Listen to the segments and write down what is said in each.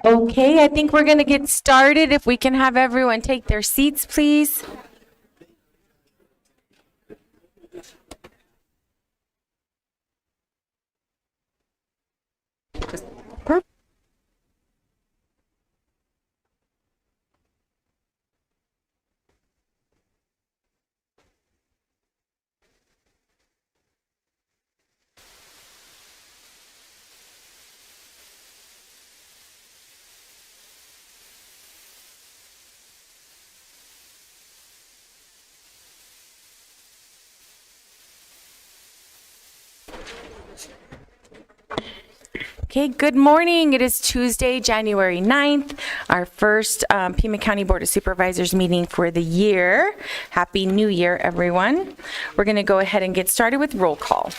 Okay, I think we're going to get started. If we can have everyone take their seats, please. Okay, good morning. It is Tuesday, January 9th, our first Pima County Board of Supervisors meeting for the year. Happy New Year, everyone. We're going to go ahead and get started with roll call.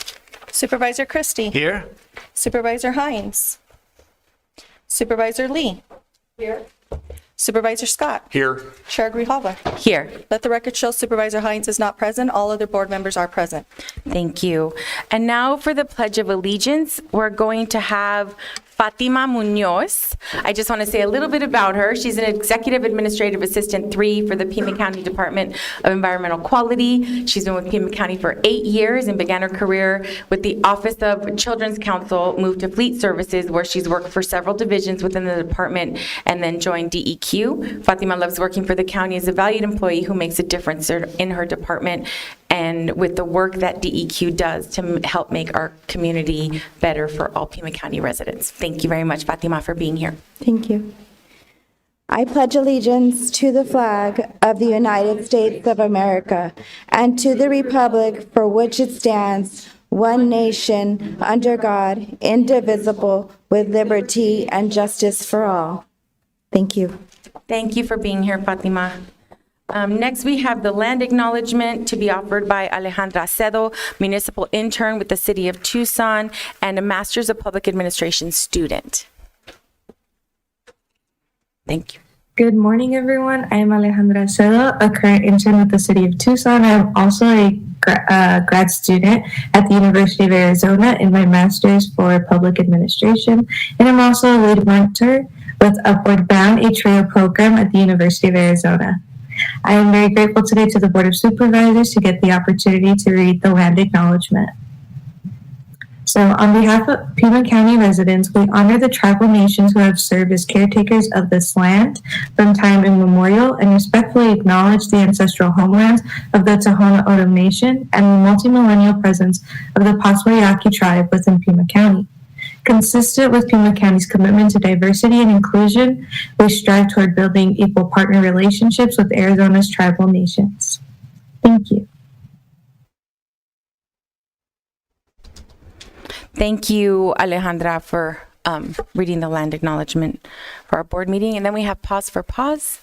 Supervisor Christie. Here. Supervisor Hines. Supervisor Lee. Here. Supervisor Scott. Here. Chair Grijalva. Here. Let the record show Supervisor Hines is not present. All other board members are present. Thank you. And now for the Pledge of Allegiance, we're going to have Fatima Munoz. I just want to say a little bit about her. She's an Executive Administrative Assistant 3 for the Pima County Department of Environmental Quality. She's been with Pima County for 8 years and began her career with the Office of Children's Counsel, moved to Fleet Services, where she's worked for several divisions within the department, and then joined DEQ. Fatima loves working for the county as a valued employee who makes a difference in her department and with the work that DEQ does to help make our community better for all Pima County residents. Thank you very much, Fatima, for being here. Thank you. I pledge allegiance to the flag of the United States of America and to the republic for which it stands, one nation, under God, indivisible, with liberty and justice for all. Thank you. Thank you for being here, Fatima. Next, we have the land acknowledgement to be offered by Alejandra Acedo, municipal intern with the City of Tucson and a Master's of Public Administration student. Thank you. Good morning, everyone. I am Alejandra Acedo, a current intern with the City of Tucson. I am also a grad student at the University of Arizona in my Master's for Public Administration, and I'm also a lead mentor with Upward Bound, a TRIO program at the University of Arizona. I am very grateful today to the Board of Supervisors to get the opportunity to read the land acknowledgement. So on behalf of Pima County residents, we honor the tribal nations who have served as caretakers of this land from time immemorial and respectfully acknowledge the ancestral homelands of the Tohono O'odham Nation and the multi-millennial presence of the Passamaquoddy Yaqui tribe within Pima County. Consistent with Pima County's commitment to diversity and inclusion, we strive toward building equal partner relationships with Arizona's tribal nations. Thank you. Thank you, Alejandra, for reading the land acknowledgement for our board meeting. And then we have pause for pause.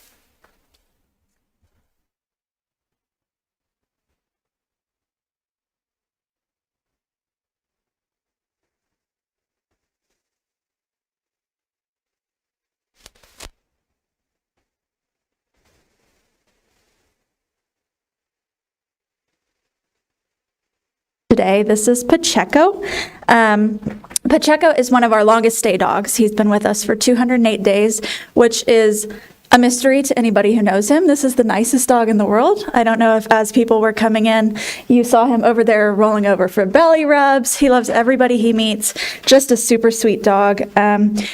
Today. This is Pacheco. Pacheco is one of our longest stay dogs. He's been with us for 208 days, which is a mystery to anybody who knows him. This is the nicest dog in the world. I don't know if as people were coming in, you saw him over there rolling over for belly rubs. He loves everybody he meets. Just a super sweet dog.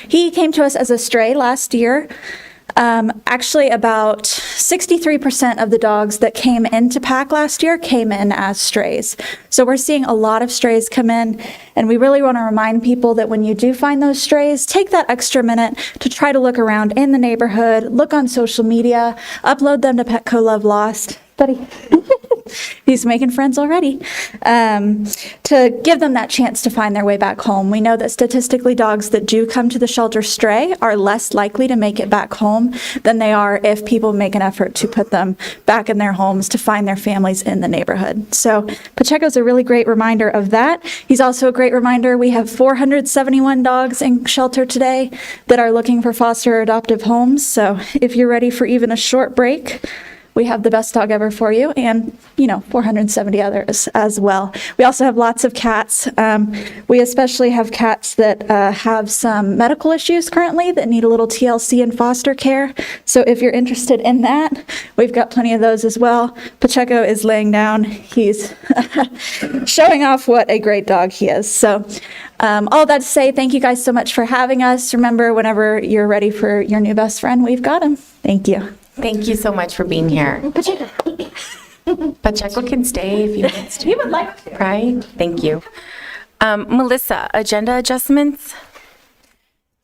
He came to us as a stray last year. Actually, about 63% of the dogs that came into PAC last year came in as strays. So we're seeing a lot of strays come in, and we really want to remind people that when you do find those strays, take that extra minute to try to look around in the neighborhood, look on social media, upload them to Petco Love Lost. Buddy. He's making friends already, to give them that chance to find their way back home. We know that statistically dogs that do come to the shelter stray are less likely to make it back home than they are if people make an effort to put them back in their homes to find their families in the neighborhood. So Pacheco's a really great reminder of that. He's also a great reminder we have 471 dogs in shelter today that are looking for foster or adoptive homes. So if you're ready for even a short break, we have the best dog ever for you, and 470 others as well. We also have lots of cats. We especially have cats that have some medical issues currently that need a little TLC and foster care. So if you're interested in that, we've got plenty of those as well. Pacheco is laying down. He's showing off what a great dog he is. So all that to say, thank you guys so much for having us. Remember, whenever you're ready for your new best friend, we've got him. Thank you. Thank you so much for being here. Pacheco can stay if he wants to. He would like to. Right? Thank you. Melissa, agenda adjustments?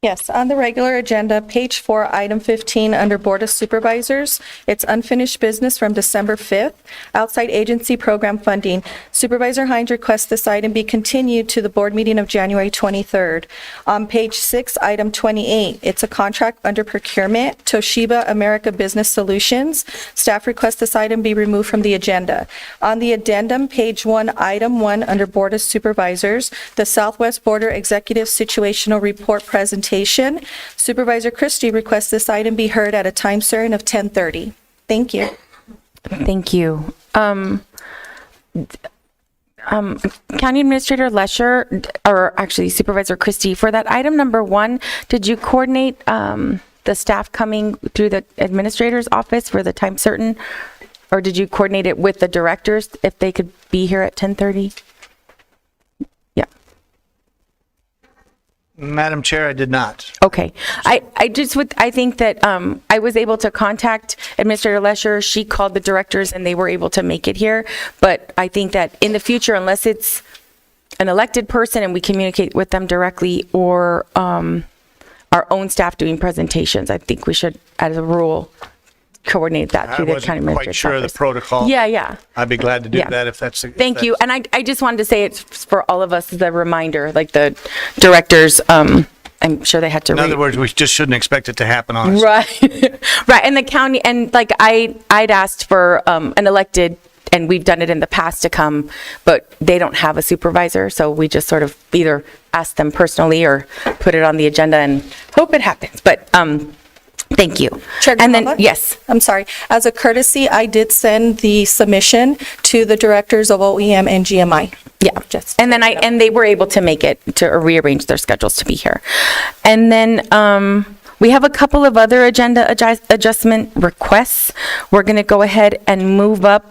Yes, on the regular agenda, page 4, item 15, under Board of Supervisors, it's unfinished business from December 5th, outside agency program funding. Supervisor Hines requests this item be continued to the board meeting of January 23rd. On page 6, item 28, it's a contract under procurement, Toshiba America Business Solutions. Staff requests this item be removed from the agenda. On the addendum, page 1, item 1, under Board of Supervisors, the Southwest Border Executive Situational Report presentation. Supervisor Christie requests this item be heard at a time certain of 10:30. Thank you. Thank you. County Administrator Lesher, or actually Supervisor Christie, for that item number 1, did you coordinate the staff coming through the administrator's office for the time certain? Or did you coordinate it with the directors if they could be here at 10:30? Yeah. Madam Chair, I did not. Okay. I think that I was able to contact Administrator Lesher. She called the directors and they were able to make it here. But I think that in the future, unless it's an elected person and we communicate with them directly, or our own staff doing presentations, I think we should, as a rule, coordinate that through the county I wasn't quite administrator's sure of the office. protocol. Yeah. I'd be glad to do Yeah. that if that's. Thank you. And I just wanted to say it's for all of us as a reminder, like the directors, I'm sure they had to In other words, we just shouldn't expect it to happen on us. Right. Right. And the county, and like I'd asked for an elected, and we've done it in the past, to come, but they don't have a supervisor. So we just sort of either ask them personally or put it on the agenda and hope it happens. But thank you. Chair And then, Gonzalez? yes. I'm sorry. As a courtesy, I did send the submission to the directors of OEM and GMI. Yeah, and then and they were able to make it, to rearrange their schedules to be here. And then we have a couple of other agenda adjustment requests. We're going to go ahead and move up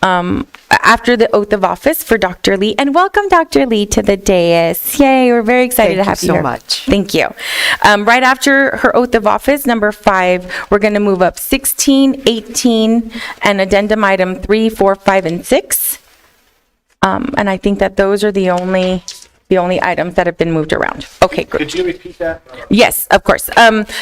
after the oath of office for Dr. Lee. And welcome, Dr. Lee, to the dais. Yay, we're very excited to have you here. Thank you so much. Thank you. Right after her oath of office, number 5, we're going to move up 16, 18, and addendum item 3, 4, 5, and 6. And I think that those are the only items that have been moved around. Okay, good. Could you repeat that? Yes, of course.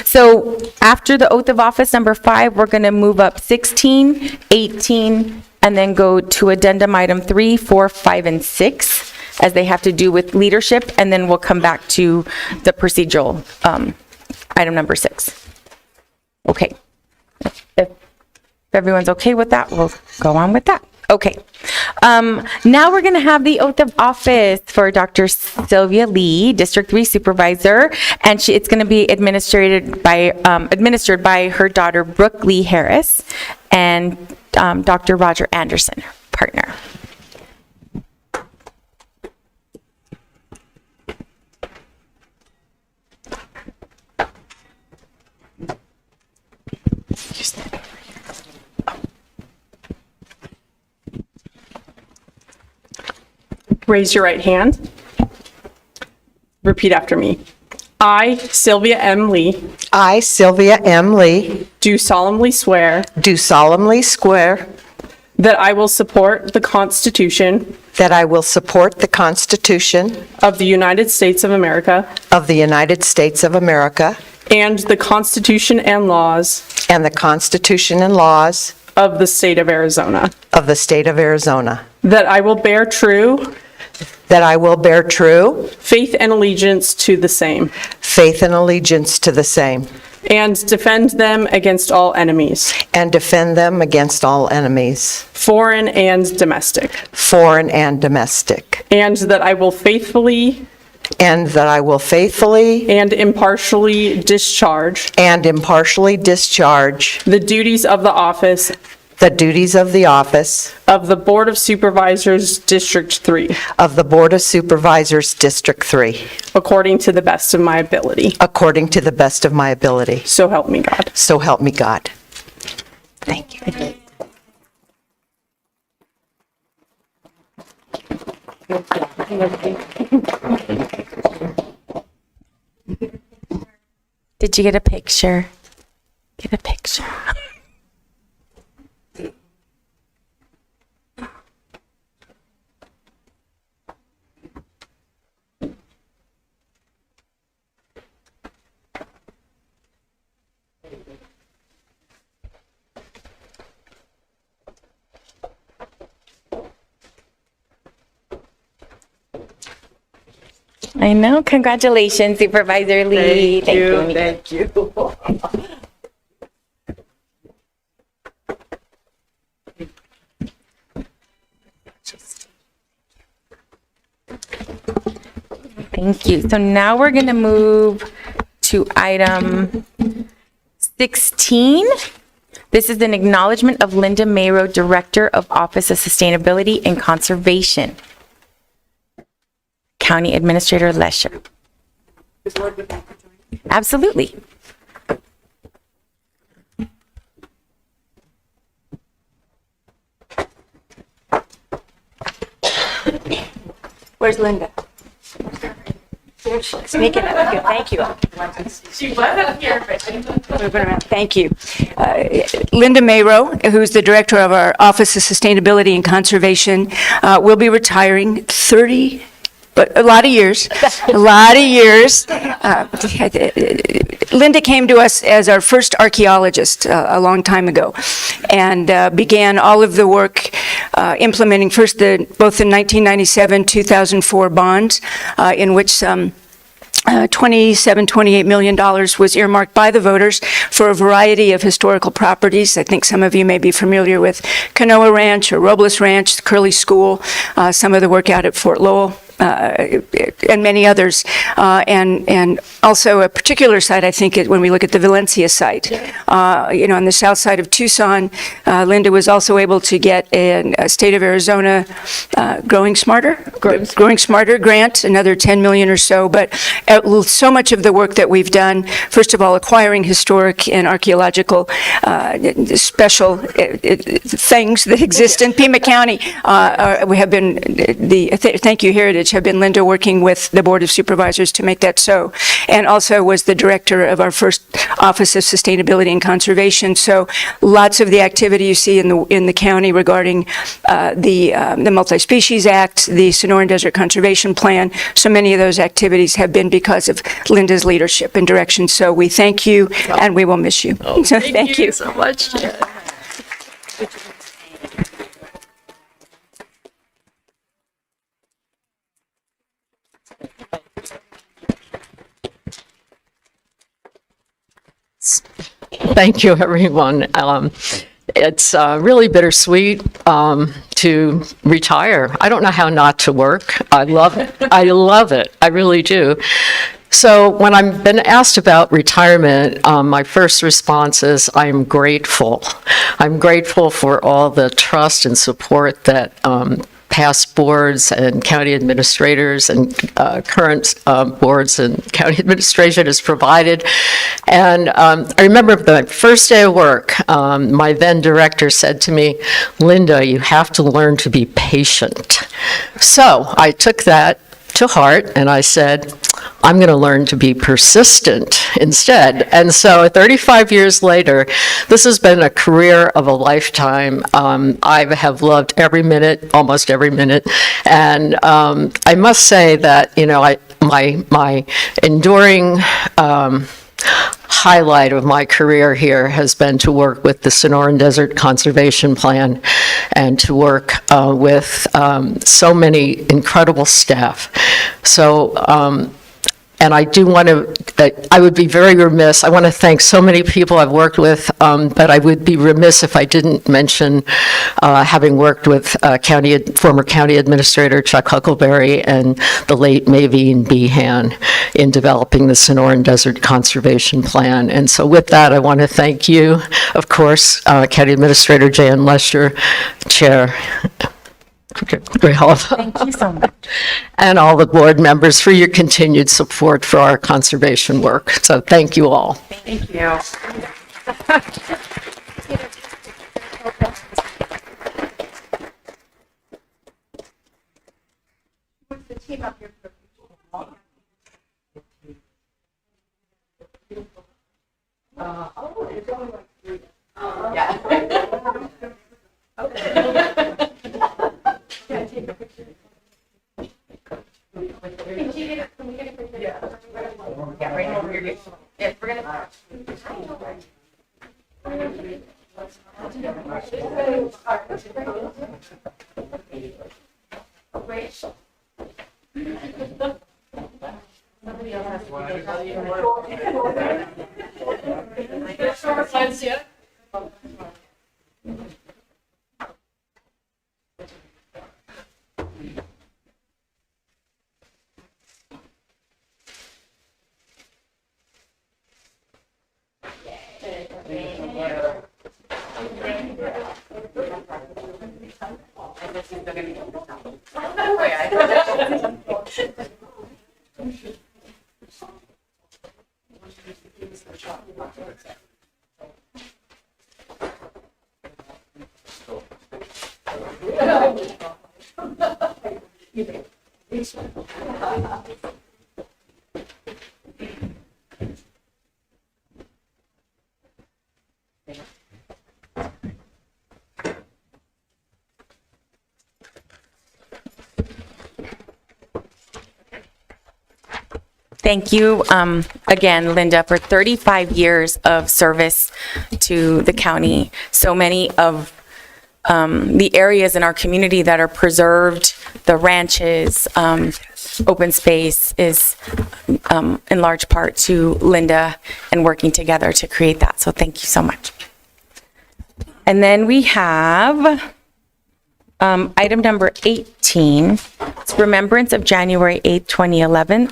So after the oath of office, number 5, we're going to move up 16, 18, and then go to addendum item 3, 4, 5, and 6, as they have to do with leadership, and then we'll come back to the procedural item number 6. Okay. If everyone's okay with that, we'll go on with that. Okay. Now we're going to have the oath of office for Dr. Sylvia Lee, District 3 Supervisor, and it's going to be administered by her daughter, Brooke Lee Harris, and Dr. Roger Anderson, partner. Raise your right hand. Repeat after me. I, Sylvia M. Lee, I, Sylvia M. Lee, do solemnly swear do solemnly swear that I will support the Constitution that I will support the Constitution of the United States of America of the United States of America and the Constitution and laws and the Constitution and laws of the state of Arizona, of the state of Arizona, that I will bear true that I will bear true faith and allegiance to the same, faith and allegiance to the same, and defend them against all enemies, and defend them against all enemies, foreign and domestic, foreign and domestic, and that I will faithfully and that I will faithfully and impartially discharge and impartially discharge the duties of the office the duties of the office of the Board of Supervisors, District 3, of the Board of Supervisors, District 3, according to the best of my ability. according to the best of my ability. So help me God. So help me God. Thank you. Did you get a picture? Get a picture. I know. Congratulations, Supervisor Lee. Thank you. Thank you. Thank you. So now we're going to move to item 16. This is an acknowledgement of Linda Mayrow, Director of Office of Sustainability and Conservation. County Administrator Lesher. Absolutely. Where's Linda? There she is. Sneaking up here. Thank you. She was up here, but Thank you. Linda Mayrow, who's the director of our Office of Sustainability and Conservation, will be retiring 30, but a lot of years, a lot of years. Linda came to us as our first archaeologist a long time ago and began all of the work implementing first both the 1997-2004 bonds in which $27, $28 million was earmarked by the voters for a variety of historical properties. I think some of you may be familiar with Canoa Ranch or Robles Ranch, the Curley School, some of the work out at Fort Lowell. And many others, and also a particular site, I think, when we look at the Valencia site, on the south side of Tucson, Linda was also able to get a State of Arizona Growing Smarter grant, another 10 million or so. But so much of the work that we've done, first of all, acquiring historic and archaeological special things that exist in Pima County, we have been thank you, Heritage. Have been Linda working with the Board of Supervisors to make that so, and also was the director of our first Office of Sustainability and Conservation. So lots of the activity you see in the county regarding the Multi-Species Act, the Sonoran Desert Conservation Plan. So many of those activities have been because of Linda's leadership and direction. So we thank you, and we will miss you. So thank you so much. Thank you, everyone. It's really bittersweet to retire. I don't know how not to work. I love it. I love it. I really do. So when I've been asked about retirement, my first response is I'm grateful. I'm grateful for all the trust and support that past boards and county administrators and current boards and county administration has provided. And I remember the first day of work, my then director said to me, Linda, you have to learn to be patient. So I took that to heart and I said, I'm going to learn to be persistent instead. And so 35 years later, this has been a career of a lifetime. I have loved every minute, almost every minute. And I must say that, my enduring highlight of my career here has been to work with the Sonoran Desert Conservation Plan and to work with so many incredible staff. So And I do want to, I would be very remiss, I want to thank so many people I've worked with, but I would be remiss if I didn't mention having worked with former County Administrator Chuck Huckleberry and the late Maveen Behan in developing the Sonoran Desert Conservation Plan. And so with that, I want to thank you, of course, County Administrator Jan Lesher, Chair Thank you so much. and all the board members for your continued support for our conservation work. So thank you all. Thank you. Thank you again, Linda, for 35 years of service to the county. So many of the areas in our community that are preserved, the ranches, open space is in large part to Linda and working together to create that. So thank you so much. And then we have item number 18. It's remembrance of January 8, 2011.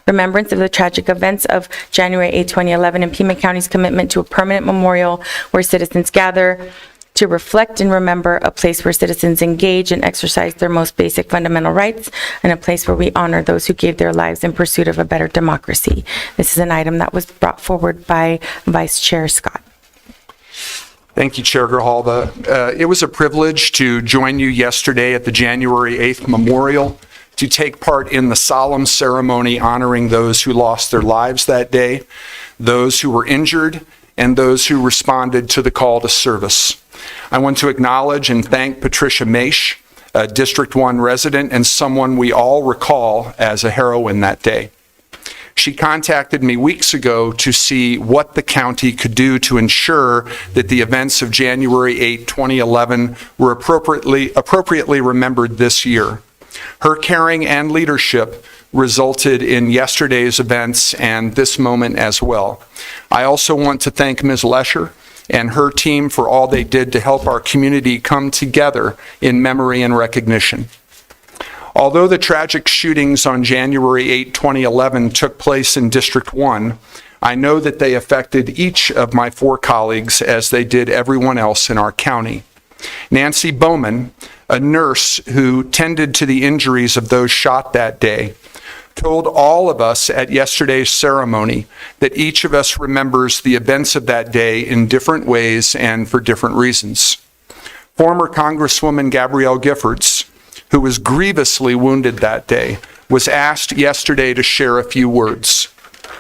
Remembrance of the tragic events of January 8, 2011 and Pima County's commitment to a permanent memorial where citizens gather to reflect and remember, a place where citizens engage and exercise their most basic fundamental rights, and a place where we honor those who gave their lives in pursuit of a better democracy. This is an item that was brought forward by Vice Chair Scott. Thank you, Chair Grijalva. It was a privilege to join you yesterday at the January 8th Memorial to take part in the solemn ceremony honoring those who lost their lives that day, those who were injured, and those who responded to the call to service. I want to acknowledge and thank Patricia Maish, a District 1 resident and someone we all recall as a heroine that day. She contacted me weeks ago to see what the county could do to ensure that the events of January 8, 2011 were appropriately remembered this year. Her caring and leadership resulted in yesterday's events and this moment as well. I also want to thank Ms. Lesher and her team for all they did to help our community come together in memory and recognition. Although the tragic shootings on January 8, 2011 took place in District 1, I know that they affected each of my 4 colleagues as they did everyone else in our county. Nancy Bowman, a nurse who tended to the injuries of those shot that day, told all of us at yesterday's ceremony that each of us remembers the events of that day in different ways and for different reasons. Former Congresswoman Gabrielle Giffords, who was grievously wounded that day, was asked yesterday to share a few words.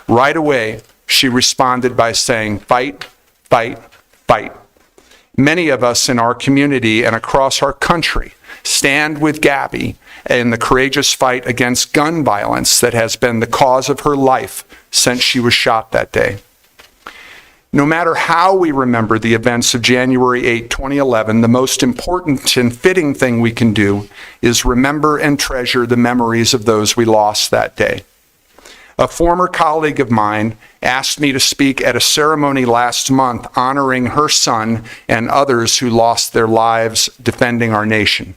Right away, she responded by saying, "Fight, fight, fight." Many of us in our community and across our country stand with Gabby in the courageous fight against gun violence that has been the cause of her life since she was shot that day. No matter how we remember the events of January 8, 2011, the most important and fitting thing we can do is remember and treasure the memories of those we lost that day. A former colleague of mine asked me to speak at a ceremony last month honoring her son and others who lost their lives defending our nation.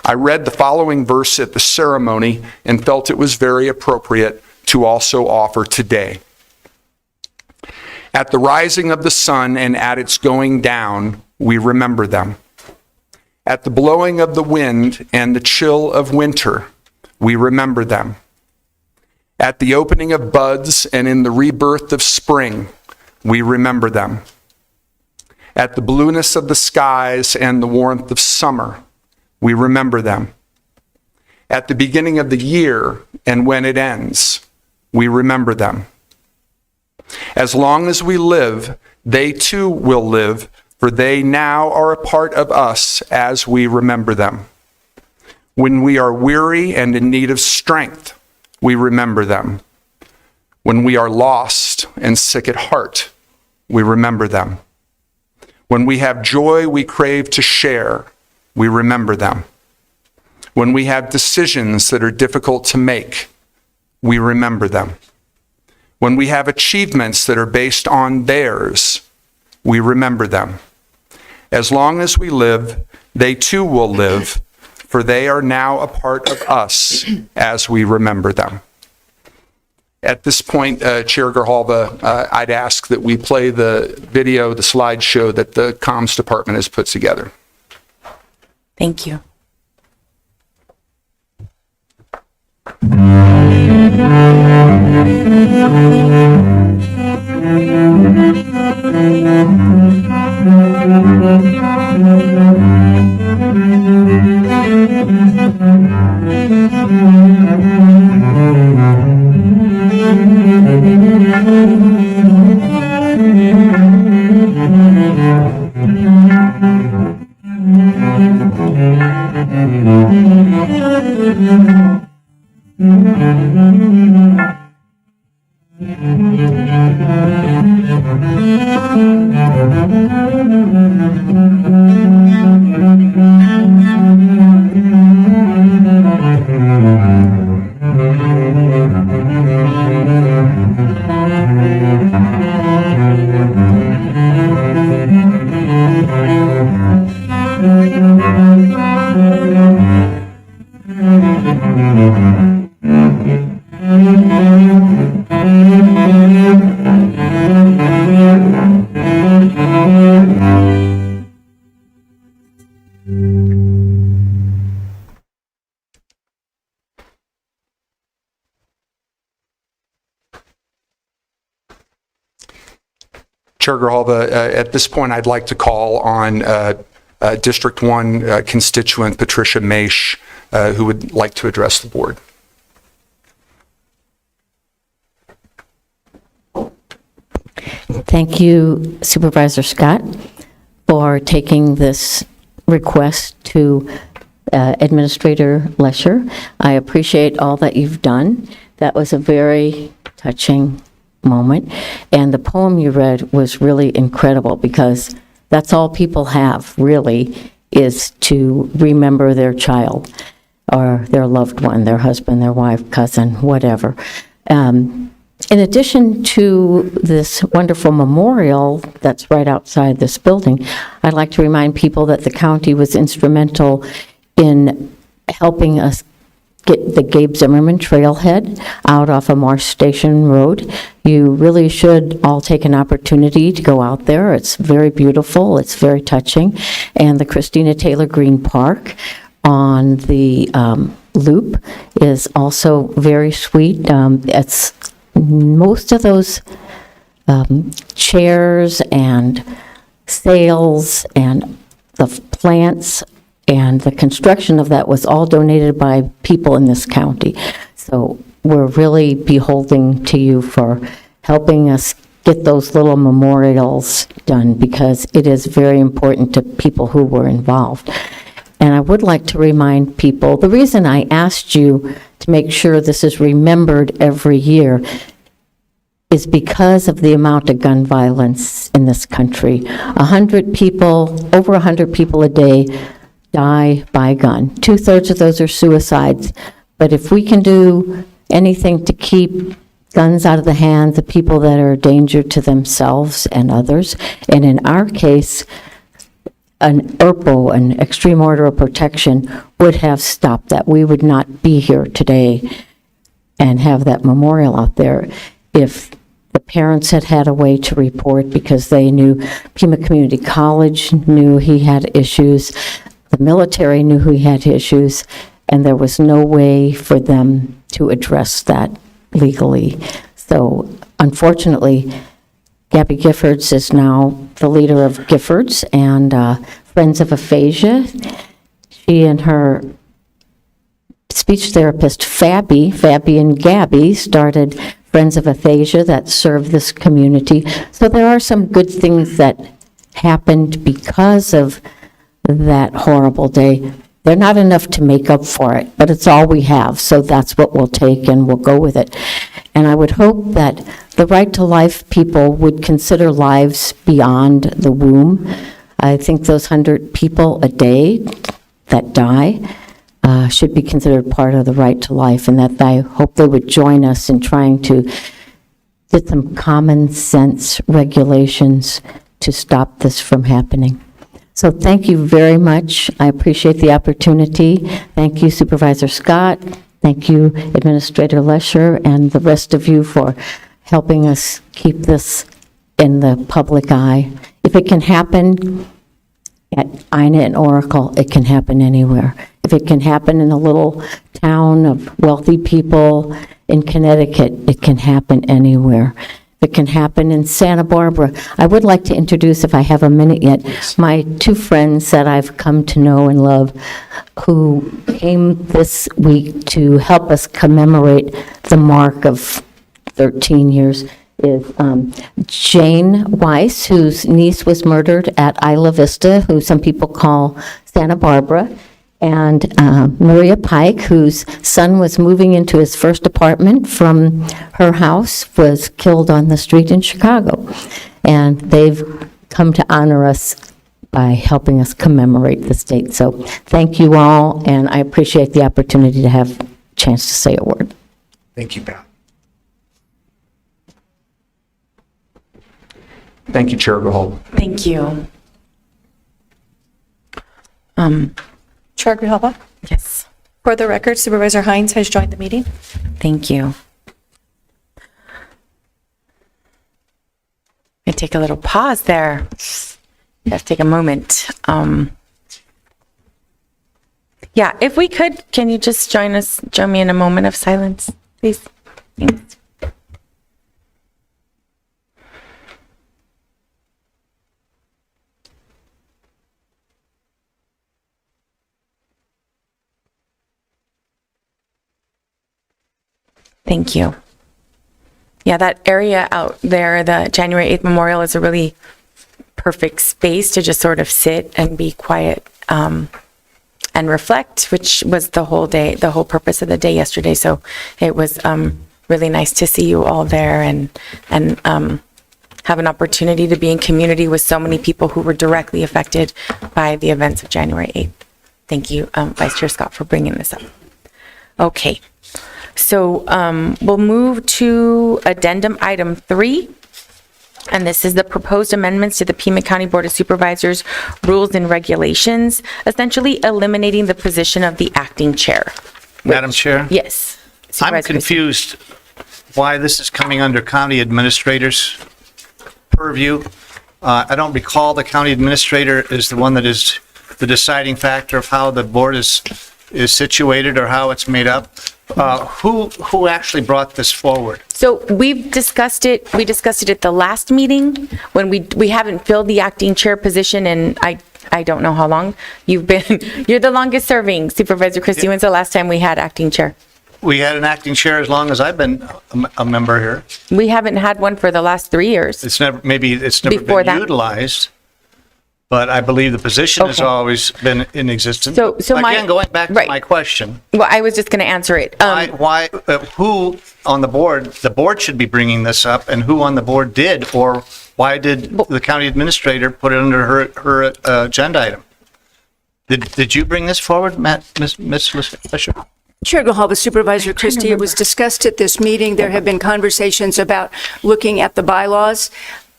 I read the following verse at the ceremony and felt it was very appropriate to also offer today. At the rising of the sun and at its going down, we remember them. At the blowing of the wind and the chill of winter, we remember them. At the opening of buds and in the rebirth of spring, we remember them. At the blueness of the skies and the warmth of summer, we remember them. At the beginning of the year and when it ends, we remember them. As long as we live, they too will live, for they now are a part of us as we remember them. When we are weary and in need of strength, we remember them. When we are lost and sick at heart, we remember them. When we have joy we crave to share, we remember them. When we have decisions that are difficult to make, we remember them. When we have achievements that are based on theirs, we remember them. As long as we live, they too will live, for they are now a part of us as we remember them. At this point, Chair Grijalva, I'd ask that we play the video, the slideshow that the comms department has put together. Thank you. Chair Grijalva, at this point, I'd like to call on District 1 constituent Patricia Maish, who would like to address the board. Thank you, Supervisor Scott, for taking this request to Administrator Lesher. I appreciate all that you've done. That was a very touching moment. And the poem you read was really incredible, because that's all people have, really, is to remember their child or their loved one, their husband, their wife, cousin, whatever. In addition to this wonderful memorial that's right outside this building, I'd like to remind people that the county was instrumental in helping us get the Gabe Zimmerman Trailhead out off of Marsh Station Road. You really should all take an opportunity to go out there. It's very beautiful, it's very touching. And the Christina Taylor Green Park on the loop is also very sweet. It's most of those chairs and sails and the plants and the construction of that was all donated by people in this county. So we're really beholding to you for helping us get those little memorials done, because it is very important to people who were involved. And I would like to remind people, the reason I asked you to make sure this is remembered every year is because of the amount of gun violence in this country. 100 people, over 100 people a day die by gun. 2/3 of those are suicides. But if we can do anything to keep guns out of the hands of people that are a danger to themselves and others. And in our case, an ERPO, an extreme order of protection, would have stopped that. We would not be here today and have that memorial out there if the parents had had a way to report, because they knew Pima Community College knew he had issues, the military knew he had issues, and there was no way for them to address that legally. So unfortunately, Gabby Giffords is now the leader of Giffords and Friends of Aphasia. She and her speech therapist, Fabi and Gabby, started Friends of Aphasia that serve this community. So there are some good things that happened because of that horrible day. They're not enough to make up for it, but it's all we have, so that's what we'll take and we'll go with it. And I would hope that the Right to Life people would consider lives beyond the womb. I think those 100 people a day that die should be considered part of the Right to Life, and that I hope they would join us in trying to get some common sense regulations to stop this from happening. So thank you very much. I appreciate the opportunity. Thank you, Supervisor Scott. Thank you, Administrator Lesher, and the rest of you for helping us keep this in the public eye. If it can happen at Ina and Oracle, it can happen anywhere. If it can happen in a little town of wealthy people in Connecticut, it can happen anywhere. It can happen in Santa Barbara. I would like to introduce, if I have a minute yet, my two friends that I've come to know and love who came this week to help us commemorate the mark of 13 years. Is Jane Weiss, whose niece was murdered at Isla Vista, who some people call Santa Barbara, and Maria Pike, whose son was moving into his first apartment from her house, was killed on the street in Chicago. And they've come to honor us by helping us commemorate this date. So thank you all, and I appreciate the opportunity to have a chance to say a word. Thank you, Pat. Thank you, Chair Grijalva. Thank you. Chair Grijalva? Yes, For the record, Supervisor Hines has joined the meeting. thank you. I take a little pause there. You have to take a moment. Yeah, if we could, can you just join me in a moment of silence, please? Thanks. Thank you. Yeah, that area out there, the January 8th Memorial, is a really perfect space to just sort of sit and be quiet and reflect, which was the whole day, the whole purpose of the day yesterday. So it was really nice to see you all there and have an opportunity to be in community with so many people who were directly affected by the events of January 8th. Thank you, Vice Chair Scott, for bringing this up. Okay. So we'll move to addendum item 3, and this is the proposed amendments to the Pima County Board of Supervisors rules and regulations, essentially eliminating the position of the acting chair. Madam Chair? Yes. I'm Supervisor confused why this is coming under county administrator's purview. I don't recall the county administrator is the one that is the deciding factor of how the board is situated or how it's made up. Who actually brought this forward? So we've discussed it. We discussed it at the last meeting when we haven't filled the acting chair position, and I don't know how long you've been. You're the longest serving, Supervisor Christie. When's the last time we had acting chair? We had an acting chair as long as I've been a member here. We haven't had one for the last 3 years. It's never Before been that. utilized, but I believe the position has Okay. always been in existence. So my- Again, going back to right. my question, Well, I was just going to answer it. who on the board should be bringing this up, and who on the board did, or why did the county administrator put it under her agenda item? Did you bring this forward, Ms. Fisher? Chair Grijalva, Supervisor Christie, it was discussed at this meeting. There have been conversations about looking at the bylaws.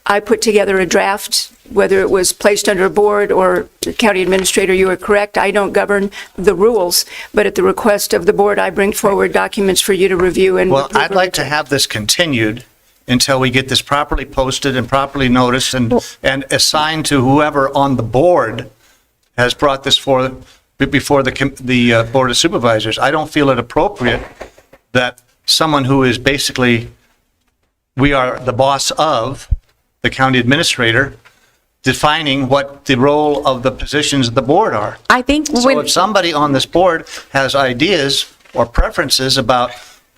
I put together a draft, whether it was placed under a board or county administrator, you are correct. I don't govern the rules, but at the request of the board, I bring forward documents for you to review and. Well, I'd like to have this continued until we get this properly posted and properly noticed and assigned to whoever on the board has brought this before the Board of Supervisors. I don't feel it appropriate that someone who is basically, we are the boss of, the county administrator, defining what the role of the positions of the board are. I think So if somebody on this board has ideas or preferences about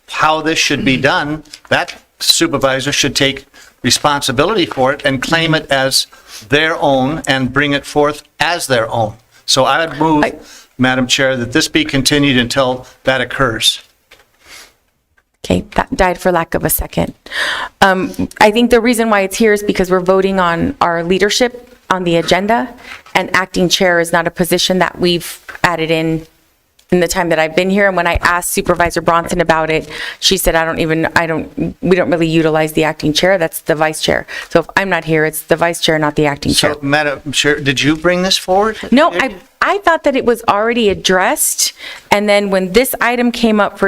how this should be done, that supervisor should take responsibility for it and claim it as their own and bring it forth as their own. So I would move, Madam Chair, that this be continued until that occurs. Okay, that died for lack of a second. I think the reason why it's here is because we're voting on our leadership on the agenda, and acting chair is not a position that we've added in the time that I've been here. And when I asked Supervisor Bronson about it, she said, we don't really utilize the acting chair. That's the vice chair. So if I'm not here, it's the vice chair, not the acting chair. So, Madam Chair, did you bring this forward? No, I thought that it was already addressed, and then when this item came up for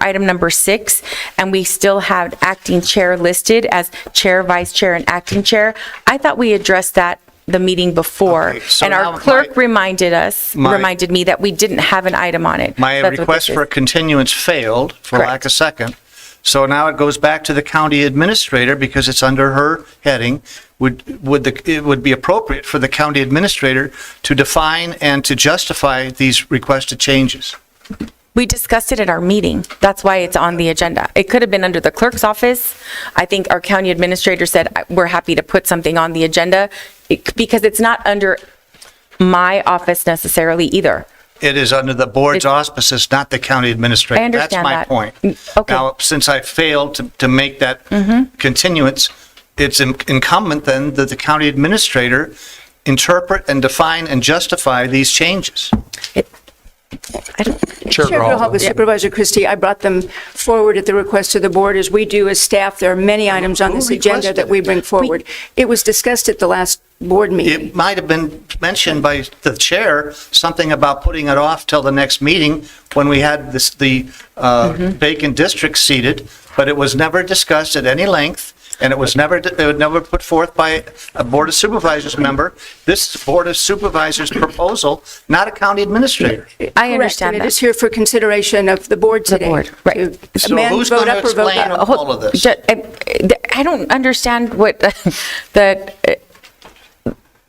item number 6, and we still had acting chair listed as chair, vice chair, and acting chair, I thought we addressed that the meeting before. Okay, so and now our clerk reminded me that we didn't have an item on it. My That's what request this for is. a continuance failed, for Correct. lack of second. So now it goes back to the county administrator because it's under her heading. It would be appropriate for the county administrator to define and to justify these requested changes. We discussed it at our meeting. That's why it's on the agenda. It could have been under the clerk's office. I think our county administrator said, we're happy to put something on the agenda because it's not under my office necessarily either. It is under the board's auspices, not the county administrator. I understand That's that. my point. Okay. Now, since I failed to make that continuance, it's incumbent then that the county administrator interpret and define and justify these changes. Chair Chair Grijalva. Grijalva, Supervisor Christie, I brought them forward at the request of the board, as we do as staff. There are many items on this agenda that we bring forward. It was discussed at the last board meeting. It might have been mentioned by the chair, something about putting it off till the next meeting when we had the vacant district seated, but it was never discussed at any length, and it was never put forth by a Board of Supervisors member. This is Board of Supervisors proposal, not a county administrator. I understand Correct, and that. it is here for consideration of the board today. board, right. To So amend, who's vote going to up or vote explain down. all of this? I don't understand what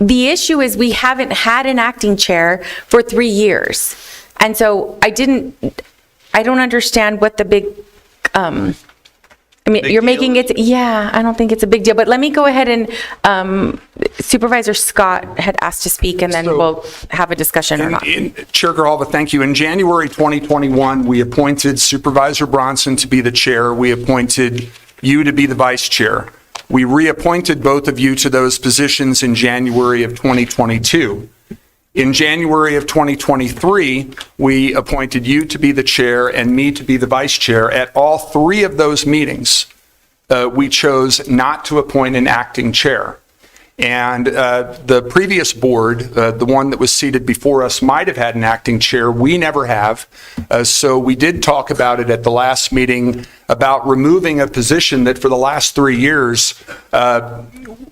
the issue is. We haven't had an acting chair for 3 years. And so I don't understand what the big, Big you're deal making is? it, yeah, I don't think it's a big deal. But let me go ahead and Supervisor Scott had asked to speak, and then we'll have a discussion or not. Chair Grijalva, thank you. In January 2021, we appointed Supervisor Bronson to be the chair. We appointed you to be the vice chair. We reappointed both of you to those positions in January of 2022. In January of 2023, we appointed you to be the chair and me to be the vice chair. At all 3 of those meetings, we chose not to appoint an acting chair. And the previous board, the one that was seated before us, might have had an acting chair. We never have. So we did talk about it at the last meeting about removing a position that for the last 3 years,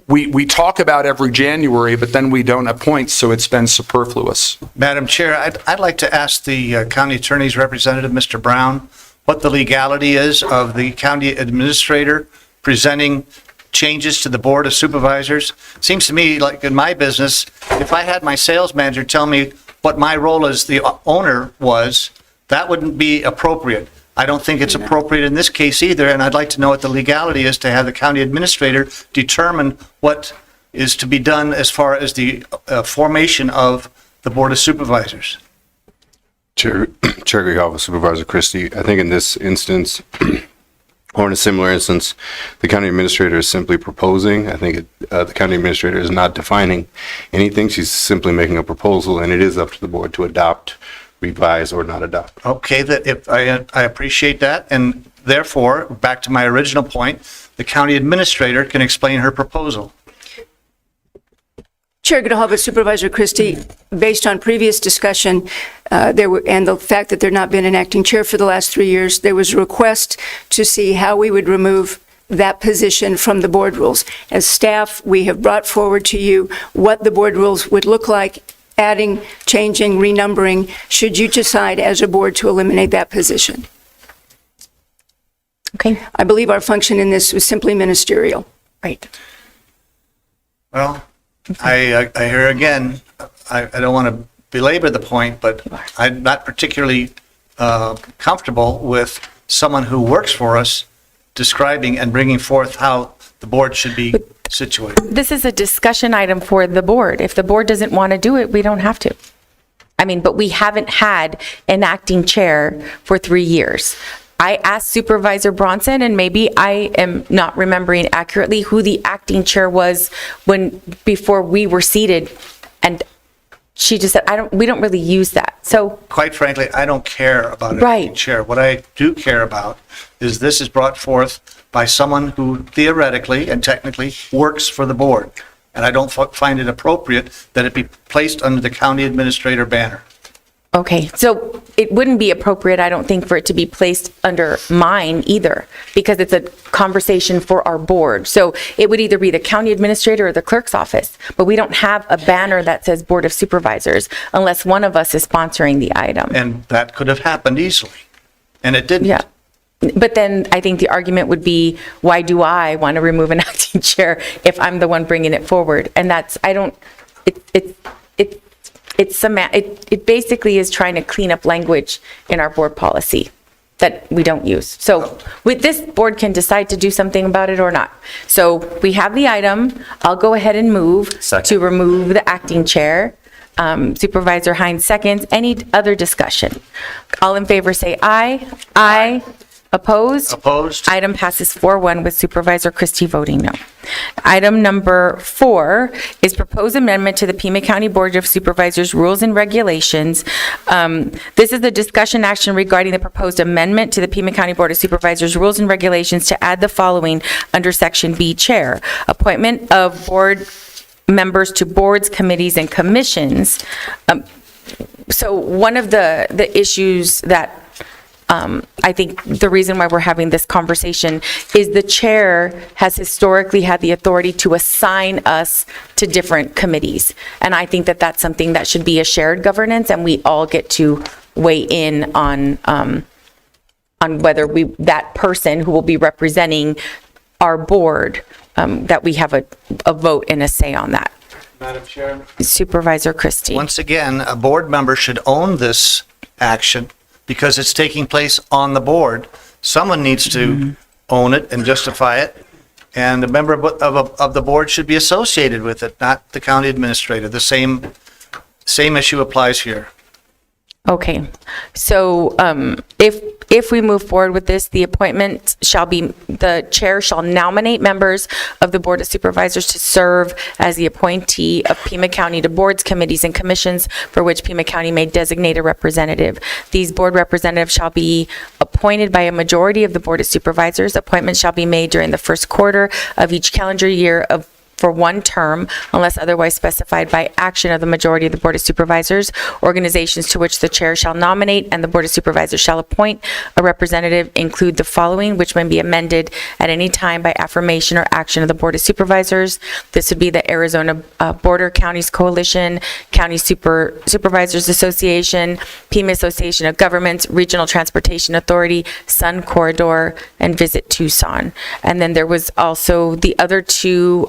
we talk about every January, but then we don't appoint, so it's been superfluous. Madam Chair, I'd like to ask the county attorney's representative, Mr. Brown, what the legality is of the county administrator presenting changes to the Board of Supervisors. Seems to me like in my business, if I had my sales manager tell me what my role as the owner was, that wouldn't be appropriate. I don't think it's appropriate in this case either, and I'd like to know what the legality is to have the county administrator determine what is to be done as far as the formation of the Board of Supervisors. Chair Grijalva, Supervisor Christie, I think in this instance, or in a similar instance, the county administrator is simply proposing. I think the county administrator is not defining anything. She's simply making a proposal, and it is up to the board to adopt revise or not adopt. Okay, that if I appreciate that, and therefore, back to my original point, the county administrator can explain her proposal. Chair Grijalva, Supervisor Christie, based on previous discussion, and the fact that there not been an acting chair for the last 3 years, there was a request to see how we would remove that position from the board rules. As staff, we have brought forward to you what the board rules would look like, adding, changing, renumbering, should you decide as a board to eliminate that position. Okay, I believe our function in this was simply ministerial. right. Well, I hear again, I don't want to belabor the point, but I'm not particularly comfortable with someone who works for us describing and bringing forth how the board should be situated. This is a discussion item for the board. If the board doesn't want to do it, we don't have to. I mean, but we haven't had an acting chair for 3 years. I asked Supervisor Bronson, and maybe I am not remembering accurately who the acting chair was before we were seated, and she just said, we don't really use that. So, Quite frankly, I don't care about an Right. acting chair. What I do care about is this is brought forth by someone who theoretically and technically works for the board. And I don't find it appropriate that it be placed under the county administrator banner. okay, so it wouldn't be appropriate, I don't think, for it to be placed under mine either, because it's a conversation for our board. So it would either be the county administrator or the clerk's office, but we don't have a banner that says Board of Supervisors unless one of us is sponsoring the item. And that could have happened easily, and it didn't. Yeah. But then I think the argument would be, why do I want to remove an acting chair if I'm the one bringing it forward? And that's, I don't, it basically is trying to clean up language in our board policy that we don't use. So with this, board can decide to do something about it or not. So we have the item. I'll go ahead and move to remove the acting chair. Supervisor Hines seconds. Any other discussion? All in favor say aye. Aye. Opposed? Opposed? Item passes 4-1 with Supervisor Christie voting no. Item number 4 is proposed amendment to the Pima County Board of Supervisors Rules and Regulations. This is the discussion action regarding the proposed amendment to the Pima County Board of Supervisors Rules and Regulations to add the following under Section B, Chair. Appointment of board members to boards, committees, and commissions. So one of the issues that I think the reason why we're having this conversation is the chair has historically had the authority to assign us to different committees. And I think that that's something that should be a shared governance, and we all get to weigh in on whether that person who will be representing our board, that we have a vote and a say on that. Madam Chair. Supervisor Christie. Once again, a board member should own this action because it's taking place on the board. Someone needs to own it and justify it, and a member of the board should be associated with it, not the county administrator. The same issue applies here. Okay, so if we move forward with this, the appointment the chair shall nominate members of the Board of Supervisors to serve as the appointee of Pima County to boards, committees, and commissions for which Pima County may designate a representative. These board representatives shall be appointed by a majority of the Board of Supervisors. Appointments shall be made during the first quarter of each calendar year for one term, unless otherwise specified by action of the majority of the Board of Supervisors. Organizations to which the chair shall nominate and the Board of Supervisors shall appoint a representative include the following, which may be amended at any time by affirmation or action of the Board of Supervisors. This would be the Arizona Border Counties Coalition, County Supervisors Association, Pima Association of Governments, Regional Transportation Authority, Sun Corridor, and Visit Tucson. And then there was also the other two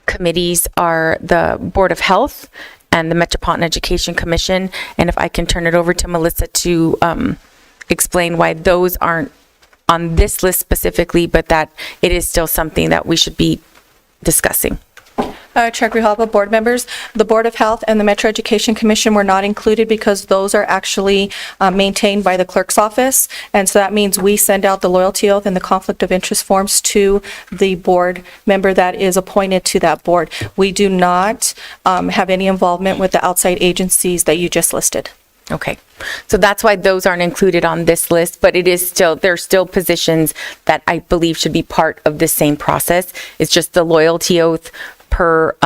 committees are the Board of Health and the Metropolitan Education Commission. And if I can turn it over to Melissa to explain why those aren't on this list specifically, but that it is still something that we should be discussing. Chair Grijalva, board members, the Board of Health and the Metro Education Commission were not included because those are actually maintained by the clerk's office. And so that means we send out the loyalty oath and the conflict of interest forms to the board member that is appointed to that board. We do not have any involvement with the outside agencies that you just listed. Okay, so that's why those aren't included on this list, but it is still, there's still positions that I believe should be part of the same process. It's just the loyalty oath per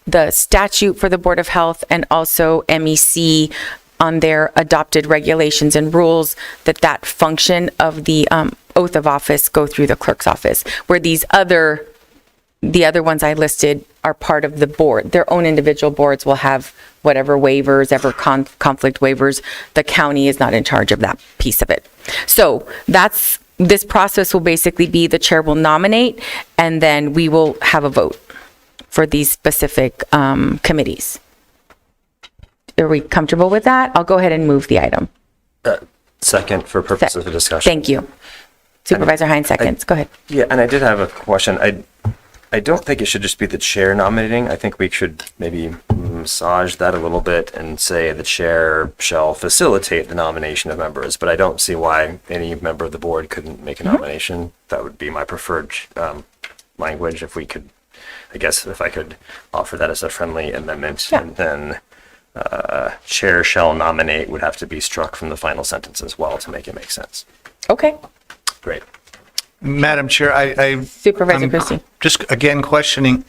the statute for the Board of Health and also MEC on their adopted regulations and rules, that function of the oath of office go through the clerk's office, where the other ones I listed are part of the board. Their own individual boards will have whatever waivers, conflict waivers. The county is not in charge of that piece of it. So this process will basically be the chair will nominate, and then we will have a vote for these specific committees. Are we comfortable with that? I'll go ahead and move the item. Second, for purposes of discussion. Thank you. Supervisor Hines seconds. Go ahead. Yeah, and I did have a question. I don't think it should just be the chair nominating. I think we should maybe massage that a little bit and say the chair shall facilitate the nomination of members, but I don't see why any member of the board couldn't make a nomination. That would be my preferred language if we could, I guess, if I could offer that as a friendly amendment. Yeah. And then chair shall nominate would have to be struck from the final sentence as well to make it make sense. Okay. Great. Madam Chair, Supervisor I'm Christie. just again questioning,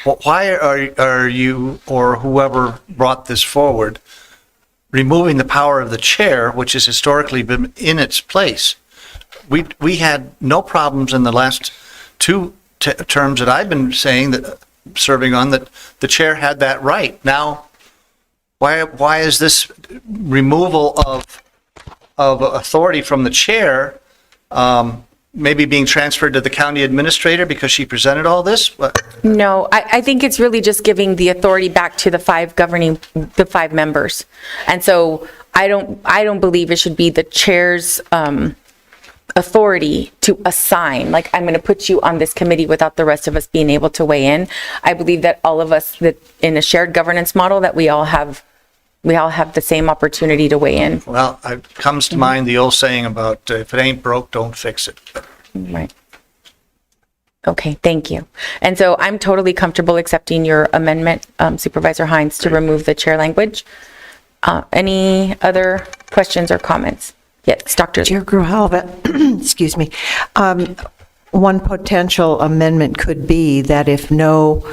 why are you or whoever brought this forward removing the power of the chair, which has historically been in its place? We had no problems in the last two terms that I've been saying that serving on that the chair had that right. Now, why is this removal of authority from the chair maybe being transferred to the county administrator because she presented all this? No, I think it's really just giving the authority back to the five members. And so I don't believe it should be the chair's authority to assign, like, I'm going to put you on this committee without the rest of us being able to weigh in. I believe that all of us, that in a shared governance model, that we all have the same opportunity to weigh in. Well, it comes to mind the old saying about if it ain't broke, don't fix it. Right. Okay, thank you. And so I'm totally comfortable accepting your amendment, Supervisor Hines, to remove the chair language. Any other questions or comments? Yes, Dr. Chair Grijalva, excuse me. One potential amendment could be that if no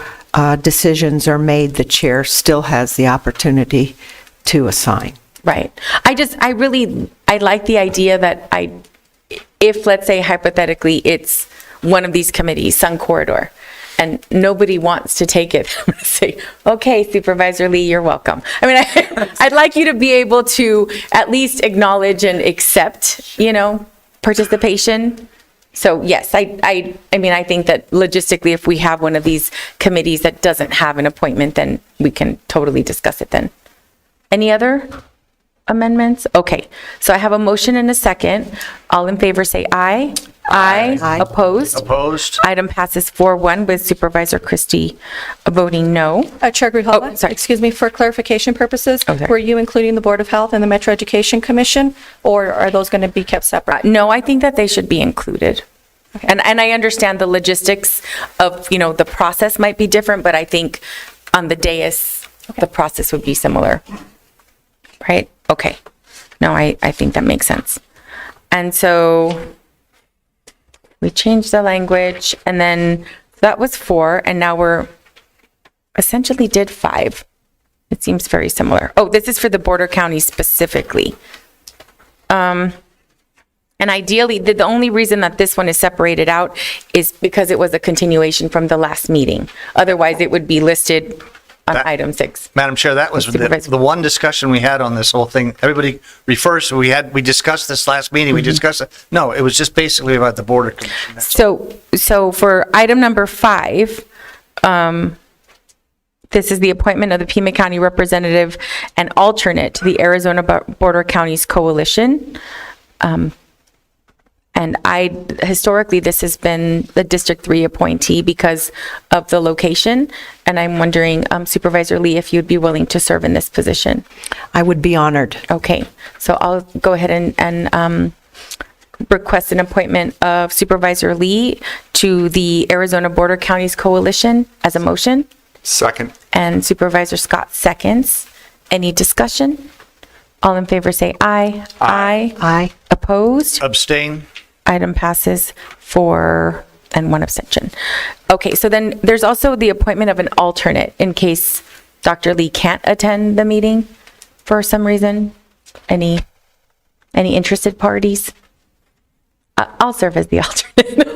decisions are made, the chair still has the opportunity to assign. Right. I like the idea that if, let's say hypothetically, it's one of these committees, Sun Corridor, and nobody wants to take it, I'm going to say, okay, Supervisor Lee, you're welcome. I mean, I'd like you to be able to at least acknowledge and accept, participation. So yes, I mean, I think that logistically, if we have one of these committees that doesn't have an appointment, then we can totally discuss it then. Any other amendments? Okay, so I have a motion and a second. All in favor say aye. Aye. Opposed? Opposed? Item passes 4-1 with Supervisor Christie voting no. Chair Grijalva, sorry. excuse me, for clarification purposes, Okay. were you including the Board of Health and the Metro Education Commission, or are those going to be kept separate? No, I think that they should be included. And I understand the logistics of, the process might be different, but I think on the dais, the process would be similar. Right? Okay. No, I think that makes sense. And so we changed the language, and then that was 4, and now we're essentially did 5. It seems very similar. Oh, this is for the border counties specifically. And ideally, the only reason that this one is separated out is because it was a continuation from the last meeting. Otherwise, it would be listed on item 6. Madam Chair, that was the one discussion we had on this whole thing. Everybody refers to, we discussed this last meeting, we discussed it. No, it was just basically about the border commission. That's all. So for item number 5, this is the appointment of the Pima County representative and alternate to the Arizona Border Counties Coalition. And And historically, this has been the District 3 appointee because of the location. And I'm wondering, Supervisor Lee, if you'd be willing to serve in this position. I would be honored. Okay, so I'll go ahead and request an appointment of Supervisor Lee to the Arizona Border Counties Coalition as a motion. Second. And Supervisor Scott seconds. Any discussion? All in favor say aye. Aye. Aye. Opposed? Abstain? Item passes 4 and 1 abstention. Okay, so then there's also the appointment of an alternate in case Dr. Lee can't attend the meeting for some reason. Any interested parties? I'll serve as the alternate.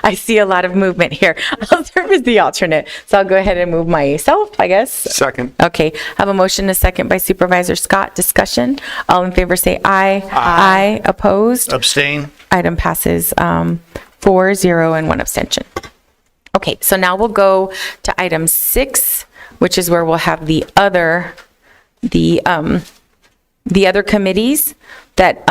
I see a lot of movement here. I'll serve as the alternate. So I'll go ahead and move myself, I guess. Second. Okay, I have a motion, a second by Supervisor Scott. Discussion. All in favor say aye. Aye. Opposed? Abstain? Item passes 4-0 and 1 abstention. Okay, so now we'll go to item 6, which is where we'll have the other committees that,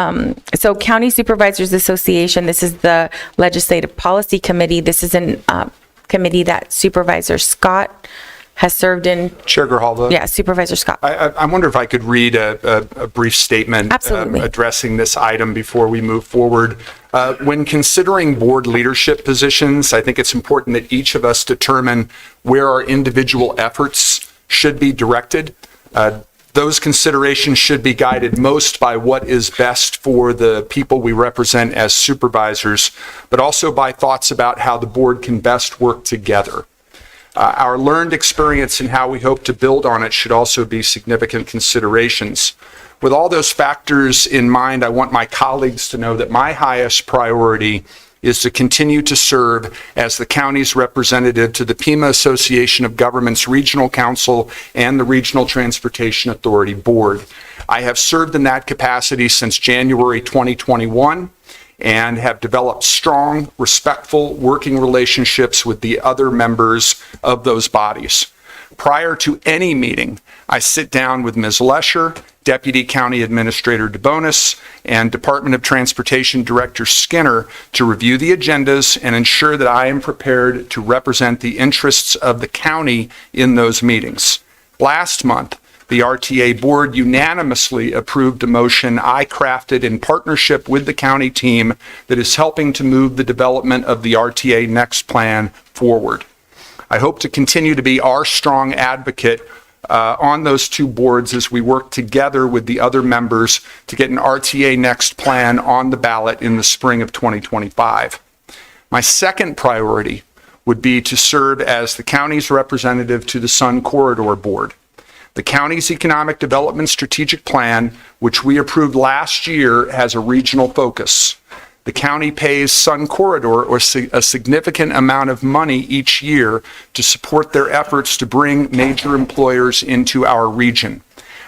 so County Supervisors Association, this is the Legislative Policy Committee. This is a committee that Supervisor Scott has served in. Chair Grijalva? Yeah, Supervisor Scott. I wonder if I could read a brief statement Absolutely. Addressing this item before we move forward. When considering board leadership positions, I think it's important that each of us determine where our individual efforts should be directed. Those considerations should be guided most by what is best for the people we represent as supervisors, but also by thoughts about how the board can best work together. Our learned experience and how we hope to build on it should also be significant considerations. With all those factors in mind, I want my colleagues to know that my highest priority is to continue to serve as the county's representative to the Pima Association of Governments Regional Council and the Regional Transportation Authority Board. I have served in that capacity since January 2021 and have developed strong, respectful working relationships with the other members of those bodies. Prior to any meeting, I sit down with Ms. Lesher, Deputy County Administrator DeBonis, and Department of Transportation Director Skinner to review the agendas and ensure that I am prepared to represent the interests of the county in those meetings. Last month, the RTA board unanimously approved a motion I crafted in partnership with the county team that is helping to move the development of the RTA Next plan forward. I hope to continue to be our strong advocate on those two boards as we work together with the other members to get an RTA Next plan on the ballot in the spring of 2025. My second priority would be to serve as the county's representative to the Sun Corridor Board. The county's Economic Development Strategic Plan, which we approved last year, has a regional focus. The county pays Sun Corridor a significant amount of money each year to support their efforts to bring major employers into our region.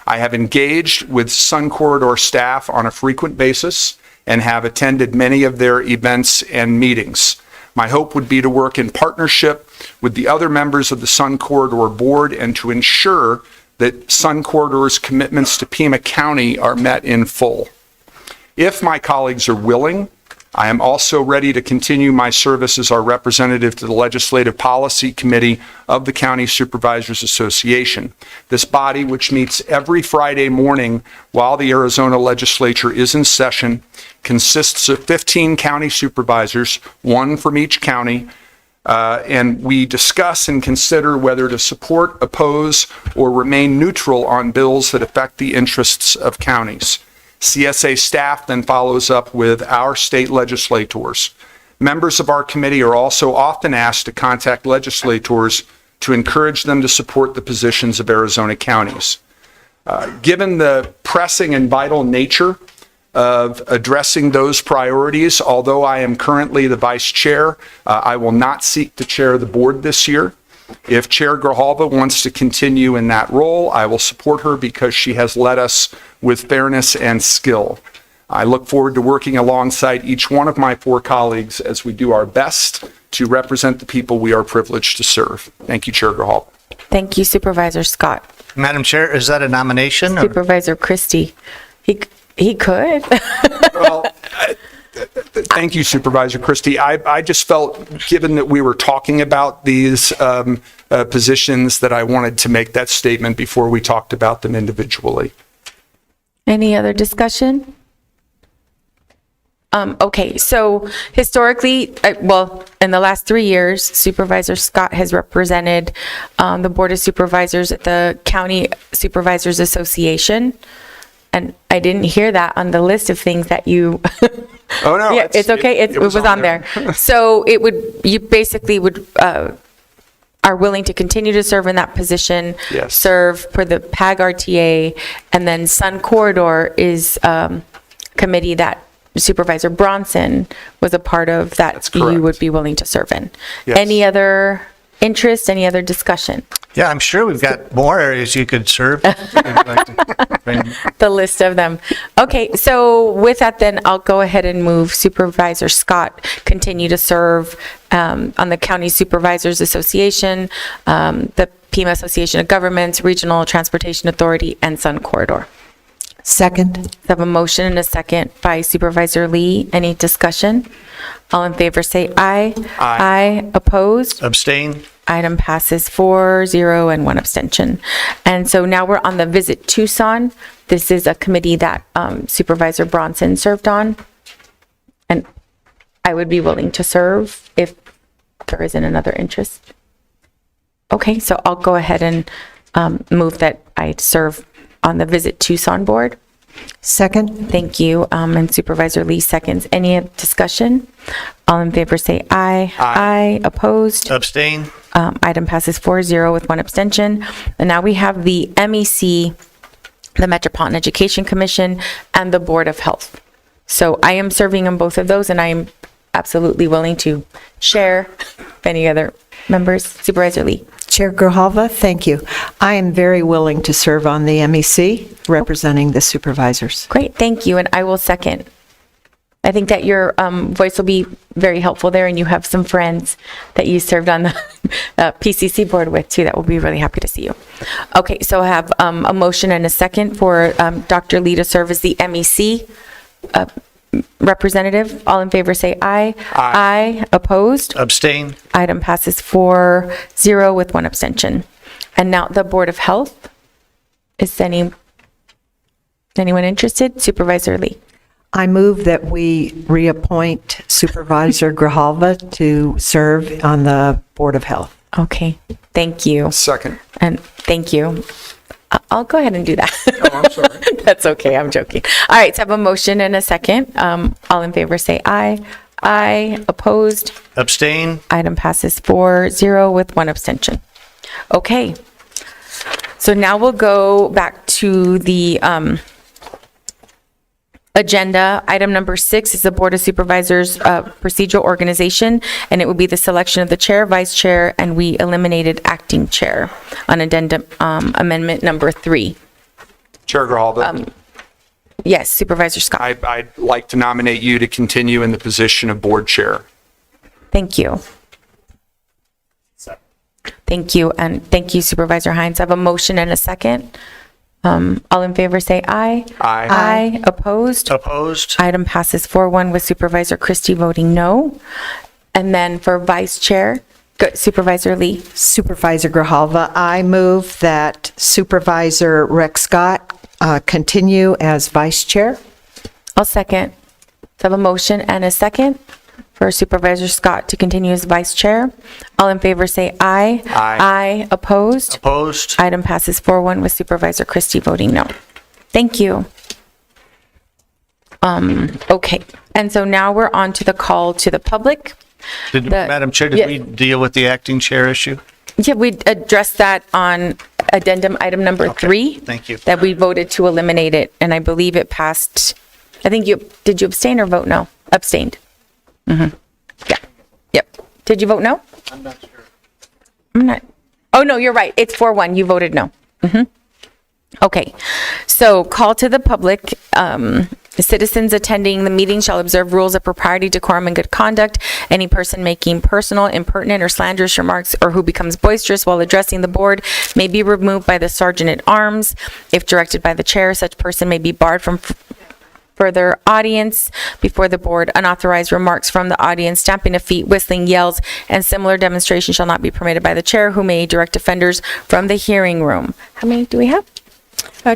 I have engaged with Sun Corridor staff on a frequent basis and have attended many of their events and meetings. My hope would be to work in partnership with the other members of the Sun Corridor Board and to ensure that Sun Corridor's commitments to Pima County are met in full. If my colleagues are willing, I am also ready to continue my service as our representative to the Legislative Policy Committee of the County Supervisors Association. This body, which meets every Friday morning while the Arizona legislature is in session, consists of 15 county supervisors, one from each county, and we discuss and consider whether to support, oppose, or remain neutral on bills that affect the interests of counties. CSA staff then follows up with our state legislators. Members of our committee are also often asked to contact legislators to encourage them to support the positions of Arizona counties. Given the pressing and vital nature of addressing those priorities, although I am currently the vice chair, I will not seek to chair the board this year. If Chair Grijalva wants to continue in that role, I will support her because she has led us with fairness and skill. I look forward to working alongside each one of my four colleagues as we do our best to represent the people we are privileged to serve. Thank you, Chair Grijalva. Thank you, Supervisor Scott. Madam Chair, is that a nomination? Or? Supervisor Christie. He could. Well, Thank you, Supervisor Christie. I just felt, given that we were talking about these positions, that I wanted to make that statement before we talked about them individually. Any other discussion? Okay, so historically, well, in the last 3 years, Supervisor Scott has represented the Board of Supervisors at the County Supervisors Association. And I didn't hear that on the list of things that you. Oh, no. Yeah, it's okay. It was on there. So you basically would, are willing to continue to serve in that position. Yes. Serve for the PAG RTA, and then Sun Corridor is committee that Supervisor Bronson was a part of that. That's correct. You would be willing to serve in. Yes. Any other interest, any other discussion? Yeah, I'm sure we've got more areas you could serve. If you'd like to bring- The list of them. Okay, so with that then, I'll go ahead and move Supervisor Scott continue to serve on the County Supervisors Association, the Pima Association of Governments, Regional Transportation Authority, and Sun Corridor. Second. I have a motion and a second by Supervisor Lee. Any discussion? All in favor say aye. Aye. Opposed? Abstain? Item passes 4-0 and 1 abstention. And so now we're on the Visit Tucson. This is a committee that Supervisor Bronson served on. And I would be willing to serve if there isn't another interest. Okay, so I'll go ahead and move that I serve on the Visit Tucson board. Second. Thank you. And Supervisor Lee seconds. Any discussion? All in favor say aye. Aye. Opposed? Abstain? Item passes 4-0 with 1 abstention. And now we have the MEC, the Metropolitan Education Commission, and the Board of Health. So I am serving on both of those, and I am absolutely willing to share if any other members. Supervisor Lee. Chair Grijalva, thank you. I am very willing to serve on the MEC, representing the supervisors. Great, thank you, and I will second. I think that your voice will be very helpful there, and you have some friends that you served on the PCC board with, too, that will be really happy to see you. Okay, so I have a motion and a second for Dr. Lee to serve as the MEC representative. All in favor say aye. Aye. Opposed? Abstain? Item passes 4-0 with 1 abstention. And now the Board of Health. Is anyone interested? Supervisor Lee. I move that we reappoint Supervisor Grijalva to serve on the Board of Health. Okay, thank you. Second. And thank you. I'll go ahead and do that. Oh, I'm sorry. That's okay, I'm joking. All right, so I have a motion and a second. All in favor say aye. Aye. Opposed? Abstain? Item passes 4-0 with 1 abstention. Okay. So now we'll go back to the agenda. Item number 6 is the Board of Supervisors procedural organization, and it would be the selection of the chair, vice chair, and we eliminated acting chair on addendum amendment number 3. Chair Grijalva, Yes, Supervisor Scott. I'd like to nominate you to continue in the position of board chair. Thank you. Thank you, and thank you, Supervisor Hines. I have a motion and a second. All in favor say aye. Aye. Aye. Opposed? Opposed? Item passes 4-1 with Supervisor Christie voting no. And then for vice chair, Supervisor Lee. Supervisor Grijalva, I move that Supervisor Rex Scott continue as vice chair. I'll second. So I have a motion and a second for Supervisor Scott to continue as vice chair. All in favor say aye. Aye. Aye. Opposed? Opposed? Item passes 4-1 with Supervisor Christie voting no. Thank you. Okay, and so now we're on to the call to the public. Madam Chair, did we deal with the acting chair issue? Yeah, we addressed that on addendum item number 3. Thank you. That we voted to eliminate it, and I believe it passed. I think did you abstain or vote no? Abstained. Yeah. Yep. Did you vote no? I'm not sure. I'm not. Oh, no, you're right. It's 4-1. You voted no. Okay. So call to the public. Citizens attending the meeting shall observe rules of propriety, decorum, and good conduct. Any person making personal, impertinent, or slanderous remarks or who becomes boisterous while addressing the board may be removed by the sergeant at arms. If directed by the chair, such person may be barred from further audience before the board. Unauthorized remarks from the audience, stamping of feet, whistling, yells, and similar demonstrations shall not be permitted by the chair, who may direct offenders from the hearing room. How many do we have?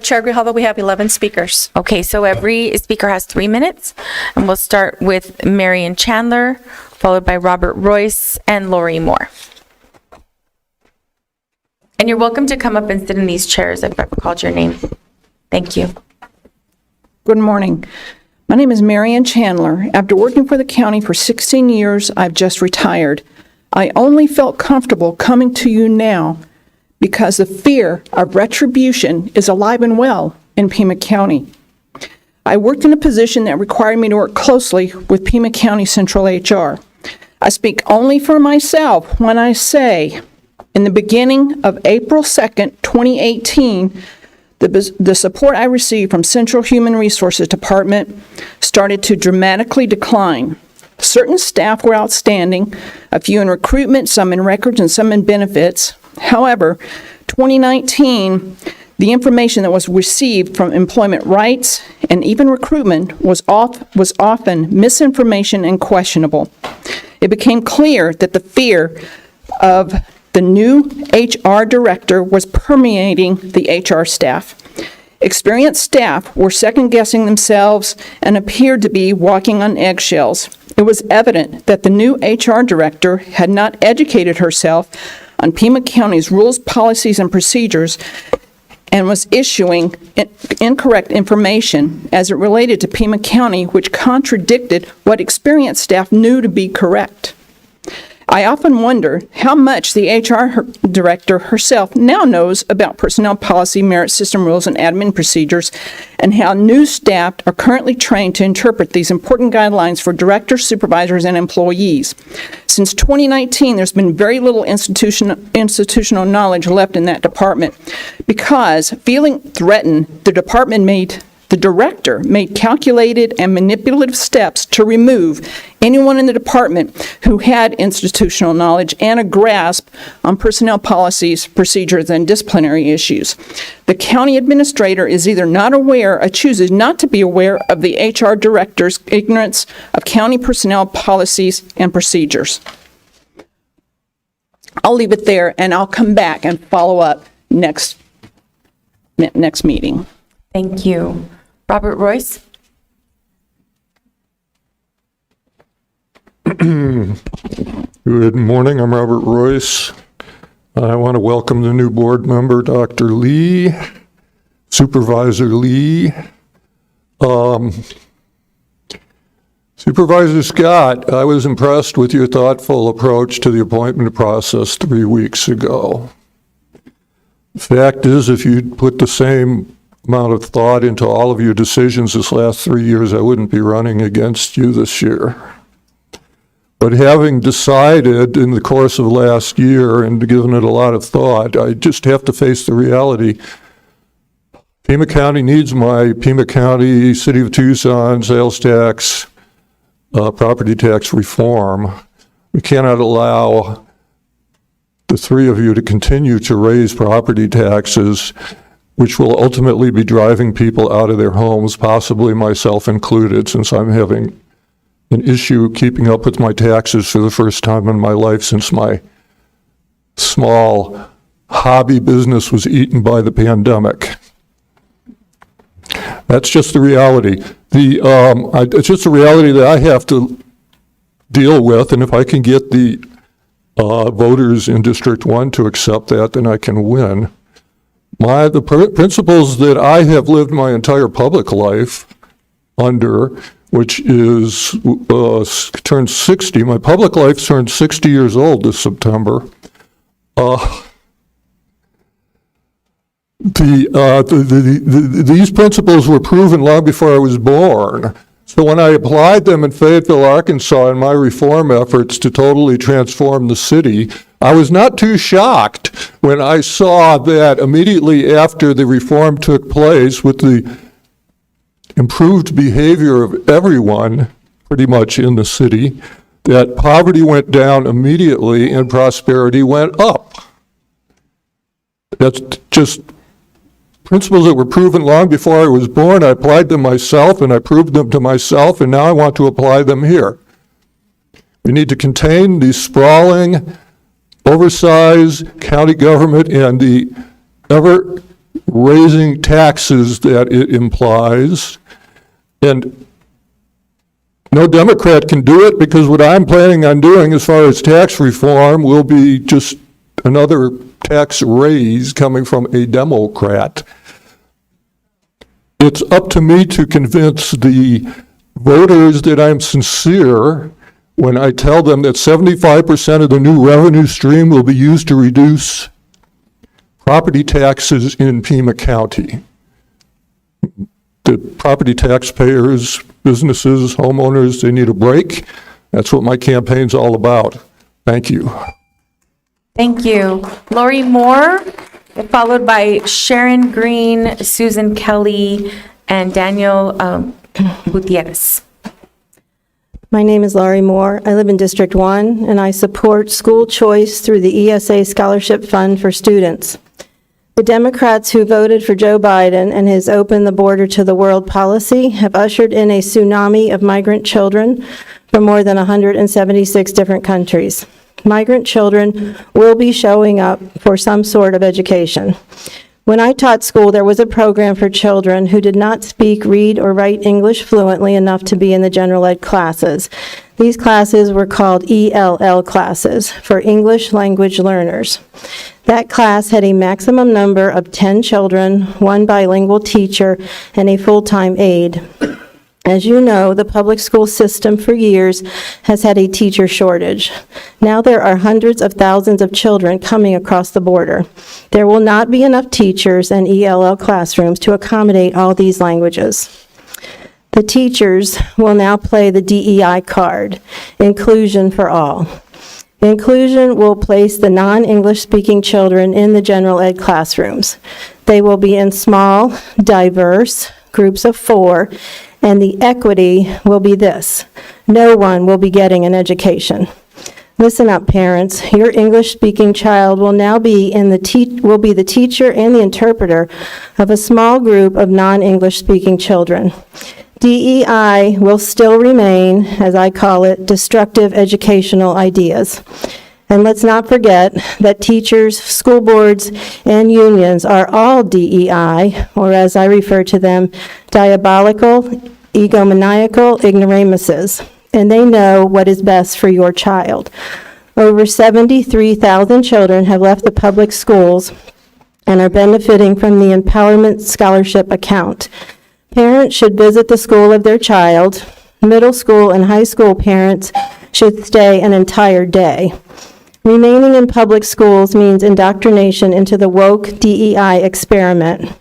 Chair Grijalva, we have 11 speakers. Okay, so every speaker has 3 minutes, and we'll start with Marion Chandler, followed by Robert Royce and Lori Moore. And you're welcome to come up and sit in these chairs. I've called your name. Thank you. Good morning. My name is Marian Chandler. After working for the county for 16 years, I've just retired. I only felt comfortable coming to you now because the fear of retribution is alive and well in Pima County. I worked in a position that required me to work closely with Pima County Central HR. I speak only for myself when I say, in the beginning of April 2nd, 2018, the support I received from Central Human Resources Department started to dramatically decline. Certain staff were outstanding, a few in recruitment, some in records, and some in benefits. However, 2019, the information that was received from employment rights and even recruitment was often misinformation and questionable. It became clear that the fear of the new HR director was permeating the HR staff. Experienced staff were second-guessing themselves and appeared to be walking on eggshells. It was evident that the new HR director had not educated herself on Pima County's rules, policies, and procedures and was issuing incorrect information as it related to Pima County, which contradicted what experienced staff knew to be correct. I often wonder how much the HR director herself now knows about personnel policy, merit system rules, and admin procedures, and how new staff are currently trained to interpret these important guidelines for directors, supervisors, and employees. Since 2019, there's been very little institutional knowledge left in that department because, feeling threatened, the director made calculated and manipulative steps to remove anyone in the department who had institutional knowledge and a grasp on personnel policies, procedures, and disciplinary issues. The county administrator is either not aware or chooses not to be aware of the HR director's ignorance of county personnel policies and procedures. I'll leave it there, and I'll come back and follow up next meeting. Thank you. Robert Royce? Good morning, I'm Robert Royce. I want to welcome the new board member, Dr. Lee, Supervisor Lee. Supervisor Scott, I was impressed with your thoughtful approach to the appointment process 3 weeks ago. The fact is, if you'd put the same amount of thought into all of your decisions this last 3 years, I wouldn't be running against you this year. But having decided in the course of last year and given it a lot of thought, I just have to face the reality. Pima County needs my Pima County, City of Tucson, sales tax, property tax reform. We cannot allow the three of you to continue to raise property taxes, which will ultimately be driving people out of their homes, possibly myself included, since I'm having an issue keeping up with my taxes for the first time in my life since my small hobby business was eaten by the pandemic. That's just the reality. It's just a reality that I have to deal with, and if I can get the voters in District 1 to accept that, then I can win. The principles that I have lived my entire public life under, which is turned 60, my public life turned 60 years old this September. These principles were proven long before I was born. So when I applied them in Fayetteville, Arkansas, in my reform efforts to totally transform the city, I was not too shocked when I saw that immediately after the reform took place, with the improved behavior of everyone pretty much in the city, that poverty went down immediately and prosperity went up. That's just Principles that were proven long before I was born, I applied them myself, and I proved them to myself, and now I want to apply them here. We need to contain the sprawling, oversized county government and the ever-raising taxes that it implies. And no Democrat can do it, because what I'm planning on doing as far as tax reform will be just another tax raise coming from a Democrat. It's up to me to convince the voters that I'm sincere when I tell them that 75% of the new revenue stream will be used to reduce property taxes in Pima County. The property taxpayers, businesses, homeowners, they need a break. That's what my campaign's all about. Thank you. Thank you. Lori Moore, followed by Sharon Green, Susan Kelly, and Daniel Gutierrez. My name is Laurie Moore. I live in District 1, and I support school choice through the ESA Scholarship Fund for students. The Democrats who voted for Joe Biden and his open the border to the world policy have ushered in a tsunami of migrant children from more than 176 different countries. Migrant children will be showing up for some sort of education. When I taught school, there was a program for children who did not speak, read, or write English fluently enough to be in the general ed classes. These classes were called ELL classes, for English Language Learners. That class had a maximum number of 10 children, one bilingual teacher, and a full-time aide. As you know, the public school system for years has had a teacher shortage. Now there are hundreds of thousands of children coming across the border. There will not be enough teachers and ELL classrooms to accommodate all these languages. The teachers will now play the DEI card, inclusion for all. Inclusion will place the non-English speaking children in the general ed classrooms. They will be in small, diverse groups of 4, and the equity will be this: no one will be getting an education. Listen up, parents. Your English-speaking child will now be the teacher and the interpreter of a small group of non-English-speaking children. DEI will still remain, as I call it, destructive educational ideas. And let's not forget that teachers, school boards, and unions are all DEI, or as I refer to them, diabolical, egomaniacal ignoramuses, and they know what is best for your child. Over 73,000 children have left the public schools and are benefiting from the Empowerment Scholarship account. Parents should visit the school of their child. Middle school and high school parents should stay an entire day. Remaining in public schools means indoctrination into the woke DEI experiment.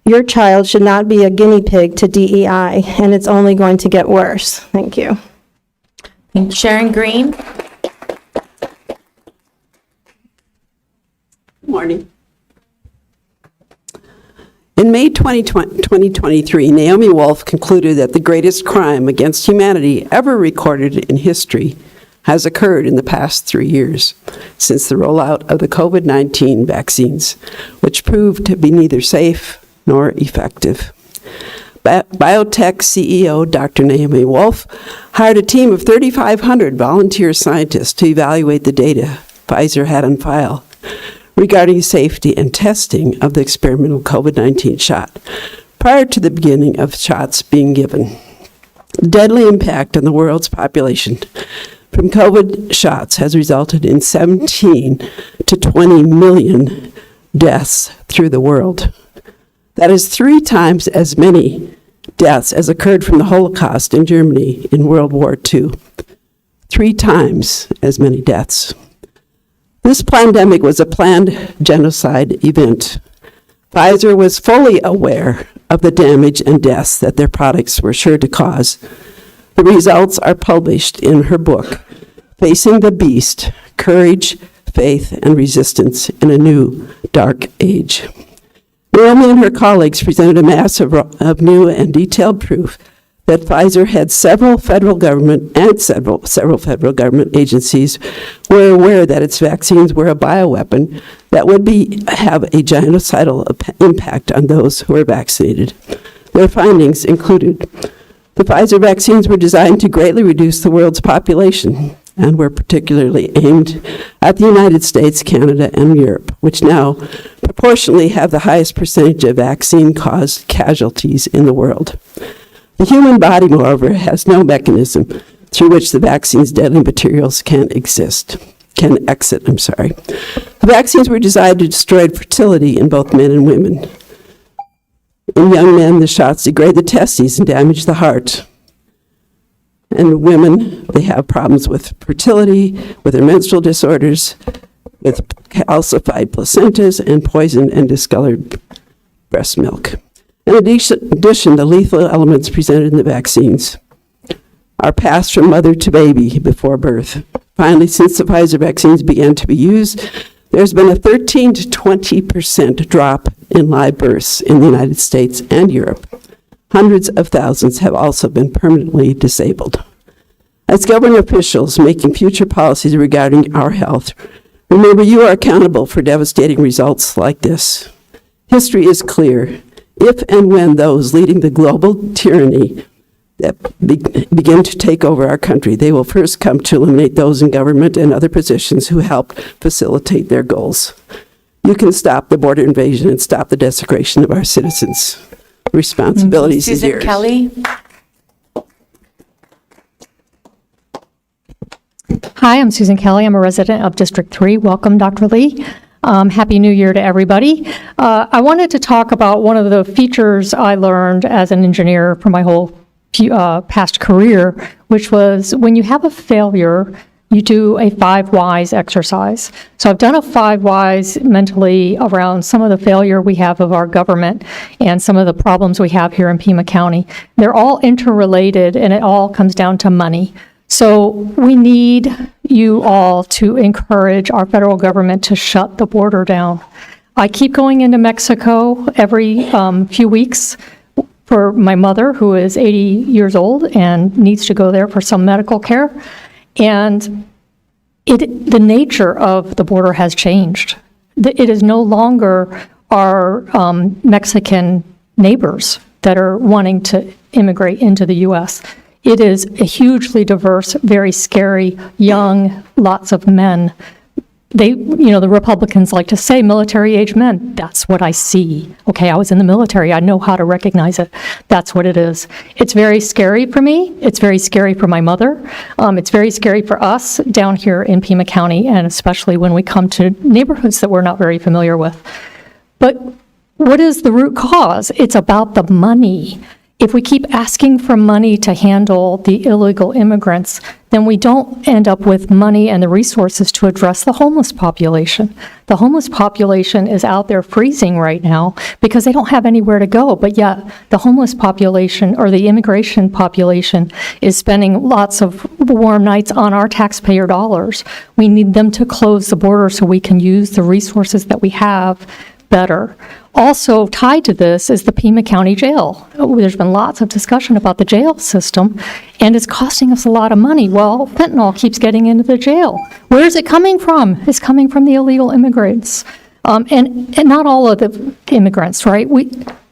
Your child should not be a guinea pig to DEI, and it's only going to get worse. Thank you. Thank you. Sharon Green. Good morning. In May 2023, Naomi Wolf concluded that the greatest crime against humanity ever recorded in history has occurred in the past 3 years, since the rollout of the COVID-19 vaccines, which proved to be neither safe nor effective. Biotech CEO Dr. Naomi Wolf hired a team of 3,500 volunteer scientists to evaluate the data Pfizer had on file regarding safety and testing of the experimental COVID-19 shot prior to the beginning of shots being given. The deadly impact on the world's population from COVID shots has resulted in 17 to 20 million deaths through the world. That is 3 times as many deaths as occurred from the Holocaust in Germany in World War II. 3 times as many deaths. This pandemic was a planned genocide event. Pfizer was fully aware of the damage and deaths that their products were sure to cause. The results are published in her book, Facing the Beast: Courage, Faith, and Resistance in a New Dark Age. Naomi and her colleagues presented a mass of new and detailed proof that Pfizer had several federal government agencies were aware that its vaccines were a bioweapon that would have a genocidal impact on those who are vaccinated. Their findings included the Pfizer vaccines were designed to greatly reduce the world's population and were particularly aimed at the United States, Canada, and Europe, which now proportionally have the highest percentage of vaccine-caused casualties in the world. The human body, moreover, has no mechanism through which the vaccine's deadly materials can exit. The vaccines were designed to destroy fertility in both men and women. In young men, the shots degrade the testes and damage the heart. And women, they have problems with fertility, with their menstrual disorders, with calcified placentas, and poisoned and discolored breast milk. In addition, the lethal elements presented in the vaccines are passed from mother to baby before birth. Finally, since the Pfizer vaccines began to be used, there's been a 13 to 20% drop in live births in the United States and Europe. Hundreds of thousands have also been permanently disabled. As government officials making future policies regarding our health, remember you are accountable for devastating results like this. History is clear. If and when those leading the global tyranny that begin to take over our country, they will first come to eliminate those in government and other positions who helped facilitate their goals. You can stop the border invasion and stop the desecration of our citizens. Responsibilities is yours. Susan Kelly. Hi, I'm Susan Kelly. I'm a resident of District 3. Welcome, Dr. Lee. Happy New Year to everybody. I wanted to talk about one of the features I learned as an engineer for my whole past career, which was when you have a failure, you do a 5 whys exercise. So I've done a 5 whys mentally around some of the failure we have of our government and some of the problems we have here in Pima County. They're all interrelated, and it all comes down to money. So we need you all to encourage our federal government to shut the border down. I keep going into Mexico every few weeks for my mother, who is 80 years old and needs to go there for some medical care. And the nature of the border has changed. It is no longer our Mexican neighbors that are wanting to immigrate into the U.S. It is a hugely diverse, very scary, young, lots of men. The Republicans like to say military-age men. That's what I see. Okay, I was in the military. I know how to recognize it. That's what it is. It's very scary for me. It's very scary for my mother. It's very scary for us down here in Pima County, and especially when we come to neighborhoods that we're not very familiar with. But what is the root cause? It's about the money. If we keep asking for money to handle the illegal immigrants, then we don't end up with money and the resources to address the homeless population. The homeless population is out there freezing right now because they don't have anywhere to go, but yet the homeless population or the immigration population is spending lots of warm nights on our taxpayer dollars. We need them to close the border so we can use the resources that we have better. Also tied to this is the Pima County Jail. There's been lots of discussion about the jail system, and it's costing us a lot of money. Well, fentanyl keeps getting into the jail. Where is it coming from? It's coming from the illegal immigrants. And not all of the immigrants, right?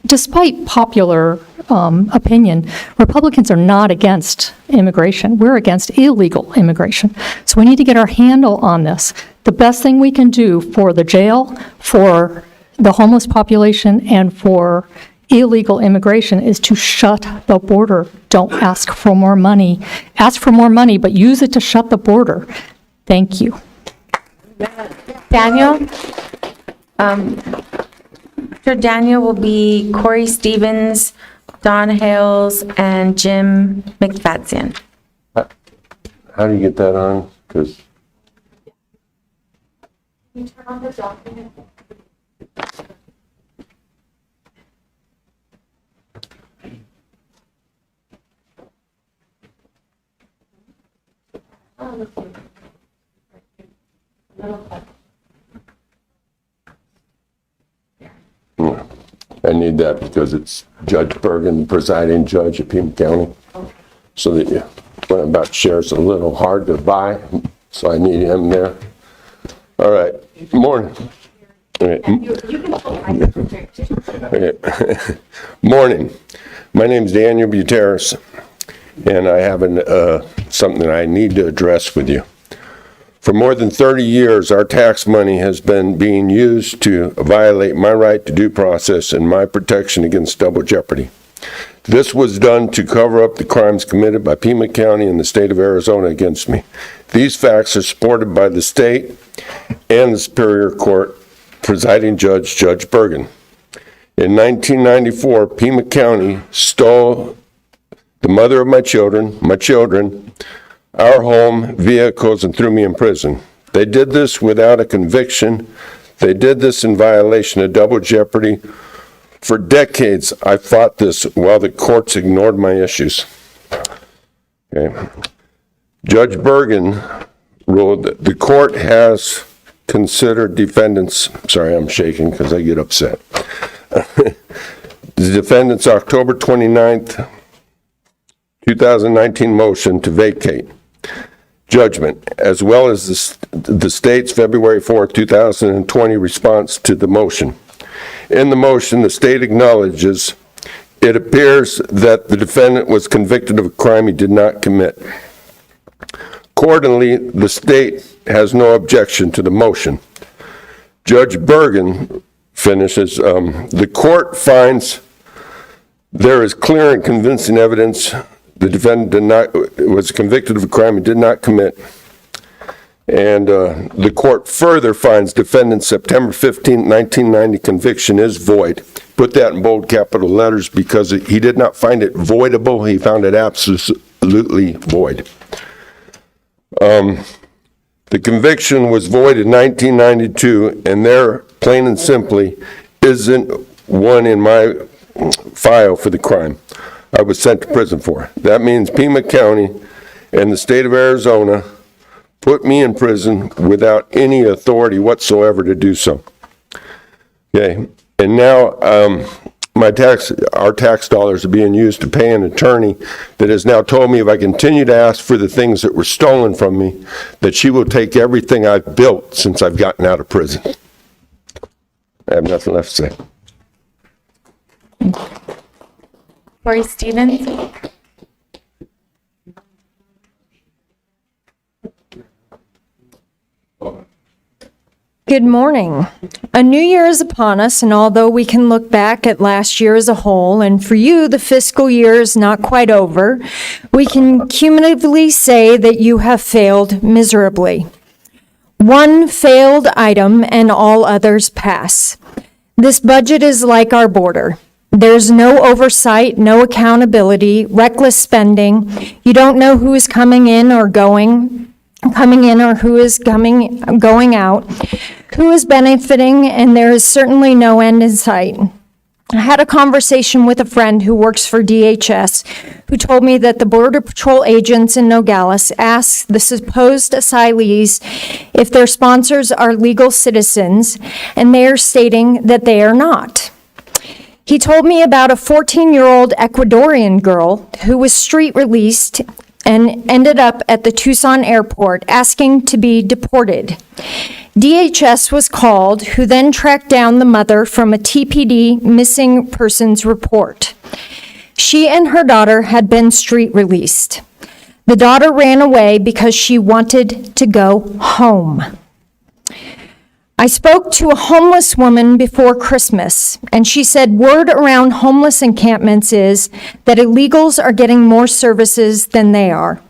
Despite popular opinion, Republicans are not against immigration. We're against illegal immigration. So we need to get our handle on this. The best thing we can do for the jail, for the homeless population, and for illegal immigration is to shut the border. Don't ask for more money. Ask for more money, but use it to shut the border. Thank you. Daniel? After Daniel will be Corey Stevens, Don Hales, and Jim McFadden. How do you get that on? Because you turn on the document. I need that because it's Judge Bergen, presiding judge of Pima County. So that what I'm about to share is a little hard to buy, so I need him there. All right. Morning. Morning. My name is Daniel Buteris, and I have something that I need to address with you. For more than 30 years, our tax money has been being used to violate my right to due process and my protection against double jeopardy. This was done to cover up the crimes committed by Pima County and the state of Arizona against me. These facts are supported by the state and the Superior Court presiding judge, Judge Bergen. In 1994, Pima County stole the mother of my children, our home, vehicles, and threw me in prison. They did this without a conviction. They did this in violation of double jeopardy. For decades, I fought this while the courts ignored my issues. Okay. Judge Bergen ruled that the court has considered defendants, sorry, I'm shaking because I get upset. The defendant's October 29th, 2019 motion to vacate judgment, as well as the state's February 4th, 2020 response to the motion. In the motion, the state acknowledges it appears that the defendant was convicted of a crime he did not commit. Accordingly, the state has no objection to the motion. Judge Bergen finishes, the court finds there is clear and convincing evidence the defendant was convicted of a crime he did not commit. And the court further finds defendant's September 15, 1990 conviction is void. Put that in bold capital letters because he did not find it voidable. He found it absolutely void. The conviction was void in 1992, and there, plain and simply, isn't one in my file for the crime I was sent to prison for. That means Pima County and the state of Arizona put me in prison without any authority whatsoever to do so. Okay, and now our tax dollars are being used to pay an attorney that has now told me if I continue to ask for the things that were stolen from me, that she will take everything I've built since I've gotten out of prison. I have nothing left to say. Corey Stevens. Good morning. A new year is upon us, and although we can look back at last year as a whole, and for you the fiscal year is not quite over, we can cumulatively say that you have failed miserably. One failed item and all others pass. This budget is like our border. There's no oversight, no accountability, reckless spending. You don't know who is coming in or going or who is going out, who is benefiting, and there is certainly no end in sight. I had a conversation with a friend who works for DHS who told me that the Border Patrol agents in Nogales ask the supposed asylees if their sponsors are legal citizens, and they are stating that they are not. He told me about a 14-year-old Ecuadorian girl who was street released and ended up at the Tucson airport asking to be deported. DHS was called, who then tracked down the mother from a TPD missing persons report. She and her daughter had been street released. The daughter ran away because she wanted to go home. I spoke to a homeless woman before Christmas, and she said word around homeless encampments is that illegals are getting more services than they are.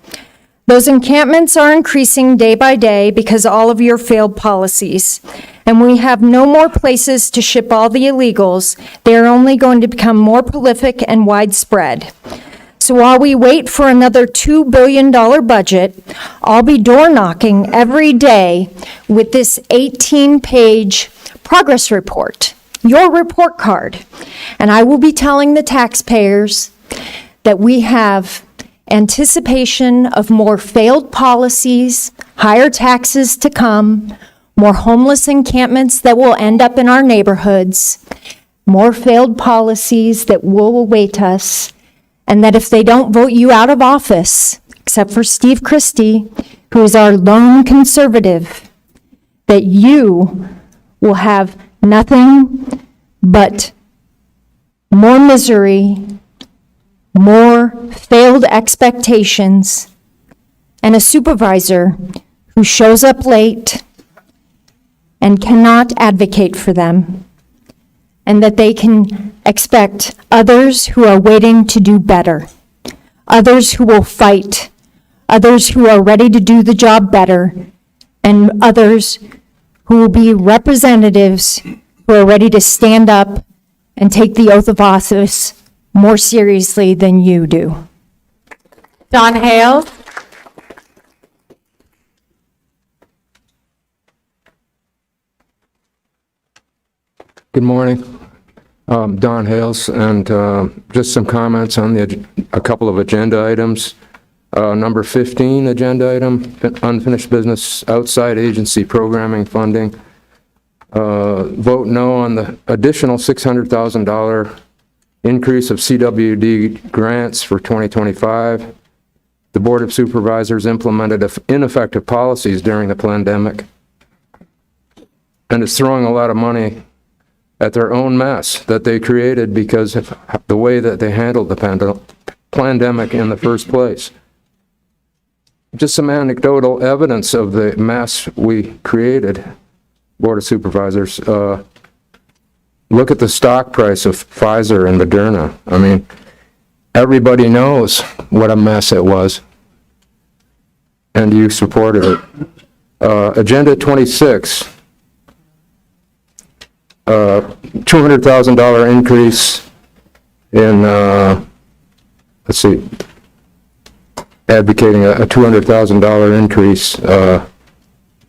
Those encampments are increasing day by day because all of your failed policies. And we have no more places to ship all the illegals. They are only going to become more prolific and widespread. So while we wait for another $2 billion budget, I'll be door knocking every day with this 18-page progress report, your report card. And I will be telling the taxpayers that we have anticipation of more failed policies, higher taxes to come, more homeless encampments that will end up in our neighborhoods, more failed policies that will await us, and that if they don't vote you out of office, except for Steve Christie, who is our lone conservative, that you will have nothing but more misery, more failed expectations, and a supervisor who shows up late and cannot advocate for them, and that they can expect others who are waiting to do better, others who will fight, others who are ready to do the job better, and others who will be representatives who are ready to stand up and take the oath of office more seriously than you do. Don Hales? Good morning. Don Hales, and just some comments on a couple of agenda items. Number 15 agenda item, unfinished business outside agency programming funding. Vote no on the additional $600,000 increase of CWD grants for 2025. The Board of Supervisors implemented ineffective policies during the pandemic and is throwing a lot of money at their own mess that they created because of the way that they handled the pandemic in the first place. Just some anecdotal evidence of the mess we created, Board of Supervisors. Look at the stock price of Pfizer and Moderna. I mean, everybody knows what a mess it was, and you supported it. Agenda 26, $200,000 increase in, let's see, advocating a $200,000 increase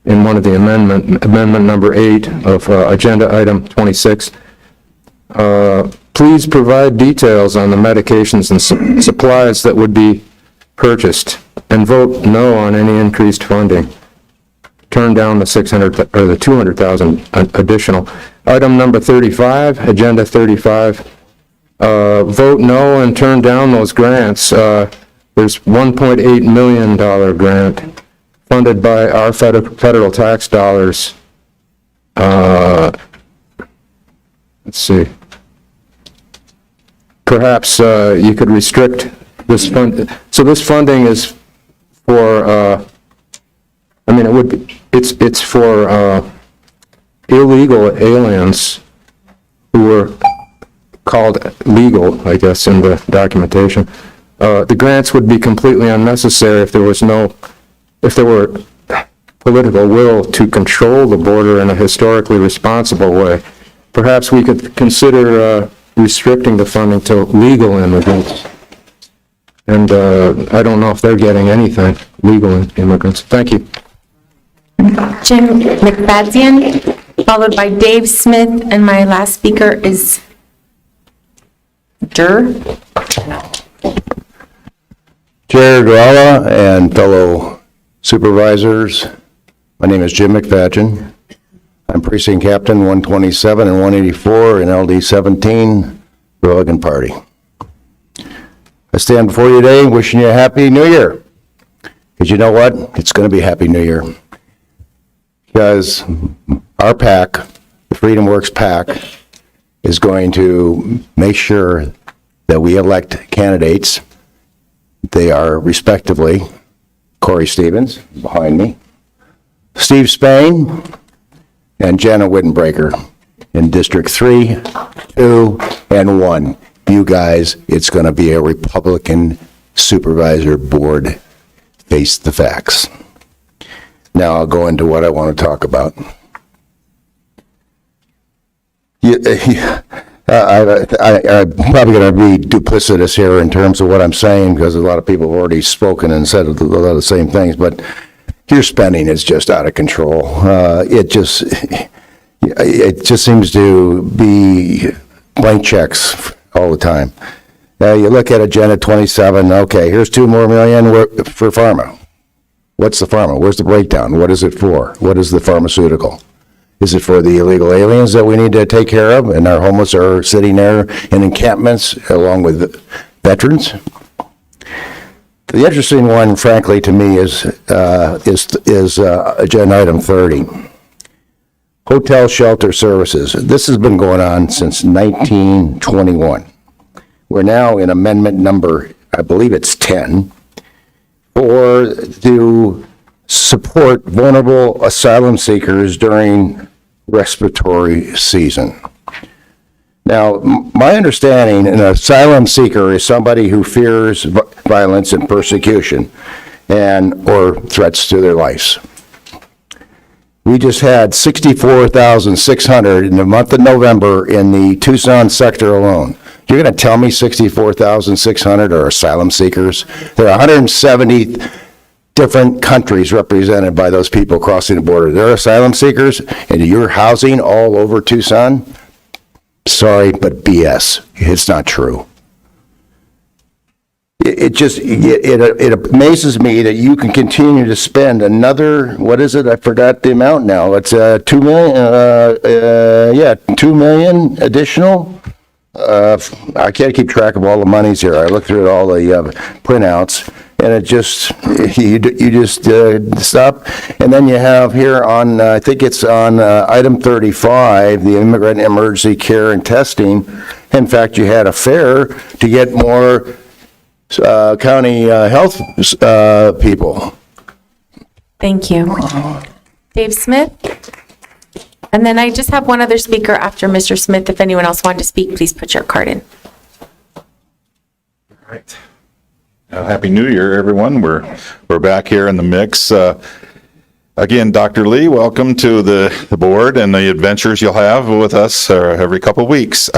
in one of the amendment number 8 of agenda item 26. Please provide details on the medications and supplies that would be purchased, and vote no on any increased funding. Turn down the 600 or the 200,000 additional. Item number 35, agenda 35. Vote no and turn down those grants. There's $1.8 million grant funded by our federal tax dollars. Let's see. Perhaps you could restrict this fund. So this funding is for, I mean, it's for illegal aliens who were called legal, I guess, in the documentation. The grants would be completely unnecessary if there were political will to control the border in a historically responsible way. Perhaps we could consider restricting the funding to legal immigrants. And I don't know if they're getting anything, legal immigrants. Thank you. Jim McFadden, followed by Dave Smith, and my last speaker is Chair Grawla and fellow supervisors, my name is Jim McFadden. I'm precinct captain 127 and 184 in LD 17, Republican Party. I stand before you today wishing you a happy new year. Because you know what? It's going to be a happy new year. Because our PAC, the Freedom Works PAC, is going to make sure that we elect candidates. They are respectively Corey Stevens, behind me, Steve Spain, and Jana Wittenbreaker in District 3, 2, and 1. You guys, it's going to be a Republican supervisor board. Face the facts. Now I'll go into what I want to talk about. I'm probably going to be duplicitous here in terms of what I'm saying because a lot of people have already spoken and said a lot of the same things, but your spending is just out of control. It just seems to be blank checks all the time. You look at Agenda 27, okay, here's $2 more million for pharma. What's the pharma? Where's the breakdown? What is it for? What is the pharmaceutical? Is it for the illegal aliens that we need to take care of and our homeless are sitting there in encampments along with veterans? The interesting one, frankly, to me is agenda item 30. hotel shelter services. This has been going on since 1921. We're now in amendment number, I believe it's 10, to support vulnerable asylum seekers during respiratory season. Now, my understanding, an asylum seeker is somebody who fears violence and persecution or threats to their lives. We just had 64,600 in the month of November in the Tucson sector alone. You're going to tell me 64,600 are asylum seekers? There are 170 different countries represented by those people crossing the border. They're asylum seekers, and you're housing all over Tucson? Sorry, but BS. It's not true. It amazes me that you can continue to spend another, what is it? I forgot the amount now. It's 2 million, 2 million additional. I can't keep track of all the monies here. I looked through all the printouts, and it just, you just stop. And then you have here on, I think it's on item 35, the immigrant emergency care and testing. In fact, you had a fair to get more county health people. Thank you. Dave Smith? And then I just have one other speaker after Mr. Smith. If anyone else wanted to speak, please put your card in. All right. Happy New Year, everyone. We're back here in the mix. Again, Dr. Lee, welcome to the board and the adventures you'll have with us every couple of weeks.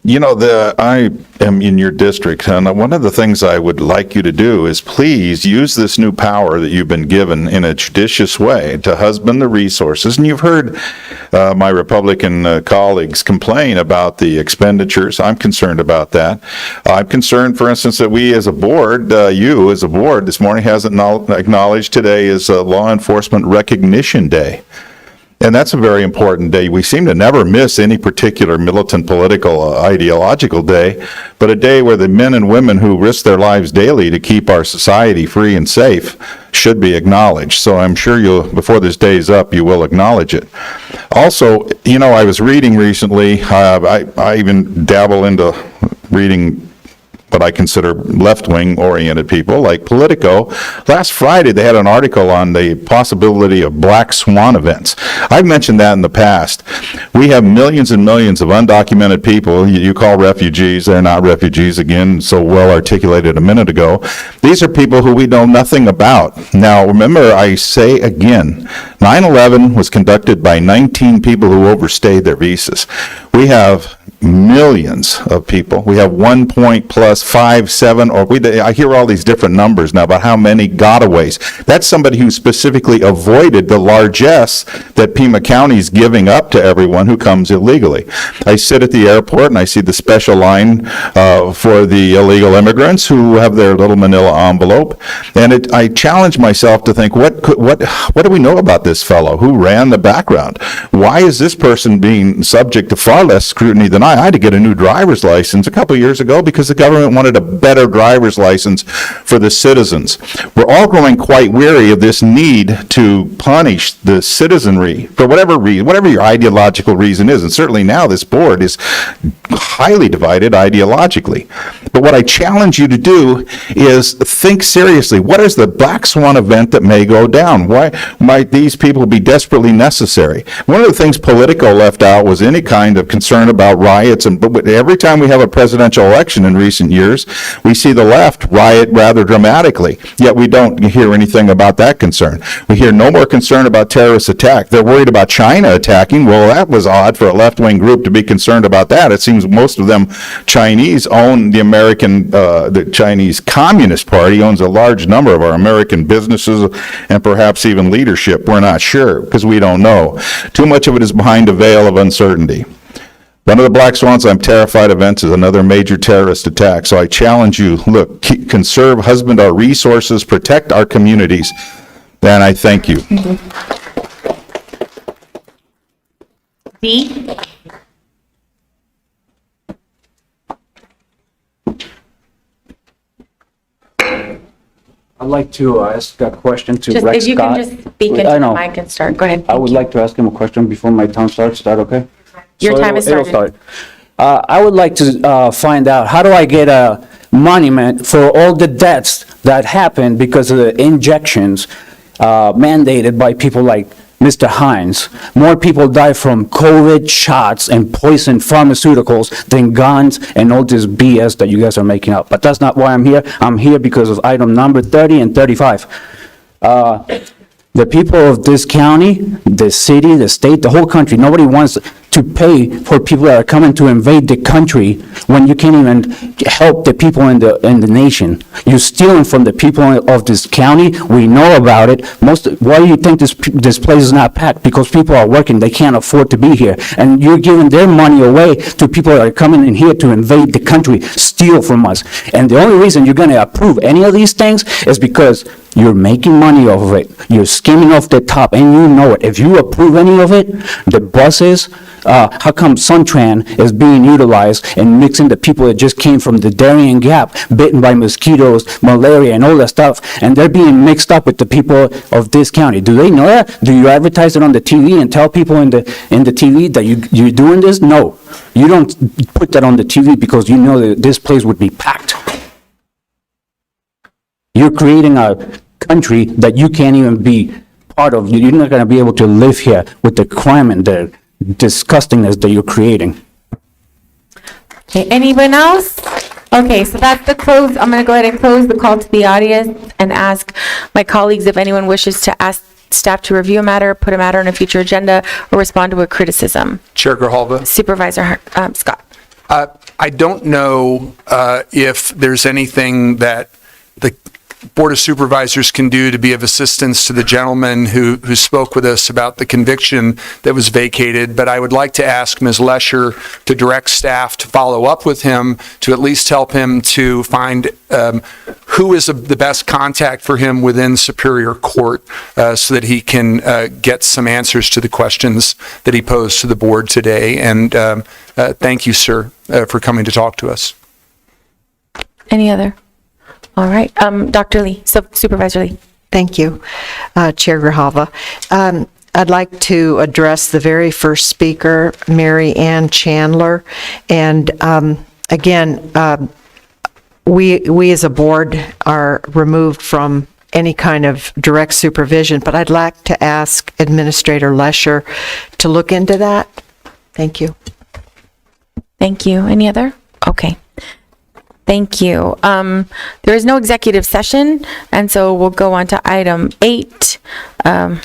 I am in your district, and one of the things I would like you to do is please use this new power that you've been given in a judicious way to husband the resources. And you've heard my Republican colleagues complain about the expenditures. I'm concerned about that. I'm concerned, for instance, that we as a board, you as a board this morning hasn't acknowledged today is Law Enforcement Recognition Day. And that's a very important day. We seem to never miss any particular militant, political, ideological day, but a day where the men and women who risk their lives daily to keep our society free and safe should be acknowledged. So I'm sure before this day is up, you will acknowledge it. Also, I was reading recently, I even dabble into reading what I consider left-wing oriented people, like Politico. Last Friday, they had an article on the possibility of black swan events. I've mentioned that in the past. We have millions and millions of undocumented people you call refugees. They're not refugees, again, so well articulated a minute ago. These are people who we know nothing about. Now, remember, I say again, 9/11 was conducted by 19 people who overstayed their visas. We have millions of people. We have 1.+5, I hear all these different numbers now about how many gotaways. That's somebody who specifically avoided the largesse that Pima County is giving up to everyone who comes illegally. I sit at the airport and I see the special line for the illegal immigrants who have their little manila envelope, and I challenge myself to think, what do we know about this fellow? Who ran the background? Why is this person being subject to far less scrutiny than I had to get a new driver's license a couple of years ago because the government wanted a better driver's license for the citizens. We're all growing quite weary of this need to punish the citizenry for whatever reason, whatever your ideological reason is. And certainly now this board is highly divided ideologically. But what I challenge you to do is think seriously. What is the black swan event that may go down? Why might these people be desperately necessary? One of the things Politico left out was any kind of concern about riots, but every time we have a presidential election in recent years, we see the left riot rather dramatically, yet we don't hear anything about that concern. We hear no more concern about terrorist attack. They're worried about China attacking. Well, that was odd for a left-wing group to be concerned about that. It seems most of them Chinese own the Chinese Communist Party owns a large number of our American businesses and perhaps even leadership. We're not sure because we don't know. Too much of it is behind a veil of uncertainty. One of the black swans I'm terrified events is another major terrorist attack. So I challenge you, look, conserve, husband our resources, protect our communities, and I thank you. B? I'd like to ask a question to Just, Rex if you Scott. can just speak into I the know. mic and start, go ahead. I would like to ask him a question before my time starts. Is that okay? Your So time is it'll started. start. I would like to find out, how do I get a monument for all the deaths that happened because of the injections mandated by people like Mr. Hines? More people die from COVID shots and poison pharmaceuticals than guns and all this BS that you guys are making up. But that's not why I'm here. I'm here because of item number 30 and 35. The people of this county, the city, the state, the whole country, nobody wants to pay for people that are coming to invade the country when you can't even help the people in the nation. You're stealing from the people of this county. We know about it. Why do you think this place is not packed? Because people are working. They can't afford to be here. And you're giving their money away to people that are coming in here to invade the country, steal from us. And the only reason you're going to approve any of these things is because you're making money off of it. You're skimming off the top, and you know it. If you approve any of it, the buses, how come Suntran is being utilized and mixing the people that just came from the Darien Gap, bitten by mosquitoes, malaria, and all that stuff, and they're being mixed up with the people of this county? Do they know that? Do you advertise it on the TV and tell people in the TV that you're doing this? No. You don't put that on the TV because you know that this place would be packed. You're creating a country that you can't even be part of. You're not going to be able to live here with the crime and the disgustingness that you're creating. Okay, anyone else? Okay, so that's the close. I'm going to go ahead and close the call to the audience and ask my colleagues if anyone wishes to ask staff to review a matter, put a matter on a future agenda, or respond to a criticism. Chair Grijalva? Supervisor Scott. I don't know if there's anything that the Board of Supervisors can do to be of assistance to the gentleman who spoke with us about the conviction that was vacated, but I would like to ask Ms. Lesher to direct staff to follow up with him, to at least help him to find who is the best contact for him within Superior Court so that he can get some answers to the questions that he posed to the board today. And thank you, sir, for coming to talk to us. Any other? All right, Dr. Lee, Supervisor Lee. Thank you, Chair Grijalva. I'd like to address the very first speaker, Mary Ann Chandler. And again, we as a board are removed from any kind of direct supervision, but I'd like to ask Administrator Lesher to look into that. Thank you. Thank you. Any other? Okay. Thank you. There is no executive session, and so we'll go on to item 8. I'm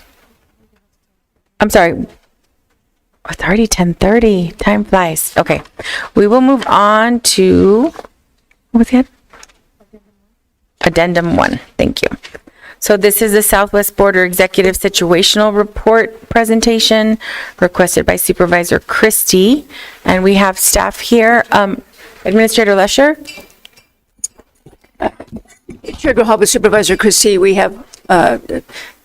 sorry. Oh, it's already 10:30. Time flies. Okay. We will move on to, what was it? Addendum 1. Thank you. So this is the Southwest Border Executive Situational Report presentation requested by Supervisor Christie, and we have staff here. Administrator Lesher? Chair Grijalva, Supervisor Christie, we have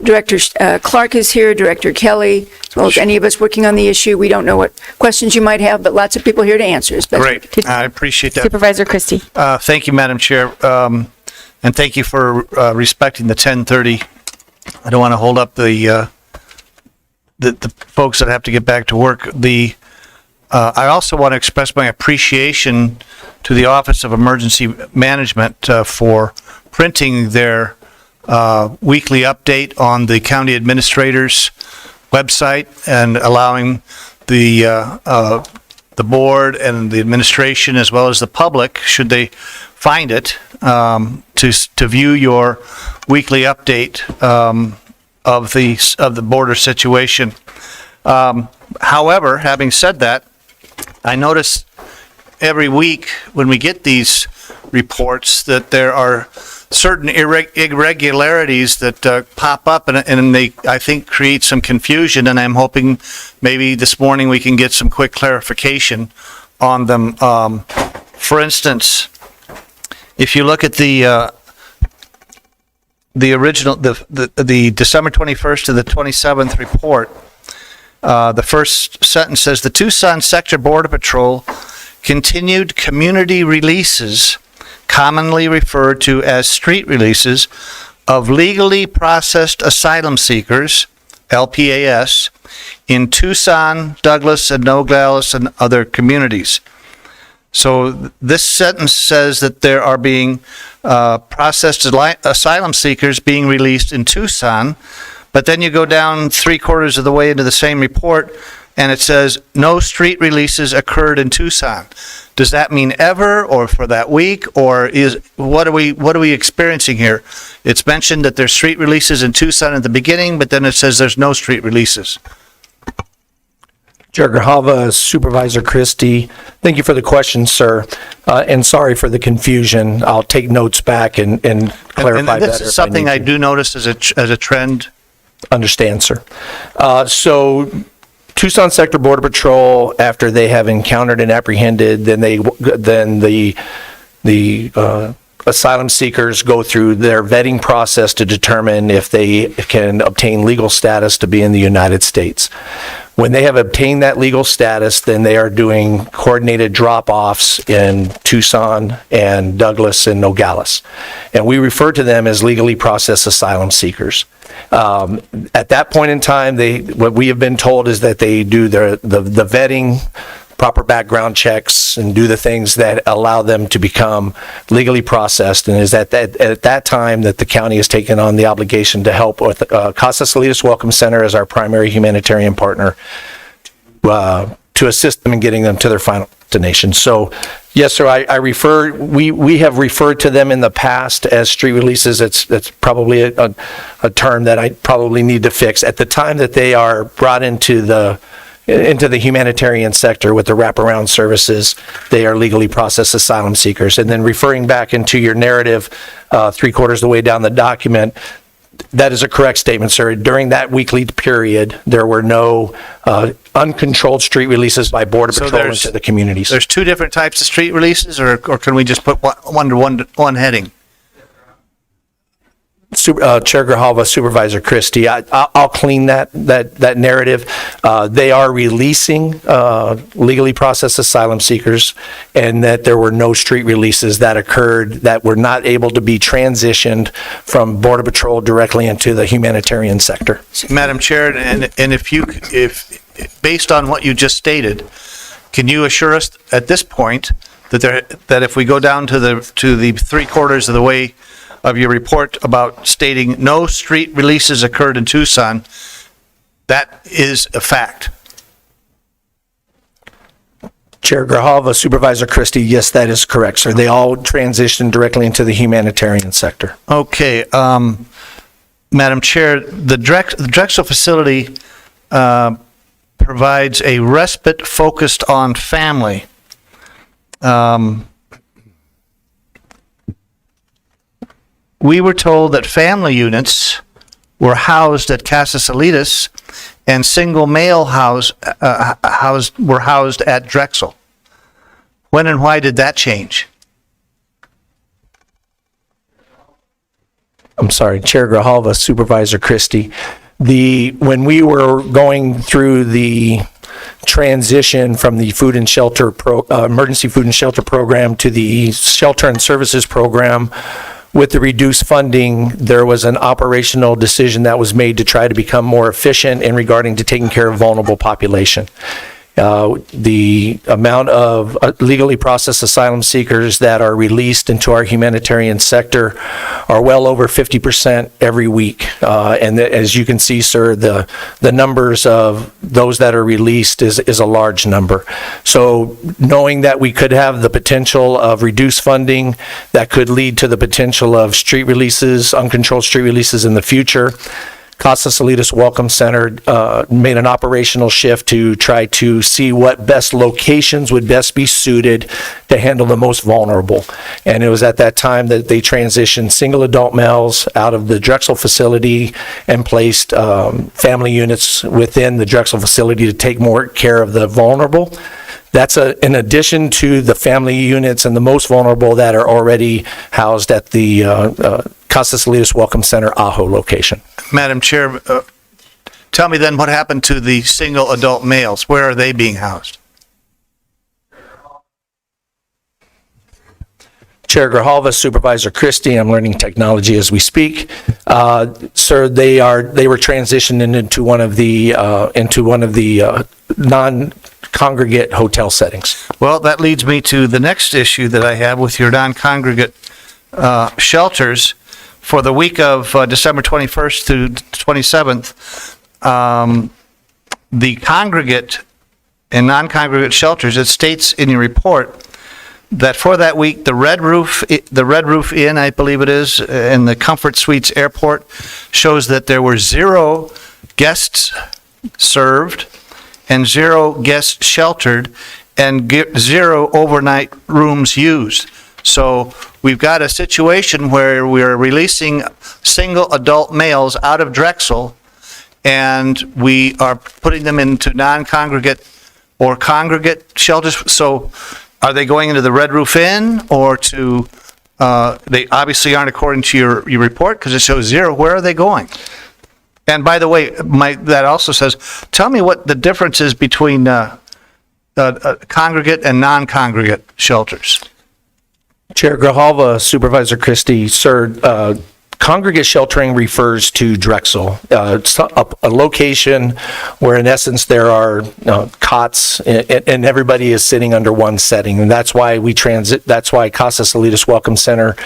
Director Clark is here, Director Kelly, as well as any of us working on the issue. We don't know what questions you might have, but lots of people here to answer. Great, I appreciate that. Supervisor Christie. Thank you, Madam Chair, and thank you for respecting the 10:30. I don't want to hold up the folks that have to get back to work. I also want to express my appreciation to the Office of Emergency Management for printing their weekly update on the county administrator's website and allowing the board and the administration, as well as the public, should they find it, to view your weekly update of the border situation. However, having said that, I notice every week when we get these reports that there are certain irregularities that pop up, and they, I think, create some confusion, and I'm hoping maybe this morning we can get some quick clarification on them. For instance, if you look at the original, the December 21st to the 27th report, the first sentence says, the Tucson Sector Border Patrol continued community releases, commonly referred to as street releases, of legally processed asylum seekers, LPAS, in Tucson, Douglas, and Nogales, and other communities. So this sentence says that there are being processed asylum seekers being released in Tucson, but then you go down 3/4 of the way into the same report, and it says no street releases occurred in Tucson. Does that mean ever, or for that week, or what are we experiencing here? It's mentioned that there's street releases in Tucson at the beginning, but then it says there's no street releases. Chair Grijalva, Supervisor Christie, thank you for the question, sir, and sorry for the confusion. I'll take notes back and clarify and better. this is something I do notice as a trend. Understand, sir. So Tucson Sector Border Patrol, after they have encountered and apprehended, then the asylum seekers go through their vetting process to determine if they can obtain legal status to be in the United States. When they have obtained that legal status, then they are doing coordinated drop-offs in Tucson and Douglas and Nogales. And we refer to them as legally processed asylum seekers. At that point in time, what we have been told is that they do the vetting, proper background checks, and do the things that allow them to become legally processed. And is at that time that the county has taken on the obligation to help with Casa Salinas Welcome Center as our primary humanitarian partner to assist them in getting them to their final destination. So, yes, sir, we have referred to them in the past as street releases. It's probably a term that I probably need to fix. At the time that they are brought into the humanitarian sector with the wraparound services, they are legally processed asylum seekers. And then referring back into your narrative, 3/4 of the way down the document, that is a correct statement, sir. During that weekly period, there were no uncontrolled street releases by Border Patrol into the communities. There's two different types of street releases, or can we just put one heading? Chair Grijalva, Supervisor Christie, I'll clean that narrative. They are releasing legally processed asylum seekers, and that there were no street releases that occurred that were not able to be transitioned from Border Patrol directly into the humanitarian sector. Madam Chair, and if based on what you just stated, can you assure us at this point that if we go down to the 3/4 of the way of your report about stating no street releases occurred in Tucson, that is a fact? Chair Grijalva, Supervisor Christie, yes, that is correct, sir. They all transitioned directly into the humanitarian sector. Okay, Madam Chair, the Drexel facility provides a respite focused on family. We were told that family units were housed at Casa Salinas and single male were housed at Drexel. When and why did that change? I'm sorry, Chair Grijalva, Supervisor Christie. When we were going through the transition from the food and shelter emergency food and shelter program to the shelter and services program, with the reduced funding, there was an operational decision that was made to try to become more efficient in regarding to taking care of vulnerable population. The amount of legally processed asylum seekers that are released into our humanitarian sector are well over 50% every week. And as you can see, sir, the numbers of those that are released is a large number. So knowing that we could have the potential of reduced funding that could lead to the potential of street releases, uncontrolled street releases in the future, Casa Salinas Welcome Center made an operational shift to try to see what best locations would best be suited to handle the most vulnerable. And it was at that time that they transitioned single adult males out of the Drexel facility and placed family units within the Drexel facility to take more care of the vulnerable. That's in addition to the family units and the most vulnerable that are already housed at the Casa Salinas Welcome Center Ajo location. Madam Chair, tell me then what happened to the single adult males? Where are they being housed? Chair Grijalva, Supervisor Christie, I'm learning technology as we speak. Sir, they were transitioned into one of the non-congregate hotel settings. Well, that leads me to the next issue that I have with your non-congregate shelters. For the week of December 21st through 27th, the congregate and non-congregate shelters, it states in your report that for that week, the Red Roof Inn, I believe it is, and the Comfort Suites Airport shows that there were 0 guests served and 0 guests sheltered and 0 overnight rooms used. So we've got a situation where we're releasing single adult males out of Drexel, and we are putting them into non-congregate or congregate shelters. So are they going into the Red Roof Inn or to, they obviously aren't according to your report because it shows 0. Where are they going? And by the way, that also says, tell me what the difference is between congregate and non-congregate shelters. Chair Grijalva, Supervisor Christie, sir, congregate sheltering refers to Drexel. It's a location where in essence there are cots and everybody is sitting under one setting. And that's why that's why Casa Salidas Welcome Center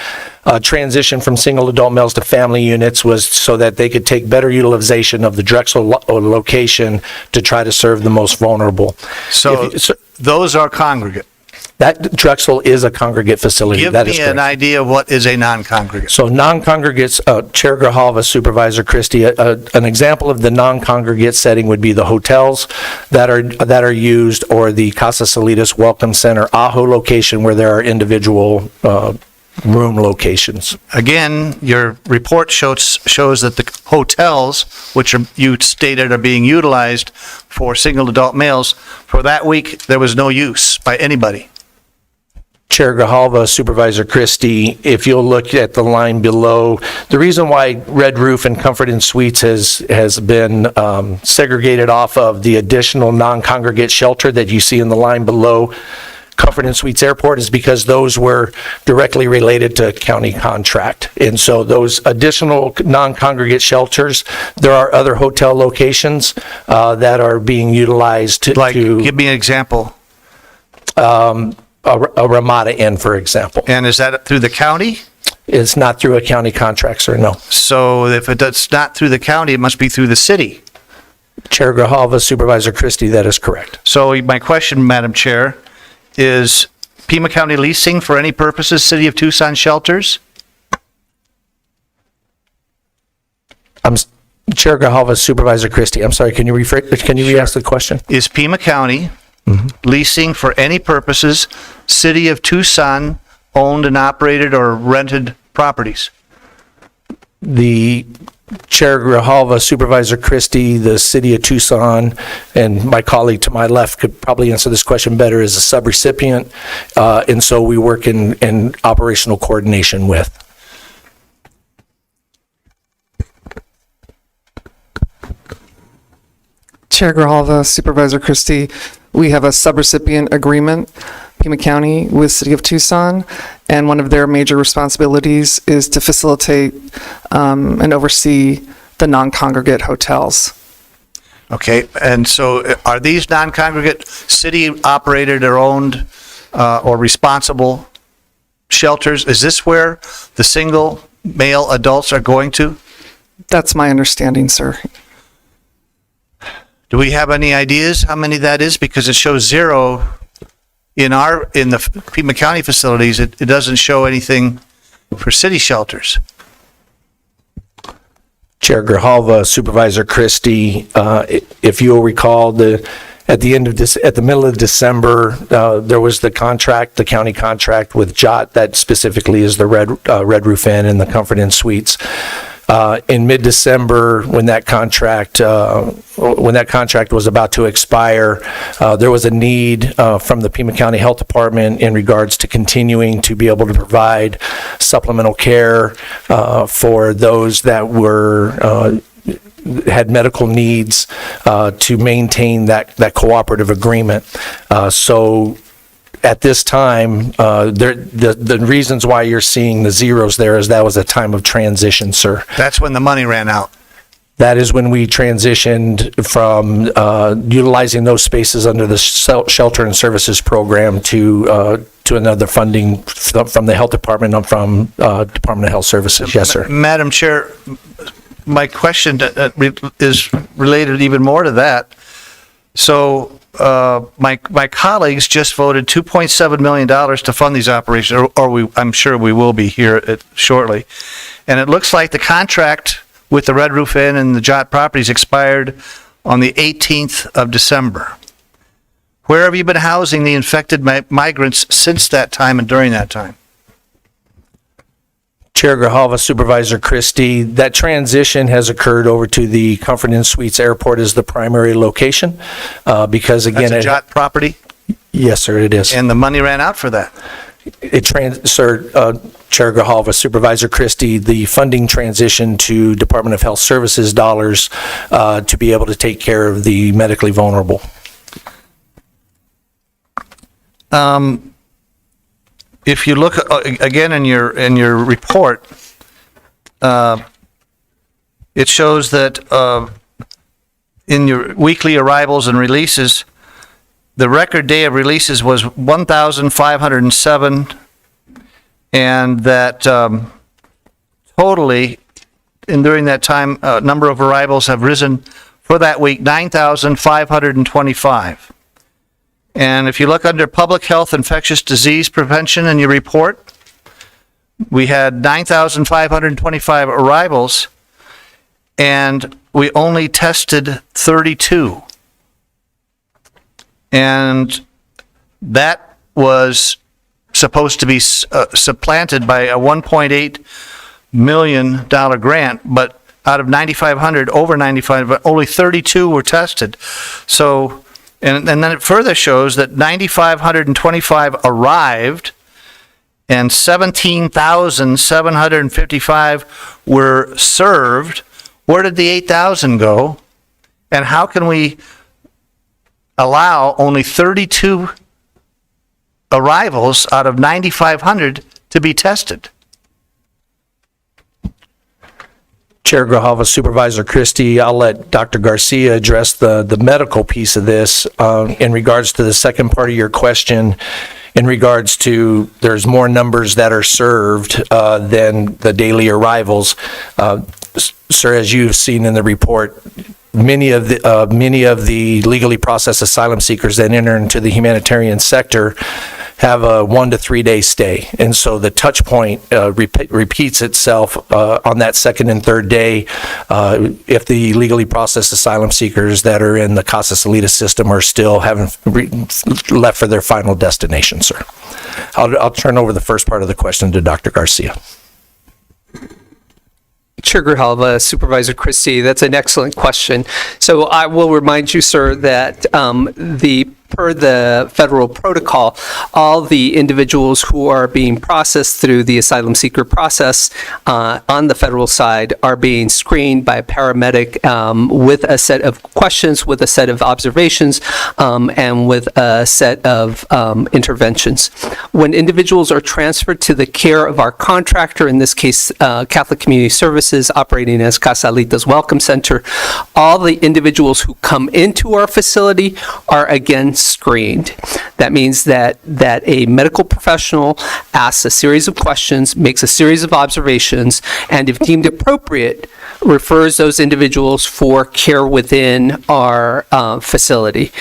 transition from single adult males to family units was so that they could take better utilization of the Drexel location to try to serve the most vulnerable. So those are congregate. That Drexel is a congregate facility. Give that me is correct. an idea of what is a non-congregate. So non-congregates, Chair Grijalva, Supervisor Christie, an example of the non-congregate setting would be the hotels that are used, or the Casa Salidas Welcome Center Ajo location where there are individual room locations. Again, your report shows that the hotels, which you stated are being utilized for single adult males, for that week, there was no use by anybody. Chair Grijalva, Supervisor Christie, if you'll look at the line below, the reason why Red Roof and Comfort Inn Suites has been segregated off of the additional non-congregate shelter that you see in the line below Comfort Inn Suites Airport is because those were directly related to county contract. And so those additional non-congregate shelters, there are other hotel locations that are being utilized to... Give me an example. A Ramada Inn, for example. And is that through the county? It's not through a county contract, sir, no. So if it's not through the county, it must be through the city. Chair Grijalva, Supervisor Christie, that is correct. So my question, Madam Chair, is Pima County leasing for any purposes City of Tucson shelters? Chair Grijalva, Supervisor Christie, I'm sorry, can you re-ask the question? Is Pima County leasing for any purposes City of Tucson owned and operated or rented properties? The Chair Grijalva, Supervisor Christie, the City of Tucson, and my colleague to my left could probably answer this question better, as a subrecipient, and so we work in operational coordination with. Chair Grijalva, Supervisor Christie, we have a subrecipient agreement, Pima County with City of Tucson, and one of their major responsibilities is to facilitate and oversee the non-congregate hotels. Okay, and so are these non-congregate city-operated or owned or responsible shelters? Is this where the single male adults are going to? That's my understanding, sir. Do we have any ideas how many that is? Because it shows 0 in the Pima County facilities. It doesn't show anything for city shelters. Chair Grijalva, Supervisor Christie, if you'll recall, at the middle of December, there was the county contract with JOT that specifically is the Red Roof Inn and the Comfort Inn Suites. In mid-December, when that contract was about to expire, there was a need from the Pima County Health Department in regards to continuing to be able to provide supplemental care for those that had medical needs to maintain that cooperative agreement. So at this time, the reasons why you're seeing the zeros there is that was a time of transition, sir. That's when the money ran out. That is when we transitioned from utilizing those spaces under the Shelter and Services Program to another funding from the Health Department and from Department of Health Services. Yes, sir. Madam Chair, my question is related even more to that. So my colleagues just voted $2.7 million to fund these operations, I'm sure we will be here shortly. And it looks like the contract with the Red Roof Inn and the Jot Properties expired on the 18th of December. Where have you been housing the infected migrants since that time and during that time? Chair Grijalva, Supervisor Christie, that transition has occurred over to the Comfort Inn Suites Airport as the primary location, because again... That's a Jot property? Yes, sir, it is. And the money ran out for that? Sir, Chair Grijalva, Supervisor Christie, the funding transition to Department of Health Services dollars to be able to take care of the medically vulnerable. If you look again in your report, it shows that in your weekly arrivals and releases, the record day of releases was 1,507, and that totally, and during that time, number of arrivals have risen for that week 9,525. And if you look under Public Health Infectious Disease Prevention in your report, we had 9,525 arrivals, and we only tested 32. And that was supposed to be supplanted by a $1.8 million grant, but out of 9,500, over 9,500, only 32 were tested. So, and then it further shows that 9,525 arrived and 17,755 were served. Where did the 8,000 go? And how can we allow only 32 arrivals out of 9,500 to be tested? Chair Grijalva, Supervisor Christie, I'll let Dr. Garcia address the medical piece of this. In regards to the second part of your question, in regards to there's more numbers that are served than the daily arrivals. Sir, as you've seen in the report, many of the legally processed asylum seekers that enter into the humanitarian sector have a 1 to 3 day stay. And so the touch point repeats itself on that second and third day if the legally processed asylum seekers that are in the Casa Salida system are still haven't left for their final destination, sir. I'll turn over the first part of the question to Dr. Garcia. Chair Grijalva, Supervisor Christie, that's an excellent question. So I will remind you, sir, that per the federal protocol, all the individuals who are being processed through the asylum seeker process on the federal side are being screened by a paramedic with a set of questions, with a set of observations, and with a set of interventions. When individuals are transferred to the care of our contractor, in this case Catholic Community Services, operating as Casa Alita's Welcome Center, all the individuals who come into our facility are again screened. That means that a medical professional asks a series of questions, makes a series of observations, and if deemed appropriate, refers those individuals for care within our facility.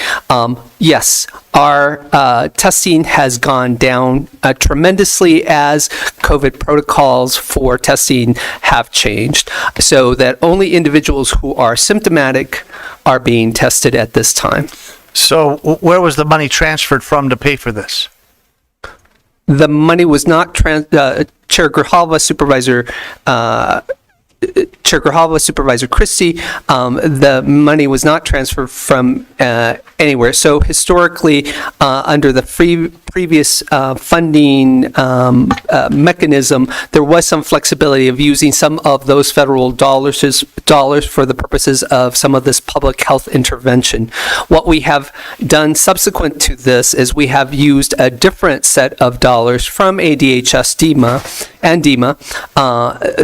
Yes, our testing has gone down tremendously as COVID protocols for testing have changed, so that only individuals who are symptomatic are being tested at this time. So where was the money transferred from to pay for this? The money was not, Chair Grijalva, Supervisor Chair Grijalva, Supervisor Christie, the money was not transferred from anywhere. So historically, under the previous funding mechanism, there was some flexibility of using some of those federal dollars for the purposes of some of this public health intervention. What we have done subsequent to this is we have used a different set of dollars from ADHS DEMA,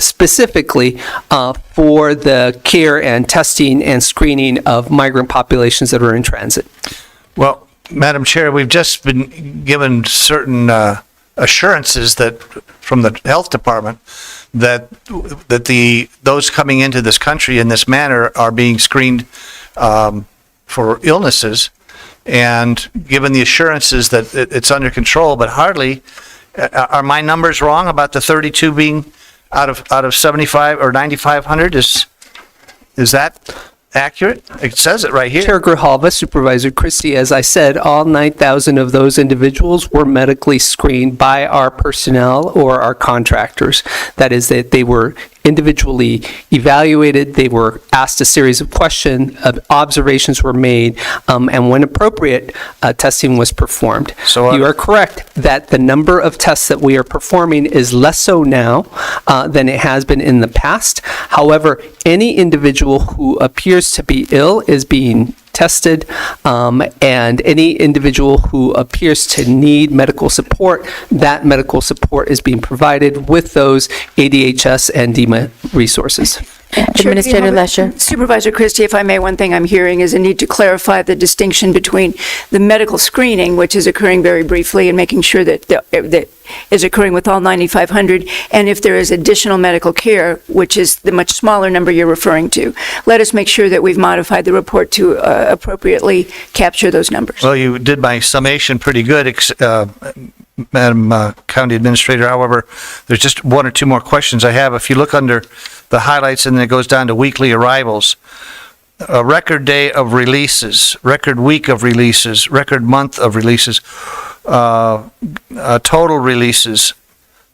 specifically for the care and testing and screening of migrant populations that are in transit. Well, Madam Chair, we've just been given certain assurances that from the Health Department that those coming into this country in this manner are being screened for illnesses, and given the assurances that it's under control, but hardly. Are my numbers wrong about the 32 being out of 75 or 9,500? Is that accurate? It says it right here. Chair Grijalva, Supervisor Christie, as I said, all 9,000 of those individuals were medically screened by our personnel or our contractors. That is, that they were individually evaluated, they were asked a series of questions, observations were made, and when appropriate, testing was performed. So you are correct that the number of tests that we are performing is less so now than it has been in the past. However, any individual who appears to be ill is being tested, and any individual who appears to need medical support, that medical support is being provided with those ADHS and DEMA resources. Administrator Lesher. Supervisor Christie, if I may, one thing I'm hearing is a need to clarify the distinction between the medical screening, which is occurring very briefly, and making sure that that is occurring with all 9,500, and if there is additional medical care, which is the much smaller number you're referring to. Let us make sure that we've modified the report to appropriately capture those numbers. Well, you did my summation pretty good, Madam County Administrator. However, there's just one or two more questions I have. If you look under the highlights and then it goes down to weekly arrivals, a record day of releases, record week of releases, record month of releases, total releases,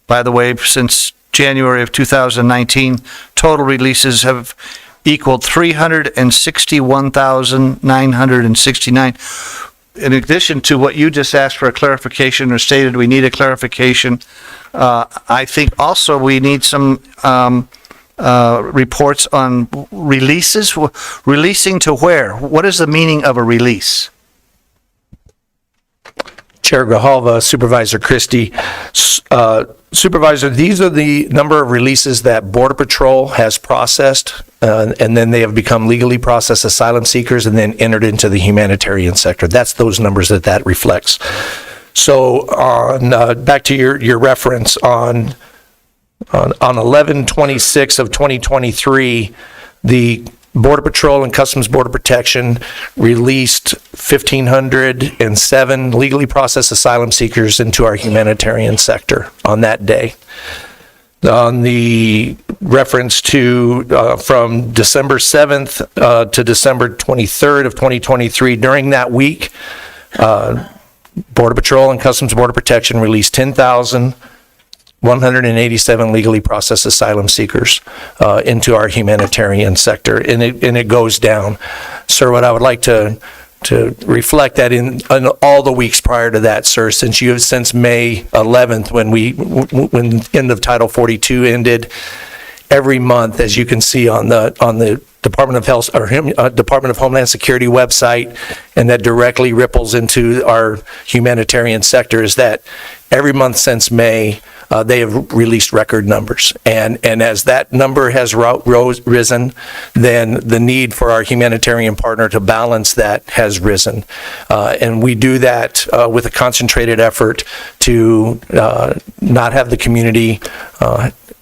by the way, since January of 2019, total releases have equaled 361,969. In addition to what you just asked for a clarification or stated we need a clarification, I think also we need some reports on releases. Releasing to where? What is the meaning of a release? Chair Grijalva, Supervisor Christie. Supervisor, these are the number of releases that Border Patrol has processed, and then they have become legally processed asylum seekers and then entered into the humanitarian sector. That's those numbers that reflects. So back to your reference on 11/26 of 2023, the Border Patrol and Customs Border Protection released 1,507 legally processed asylum seekers into our humanitarian sector on that day. On the reference to from December 7th to December 23rd of 2023, during that week, Border Patrol and Customs Border Protection released 10,187 legally processed asylum seekers into our humanitarian sector, and it goes down. Sir, what I would like to reflect that in all the weeks prior to that, sir, since May 11th, when end of Title 42 ended, every month, as you can see on the Department of Health or Department of Homeland Security website, and that directly ripples into our humanitarian sector, is that every month since May, they have released record numbers. And as that number has risen, then the need for our humanitarian partner to balance that has risen. And we do that with a concentrated effort to not have the community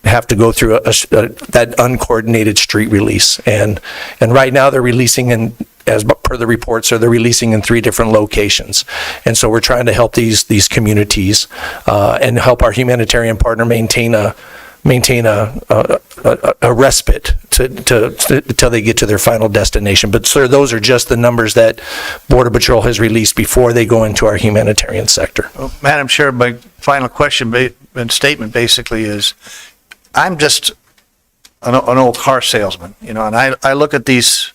have to go through that uncoordinated street release. And right now they're releasing as per the reports, they're releasing in 3 different locations. And so we're trying to help these communities and help our humanitarian partner maintain a respite until they get to their final destination. But sir, those are just the numbers that Border Patrol has released before they go into our humanitarian sector. Well, Madam Chair, my final question and statement basically is, I'm just an old car salesman, and I look at these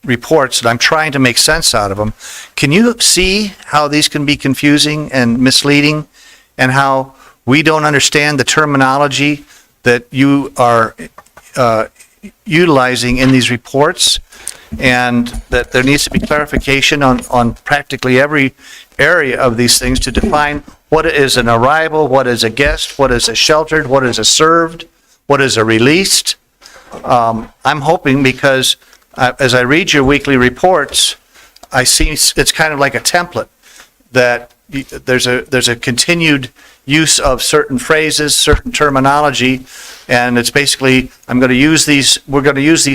reports and I'm trying to make sense out of them. Can you see how these can be confusing and misleading, and how we don't understand the terminology that you are utilizing in these reports, and that there needs to be clarification on practically every area of these things to define what is an arrival, what is a guest, what is a sheltered, what is a served, what is a released. I'm hoping, because as I read your weekly reports, I see it's kind of like a template, that there's a continued use of certain phrases, certain terminology, and it's basically, we're going to use these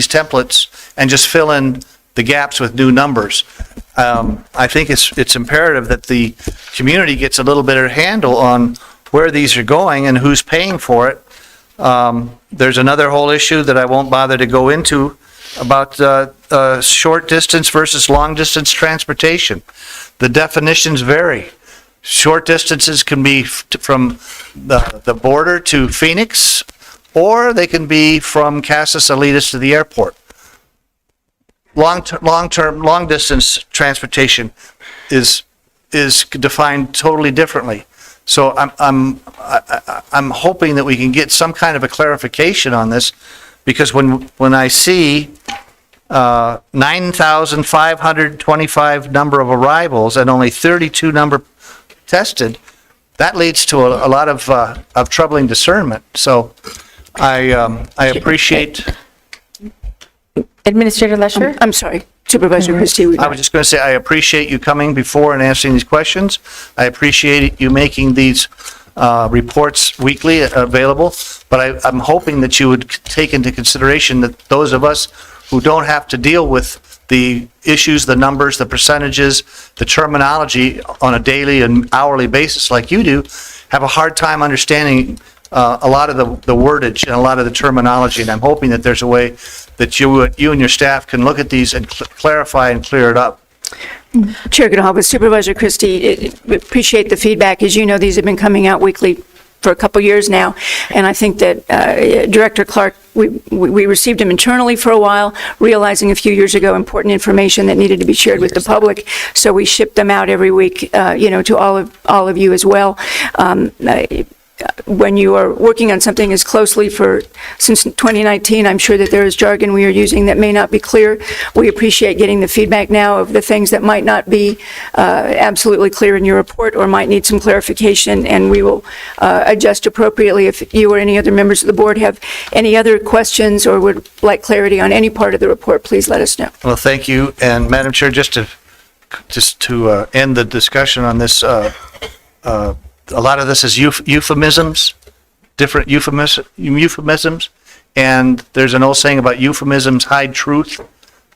templates and just fill in the gaps with new numbers. I think it's imperative that the community gets a little bit of a handle on where these are going and who's paying for it. There's another whole issue that I won't bother to go into about short distance versus long distance transportation. The definitions vary. Short distances can be from the border to Phoenix, or they can be from Casa Salinas to the airport. Long distance transportation is defined totally differently. So I'm hoping that we can get some kind of a clarification on this, because when I see 9,525 number of arrivals and only 32 number tested, that leads to a lot of troubling discernment. So I appreciate. Administrator Lesher? I'm sorry, Supervisor Christie. I was just going to say, I appreciate you coming before and answering these questions. I appreciate you making these reports weekly available, but I'm hoping that you would take into consideration that those of us who don't have to deal with the issues, the numbers, the percentages, the terminology on a daily and hourly basis like you do, have a hard time understanding a lot of the wordage and a lot of the terminology, and I'm hoping that there's a way that you and your staff can look at these and clarify and clear it up. Chair Grijalva, Supervisor Christie, appreciate the feedback. As you know, these have been coming out weekly for a couple years now, and I think that Director Clark, we received them internally for a while, realizing a few years ago important information that needed to be shared with the public, so we shipped them out every week, to all of you as well. When you are working on something as closely since 2019, I'm sure that there is jargon we are using that may not be clear. We appreciate getting the feedback now of the things that might not be absolutely clear in your report or might need some clarification, and we will adjust appropriately. If you or any other members of the board have any other questions or would like clarity on any part of the report, please let us know. Well, thank you. And Madam Chair, just to end the discussion on this, a lot of this is euphemisms, different euphemisms, and there's an old saying about euphemisms hide truth.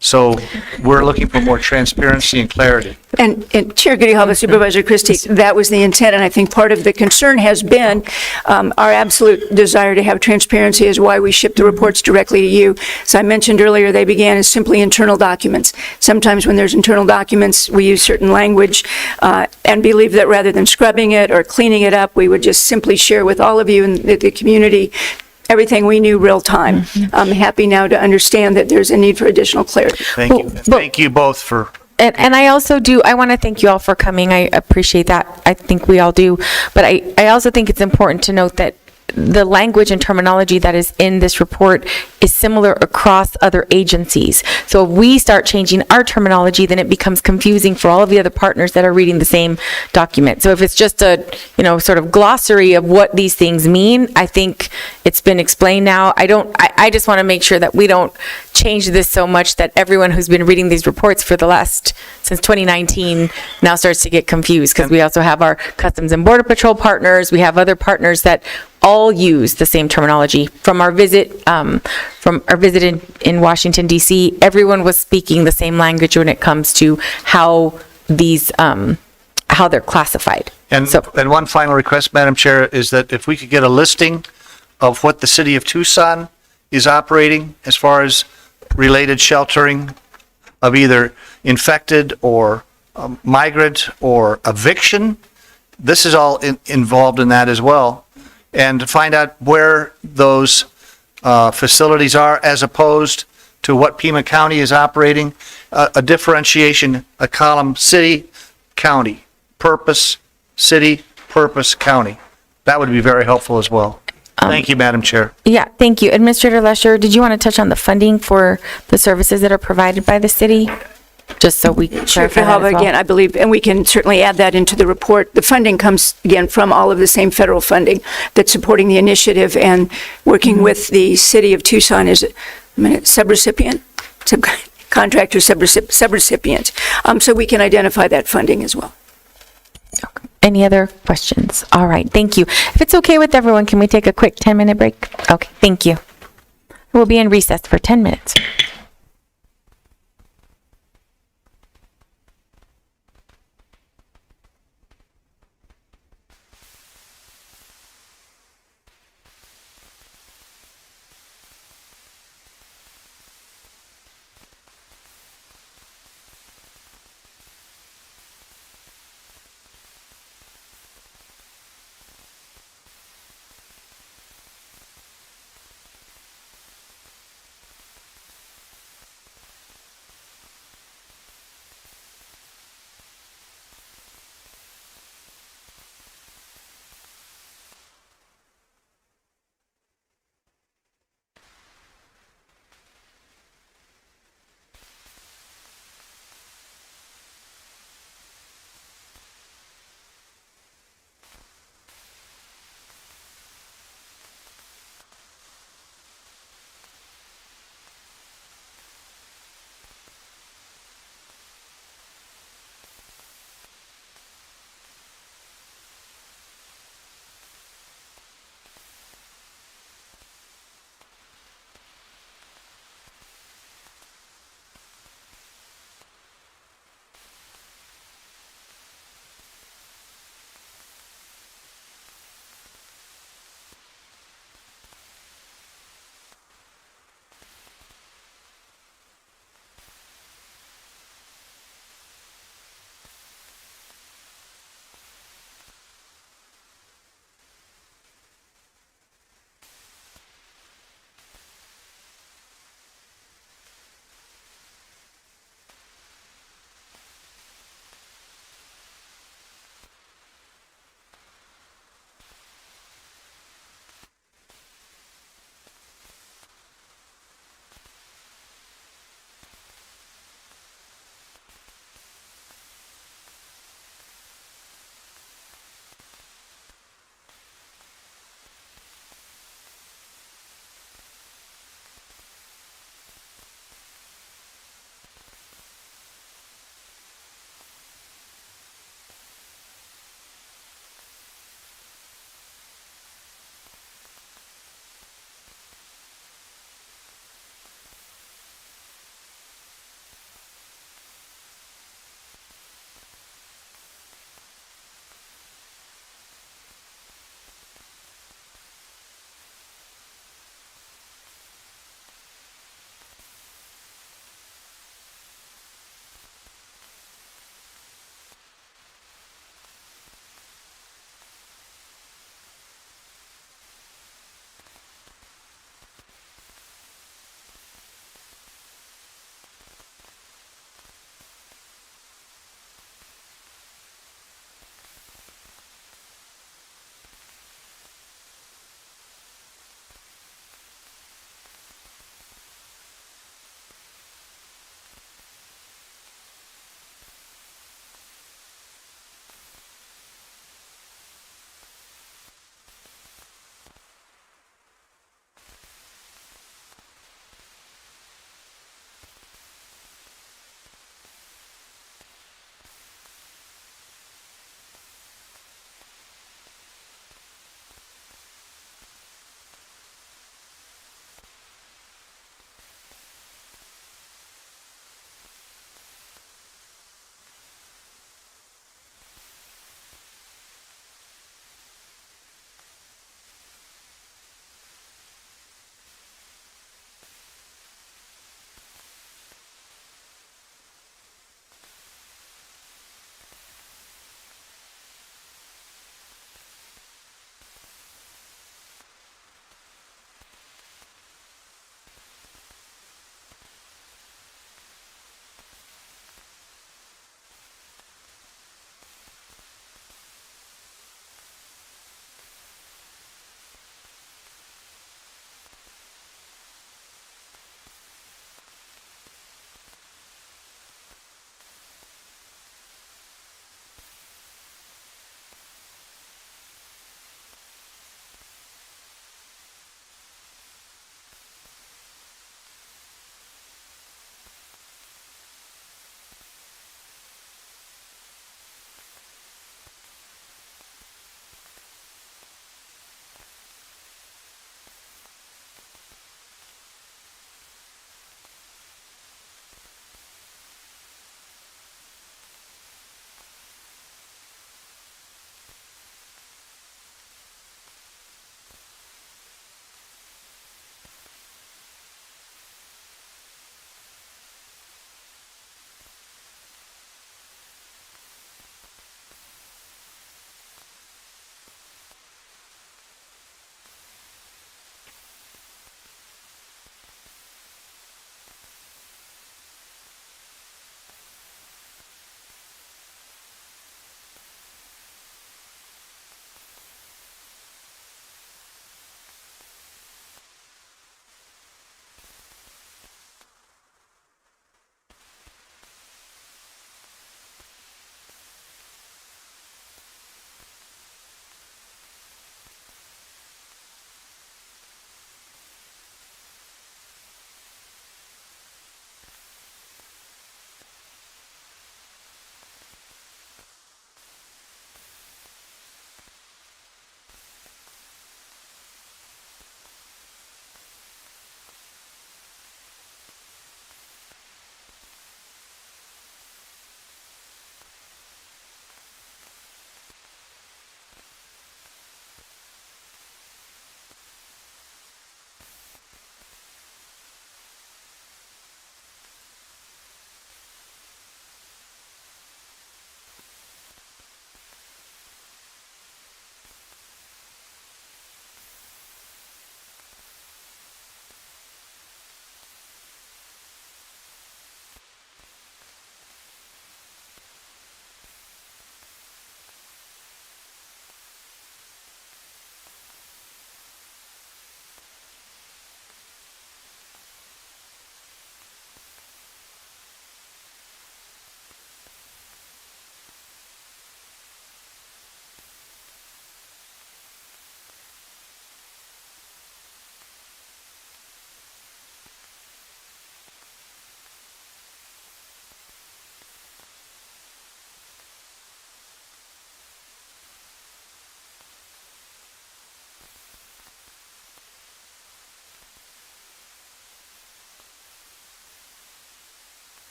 So we're looking for more transparency and clarity. And Chair Grijalva, Supervisor Christie, that was the intent, and I think part of the concern has been our absolute desire to have transparency is why we ship the reports directly to you. As I mentioned earlier, they began as simply internal documents. Sometimes when there's internal documents, we use certain language and believe that rather than scrubbing it or cleaning it up, we would just simply share with all of you in the community everything we knew real time. I'm happy now to understand that there's a need for additional clarity. Thank you. Thank you both for. And I also I want to thank you all for coming. I appreciate that. I think we all do. But I also think it's important to note that the language and terminology that is in this report is similar across other agencies. So if we start changing our terminology, then it becomes confusing for all of the other partners that are reading the same document. So if it's just a, sort of glossary of what these things mean, I think it's been explained now. I just want to make sure that we don't change this so much that everyone who's been reading these reports since 2019 now starts to get confused, because we also have our Customs and Border Patrol partners. We have other partners that all use the same terminology. From our visit in Washington, D.C., everyone was speaking the same language when it comes to how these, how they're classified. And one final request, Madam Chair, is that if we could get a listing of what the city of Tucson is operating as far as related sheltering of either infected or migrant or eviction. This is all involved in that as well. And to find out where those facilities are as opposed to what Pima County is operating. A differentiation, a column, city, county, purpose, city, purpose, county. That would be very helpful as well. Thank you, Madam Chair. Yeah, thank you. Administrator Lesher, did you want to touch on the funding for the services that are provided by the city? Just so we Sure, clarify that as well. again, I believe, and we can certainly add that into the report. The funding comes, again, from all of the same federal funding that's supporting the initiative and working with the city of Tucson as a subrecipient, contractor subrecipient. So we can identify that funding as well. Any other questions? All right, thank you. If it's okay with everyone, can we take a quick 10-minute break? Okay, thank you. We'll be in recess for 10 minutes.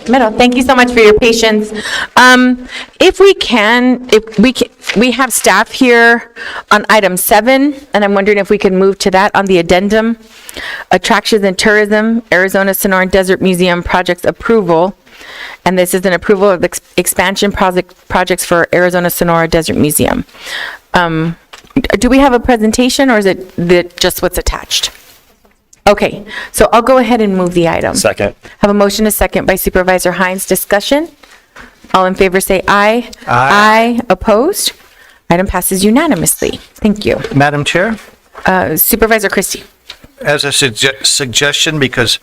Meadow, thank you so much for your patience. We have staff here on item 7, and I'm wondering if we could move to that on the addendum. Attractions and Tourism, Arizona Sonoran Desert Museum projects approval. And this is an approval of the expansion projects for Arizona Sonora Desert Museum. Do we have a presentation, or is it just what's attached? Okay, so I'll go ahead and move the item. Second. Have a motion, a second by Supervisor Hines. Discussion? All in favor say aye. Aye. Opposed? Item passes unanimously. Thank you. Madam Chair, Supervisor Christie. as a suggestion, because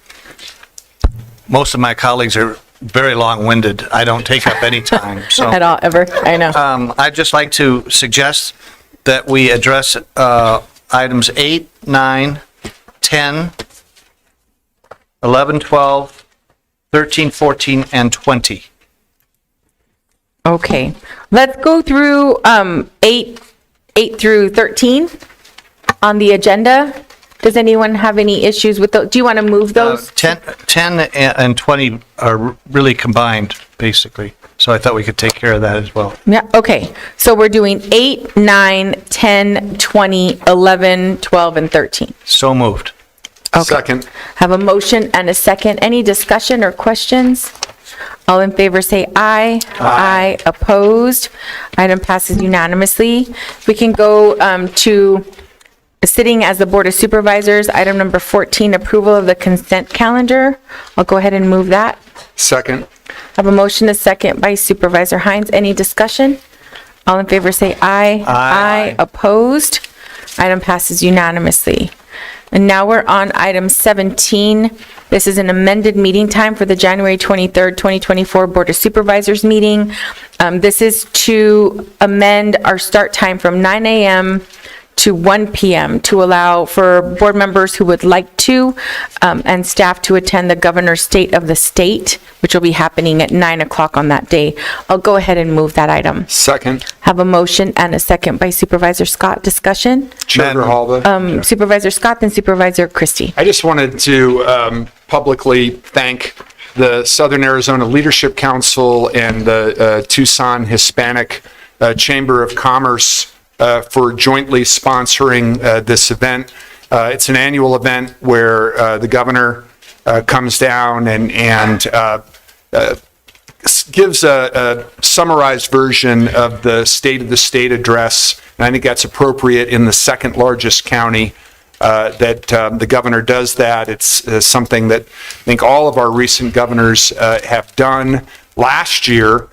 most of my colleagues are very long-winded, I don't take up any time, so. At all, ever, I know. I'd just like to suggest that we address items 8, 9, 10, 11, 12, 13, 14, and 20. Okay, let's go through 8 through 13 on the agenda. Does anyone have any issues with those? Do you want to move those? 10 and 20 are really combined, basically, so I thought we could take care of that as well. Yeah, okay. So we're doing 8, 9, 10, 20, 11, 12, and 13. So moved. Okay. Second. Have a motion and a second. Any discussion or questions? All in favor say aye. Aye. Opposed? Item passes unanimously. We can go to sitting as the Board of Supervisors, item number 14, approval of the consent calendar. I'll go ahead and move that. Second. Have a motion, a second by Supervisor Hines. Any discussion? All in favor say aye. Aye. Opposed? Item passes unanimously. And now we're on item 17. This is an amended meeting time for the January 23rd, 2024 Board of Supervisors meeting. This is to amend our start time from 9 a.m. to 1 p.m. to allow for board members who would like to and staff to attend the Governor's State of the State, which will be happening at 9 o'clock on that day. I'll go ahead and move that item. Second. Have a motion and a second by Supervisor Scott. Discussion? Chair Grijalva. Supervisor Scott, then Supervisor Christie. I just wanted to publicly thank the Southern Arizona Leadership Council and the Tucson Hispanic Chamber of Commerce for jointly sponsoring this event. It's an annual event where the governor comes down and gives a summarized version of the State of the State address. And I think that's appropriate in the second largest county that the governor does that. It's something that I think all of our recent governors have done. Last year,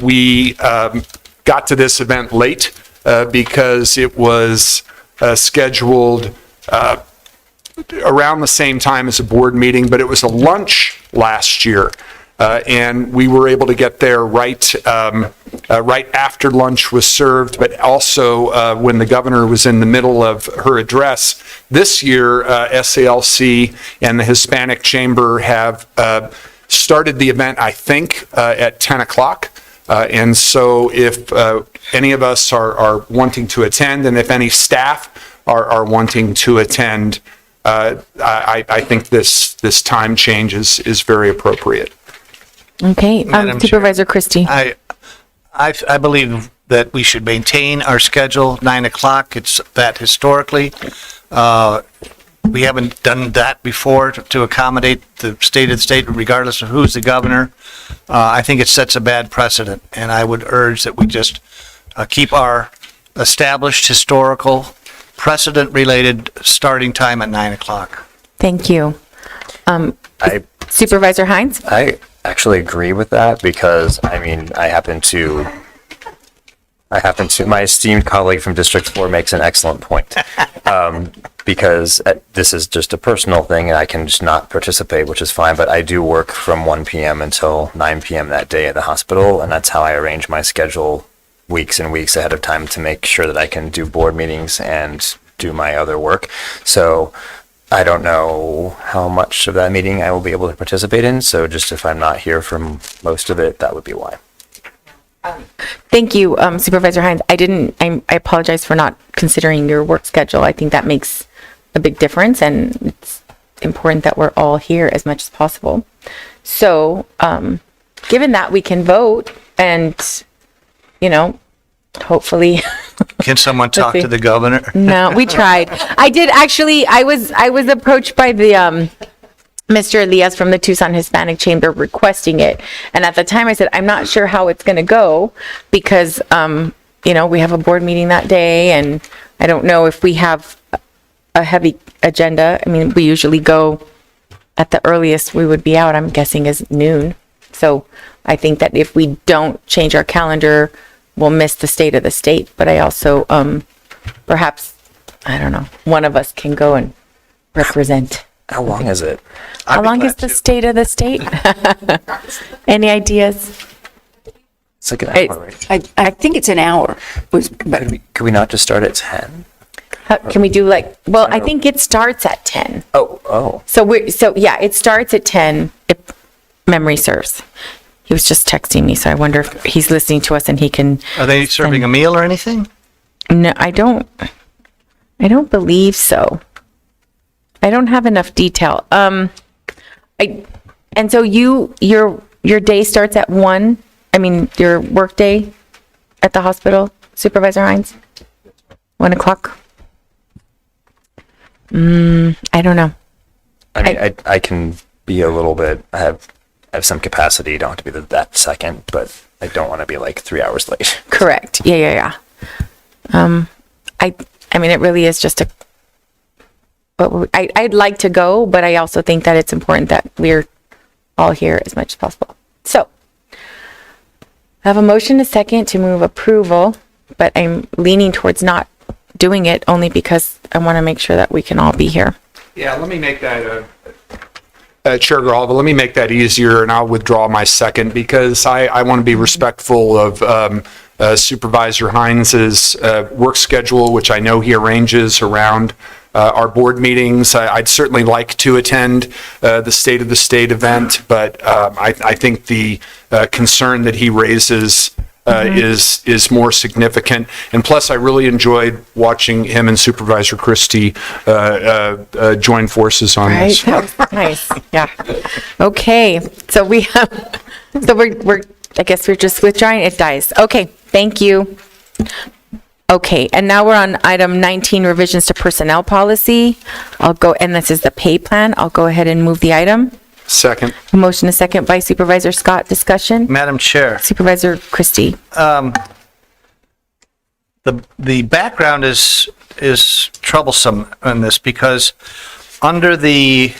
we got to this event late because it was scheduled around the same time as a board meeting, but it was a lunch last year. And we were able to get there right after lunch was served, but also when the governor was in the middle of her address. This year, SALC and the Hispanic Chamber have started the event, I think, at 10 o'clock. And so if any of us are wanting to attend, and if any staff are wanting to attend, I think this time change is very appropriate. Okay, Madam Supervisor Christie. I believe that we should maintain our schedule, 9 o'clock. It's that historically. We haven't done that before to accommodate the state of the state, regardless of who's the governor. I think it sets a bad precedent, and I would urge that we just keep our established historical precedent-related starting time at 9 o'clock. Thank you. Supervisor Hines? I actually agree with that because, I mean, I happen to, my esteemed colleague from District 4 makes an excellent point. Because this is just a personal thing and I can just not participate, which is fine, but I do work from 1 p.m. until 9 p.m. that day at the hospital, and that's how I arrange my schedule weeks and weeks ahead of time to make sure that I can do board meetings and do my other work. So I don't know how much of that meeting I will be able to participate in, so just if I'm not here for most of it, that would be why. Thank you, Supervisor Hines. I apologize for not considering your work schedule. I think that makes a big difference, and it's important that we're all here as much as possible. So, given that, we can vote and, hopefully. Can someone talk see. to the governor? No, we tried. I did actually, I was approached by the, Mr. Elias from the Tucson Hispanic Chamber requesting it. And at the time I said, I'm not sure how it's going to go because, we have a board meeting that day and I don't know if we have a heavy agenda. I mean, we usually go at the earliest we would be out, I'm guessing, is noon. So I think that if we don't change our calendar, we'll miss the state of the state. But I also, perhaps, I don't know, one of us can go and represent. How long is it? How long is the state of the state? Any ideas? It's like an hour, right? I think it's an hour. Could we not just start at 10? Can we do I think it starts at 10. Oh. So yeah, it starts at 10 if memory serves. He was just texting me, so I wonder if he's listening to us and he can. Are they serving a meal or anything? No, I don't believe so. I don't have enough detail. And so your day starts at 1? I mean, your work day at the hospital, Supervisor Hines? 1 o'clock? I don't know. I mean, I can be a little bit, I have some capacity, don't have to be that second, but I don't want to be like 3 hours late. Correct. Yeah. I mean, it really is just I'd like to go, but I also think that it's important that we're all here as much as possible. So, I have a motion, a second to move approval, but I'm leaning towards not doing it only because I want to make sure that we can all be here. Yeah, let me make that, Chair Grijalva, let me make that easier, and I'll withdraw my second because I want to be respectful of Supervisor Hines's work schedule, which I know he arranges around our board meetings. I'd certainly like to attend the State of the State event, but I think the concern that he raises is more significant. And plus, I really enjoyed watching him and Supervisor Christie join forces on this. That was nice. Yeah. Okay. So we're I guess we're just withdrawing. It dies. Okay. Thank you. Okay, and now we're on item 19, revisions to personnel policy. And this is the pay plan. I'll go ahead and move the item. Second. A motion, a second by Supervisor Scott. Discussion? Madam Chair. Supervisor Christie. The background is troublesome in this because under the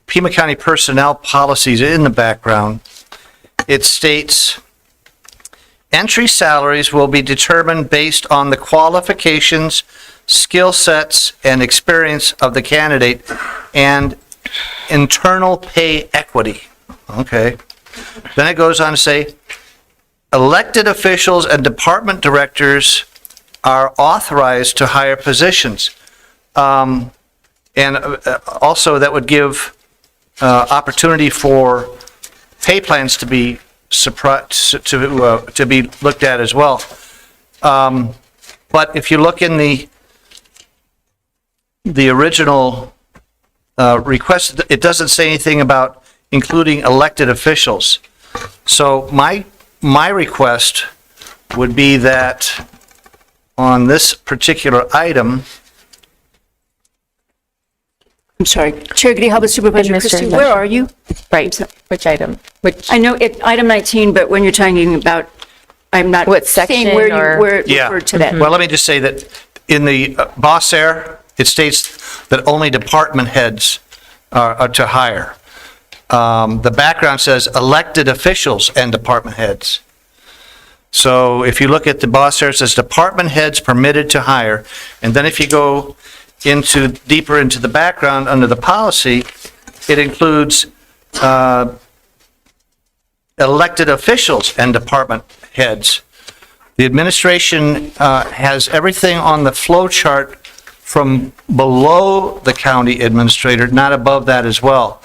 Pima County personnel policies in the background, it states, entry salaries will be determined based on the qualifications, skill sets, and experience of the candidate and internal pay equity. Okay. Then it goes on to say, elected officials and department directors are authorized to hire positions. And also that would give opportunity for pay plans to be to be looked at as well. But if you look in the original request, it doesn't say anything about including elected officials. So my request would be that on this particular item, I'm sorry, Chair Grijalva, Supervisor Christie, where are you? Right, which item? I know item 19, but when you're talking about, I'm not what section seeing where you referred to that. Well, let me just say that in the boss air, it states that only department heads are to hire. The background says elected officials and department heads. So if you look at the boss air, it says department heads permitted to hire. And then if you go deeper into the background under the policy, it includes elected officials and department heads. The administration has everything on the flow chart from below the county administrator, not above that as well.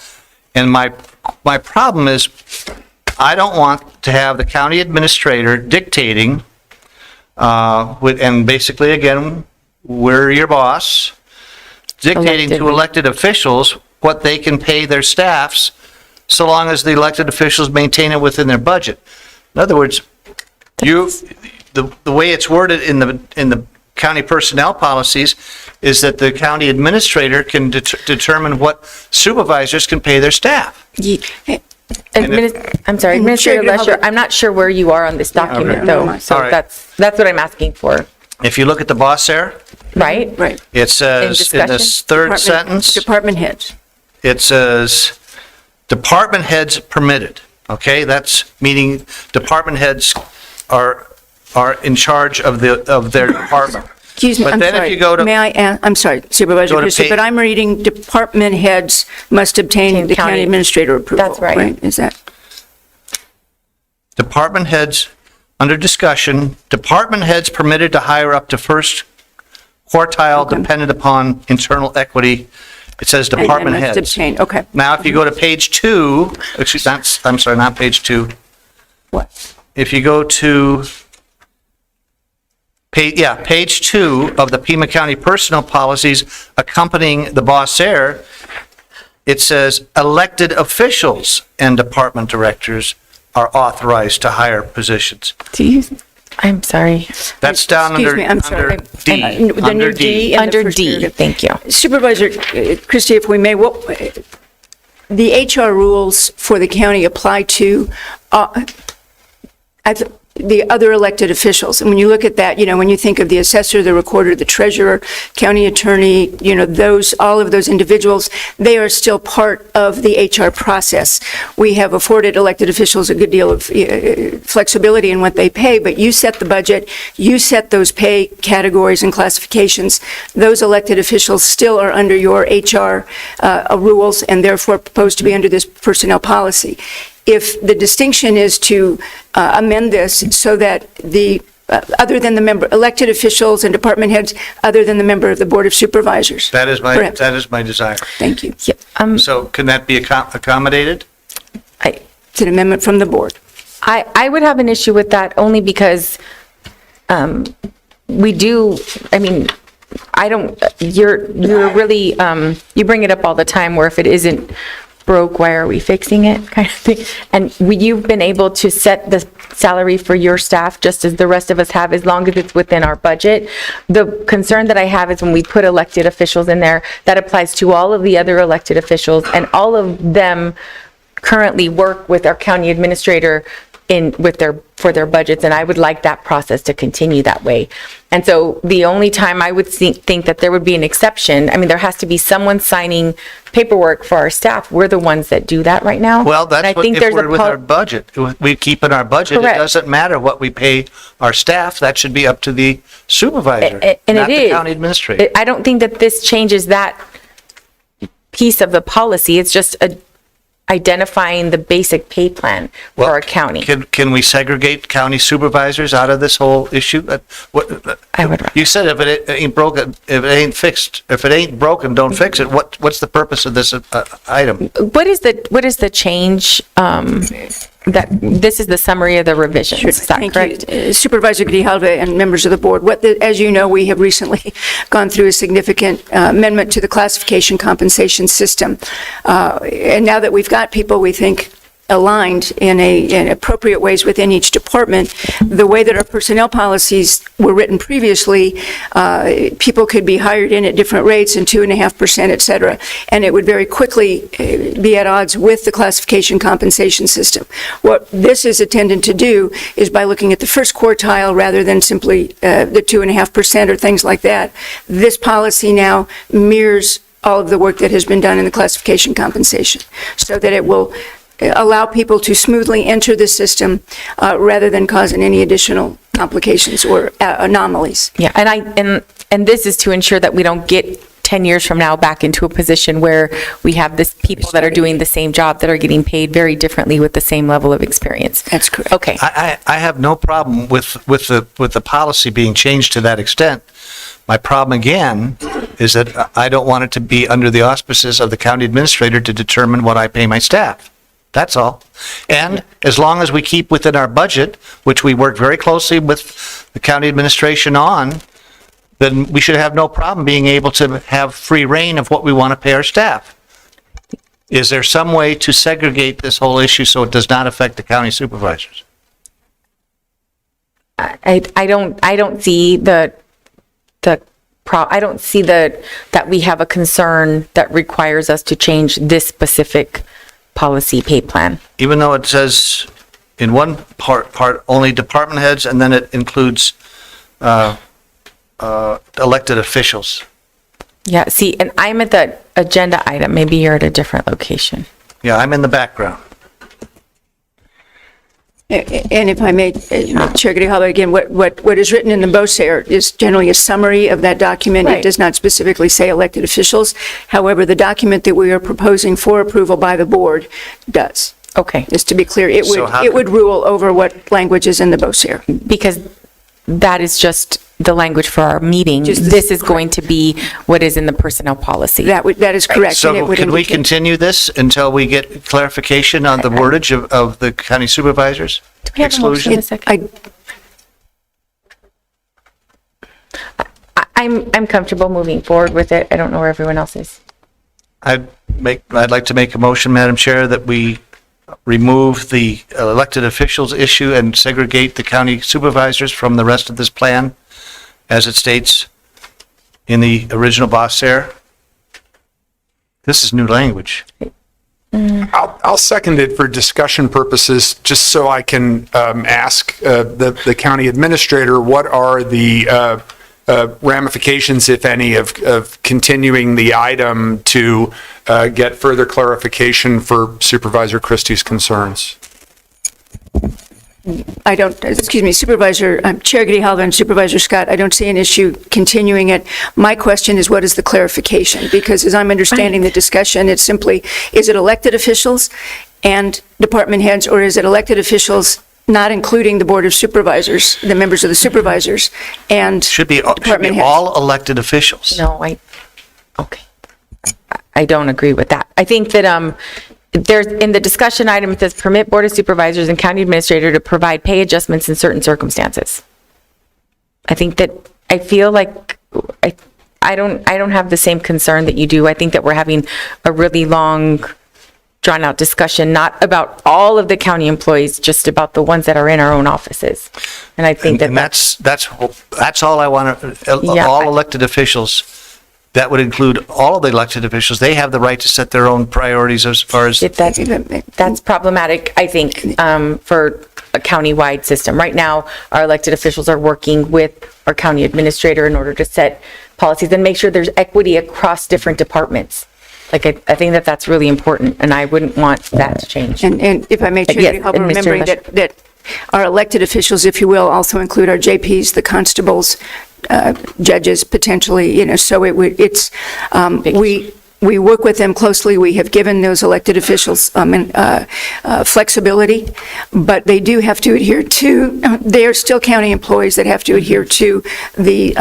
And my problem is, I don't want to have the county administrator dictating, and basically, again, we're your boss, dictating to elected officials what they can pay their staffs, so long as the elected officials maintain it within their budget. In other words, the way it's worded in the county personnel policies is that the county administrator can determine what supervisors can pay their staff. I'm sorry, Administrator Lesher, I'm not sure where you are on this document, though, so All right. that's what I'm asking for. If you look at the boss there, Right? Right. it says in this third sentence, Department heads. it says, department heads permitted, okay? That's meaning department heads are in charge of their department. Excuse me, But I'm then if sorry. you go to- May I ask, I'm sorry, Supervisor Go to Christie, but I'm reading department heads must obtain the county administrator approval. That's right. Is that? Department heads, under discussion, department heads permitted to hire up to first quartile dependent upon internal equity. It says and department must heads. obtain, okay. Now, if you go to page 2, excuse, I'm sorry, not page 2. What? If you go to page 2 of the Pima County Personnel Policies accompanying the boss heir, it says elected officials and department directors are authorized to hire positions. I'm sorry. That's down Excuse under, me, I'm sorry. under D. The Under new D. in the Under first D, paragraph. thank you. Supervisor Christie, if we may, the HR rules for the county apply to the other elected officials. And when you look at that, when you think of the assessor, the recorder, the treasurer, county attorney, all of those individuals, they are still part of the HR process. We have afforded elected officials a good deal of flexibility in what they pay, but you set the budget, you set those pay categories and classifications. Those elected officials still are under your HR rules and therefore proposed to be under this personnel policy. If the distinction is to amend this so that the, other than the elected officials and department heads, other than the member of the Board of Supervisors. That is Perhaps. my desire. Thank you. So can that be accommodated? It's an amendment from the board. I would have an issue with that only because we do, you're really, you bring it up all the time where if it isn't broke, why are we fixing it, kind of thing. And you've been able to set the salary for your staff just as the rest of us have, as long as it's within our budget. The concern that I have is when we put elected officials in there, that applies to all of the other elected officials, and all of them currently work with our county administrator for their budgets, and I would like that process to continue that way. And so the only time I would think that there would be an exception, there has to be someone signing paperwork for our staff. We're the ones that do that right now. Well, that's And what, if we're with our budget, we keep in our budget, Correct. it doesn't matter what we pay our staff, that should be up to the supervisor, And not it the is. county administrator. I don't think that this changes that piece of the policy. It's just identifying the basic pay plan for our county. Can we segregate county supervisors out of this whole issue? I would. You said if it ain't broken, if it ain't fixed, if it ain't broken, don't fix it. What's the purpose of this item? What is the change, that, this is the summary of the revisions, is that correct? You. Supervisor Grijalva and members of the board, as you know, we have recently gone through a significant amendment to the classification compensation system. And now that we've got people, we think, aligned in appropriate ways within each department, the way that our personnel policies were written previously, people could be hired in at different rates and 2.5%, et cetera, and it would very quickly be at odds with the classification compensation system. What this is intended to do is, by looking at the first quartile rather than simply the 2.5% or things like that, this policy now mirrors all of the work that has been done in the classification compensation, so that it will allow people to smoothly enter the system rather than causing any additional complications or anomalies. Yeah, and this is to ensure that we don't get 10 years from now back into a position where we have this people that are doing the same job that are getting paid very differently with the same level of experience. That's correct. Okay. I have no problem with the policy being changed to that extent. My problem again is that I don't want it to be under the auspices of the county administrator to determine what I pay my staff. That's all. And as long as we keep within our budget, which we work very closely with the county administration on, then we should have no problem being able to have free reign of what we want to pay our staff. Is there some way to segregate this whole issue so it does not affect the county supervisors? I don't see that we have a concern that requires us to change this specific policy pay plan. Even though it says in one part only department heads, and then it includes elected officials. Yeah, see, and I'm at the agenda item. Maybe you're at a different location. Yeah, I'm in the background. And if I may, Chair Grijalva, again, what is written in the BOSER is generally a summary of that document. Right. It does not specifically say elected officials. However, the document that we are proposing for approval by the board does. Okay. Just to be clear, it would rule over what language is in the BOSER. Because that is just the language for our meeting. This is going to be what is in the personnel policy. That is correct. and it So would can we indicate- continue this until we get clarification on the wordage of the county supervisors? Do we have a motion in a second? I'm comfortable moving forward with it. I don't know where everyone else is. I'd like to make a motion, Madam Chair, that we remove the elected officials issue and segregate the county supervisors from the rest of this plan, as it states in the original BOSER. This is new language. I'll second it for discussion purposes, just so I can ask the county administrator, what are the ramifications, if any, of continuing the item to get further clarification for Supervisor Christie's concerns? I don't, excuse me, Supervisor, Chair Grijalva and Supervisor Scott, I don't see an issue continuing it. My question is, what is the clarification? Because as I'm understanding the discussion, it's simply, is it elected officials and department heads, or is it elected officials, not including the Board of Supervisors, the members of the supervisors, and Should be department heads? all elected officials. No, I don't agree with that. I think that there's, in the discussion item, it says permit Board of Supervisors and County Administrator to provide pay adjustments in certain circumstances. I think that, I feel like, I don't have the same concern that you do. I think that we're having a really long, drawn-out discussion, not about all of the county employees, just about the ones that are in our own offices. And I think And that's all I want to, all elected officials. That would include all of the elected officials. They have the right to set their own priorities as far as. That's problematic, I think, for a county-wide system. Right now, our elected officials are working with our county administrator in order to set policies and make sure there's equity across different departments. Like, I think that that's really important, and I wouldn't want that to change. And if I may, Chair Grijalva, remembering that our elected officials, if you will, also include our JPs, the constables, judges, potentially, so we work with them closely. We have given those elected officials flexibility, but they do have to adhere to, they are still county employees that have to adhere to the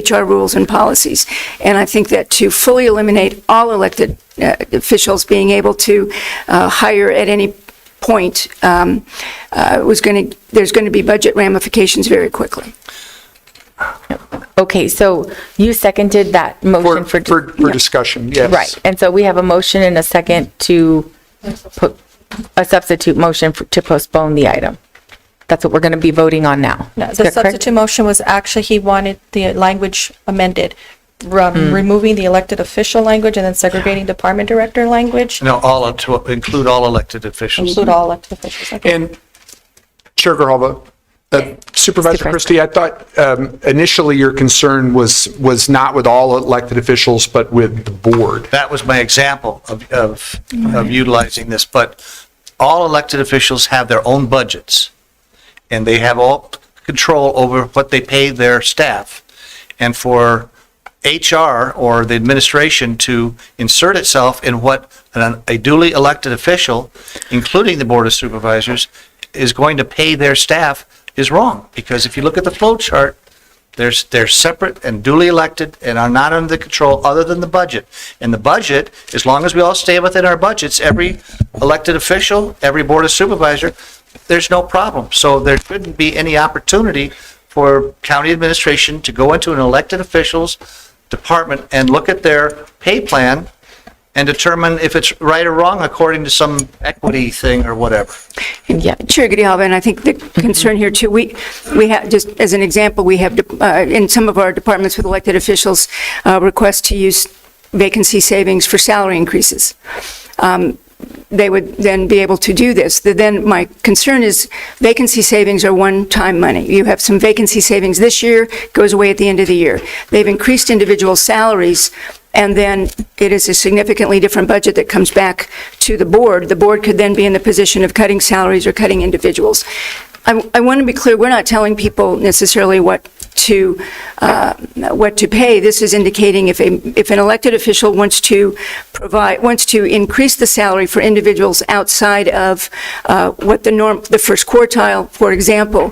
HR rules and policies. And I think that to fully eliminate all elected officials being able to hire at any point there's going to be budget ramifications very quickly. Okay, so you seconded that motion for discussion, yes. Right, and so we have a motion and a second to put a substitute motion to postpone the item. That's what we're going to be voting on now. No, Is the that correct? substitute motion was actually, he wanted the language amended, removing the elected official language and then segregating department director language. No, to include all elected officials. Include all elected officials. Okay. And Chair Grijalva, Supervisor Christie, I thought initially your concern was not with all elected officials, but with the board. That was my example of utilizing this, but all elected officials have their own budgets, and they have all control over what they pay their staff. And for HR or the administration to insert itself in what a duly elected official, including the Board of Supervisors, is going to pay their staff is wrong. Because if you look at the flow chart, they're separate and duly elected and are not under the control other than the budget. And the budget, as long as we all stay within our budgets, every elected official, every Board of Supervisor, there's no problem. So there shouldn't be any opportunity for county administration to go into an elected official's department and look at their pay plan and determine if it's right or wrong according to some equity thing or whatever. Yeah, Chair Grijalva, and I think the concern here too, we have, just as an example, we have in some of our departments with elected officials, requests to use vacancy savings for salary increases. They would then be able to do this. Then my concern is vacancy savings are one-time money. You have some vacancy savings this year, goes away at the end of the year. They've increased individual salaries, and then it is a significantly different budget that comes back to the board. The board could then be in the position of cutting salaries or cutting individuals. I want to be clear, we're not telling people necessarily what to pay. This is indicating if an elected official wants to increase the salary for individuals outside of what the first quartile, for example,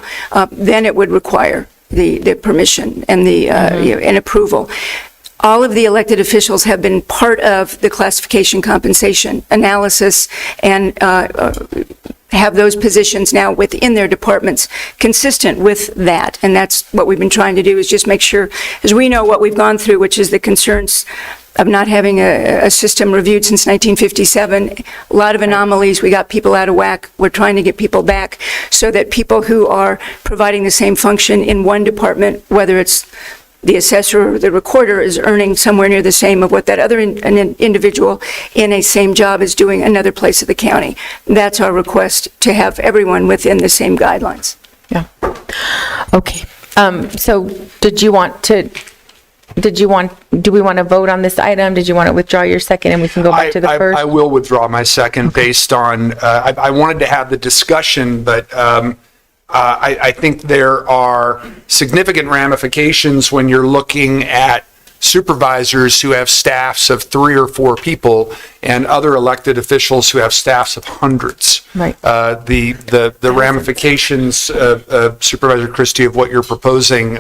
then it would require the permission and and approval. All of the elected officials have been part of the classification compensation analysis and have those positions now within their departments consistent with that. And that's what we've been trying to do, is just make sure, as we know what we've gone through, which is the concerns of not having a system reviewed since 1957, a lot of anomalies, we got people out of whack, we're trying to get people back so that people who are providing the same function in one department, whether it's the assessor or the recorder, is earning somewhere near the same of what that other an individual in a same job is doing another place of the county. That's our request, to have everyone within the same guidelines. Yeah. Okay. So do we want to vote on this item? Did you want to withdraw your second and we can go back to the first? I will withdraw my second based on, I wanted to have the discussion, but I think there are significant ramifications when you're looking at supervisors who have staffs of 3 or 4 people and other elected officials who have staffs of hundreds. Right. The ramifications, Supervisor Christie, of what you're proposing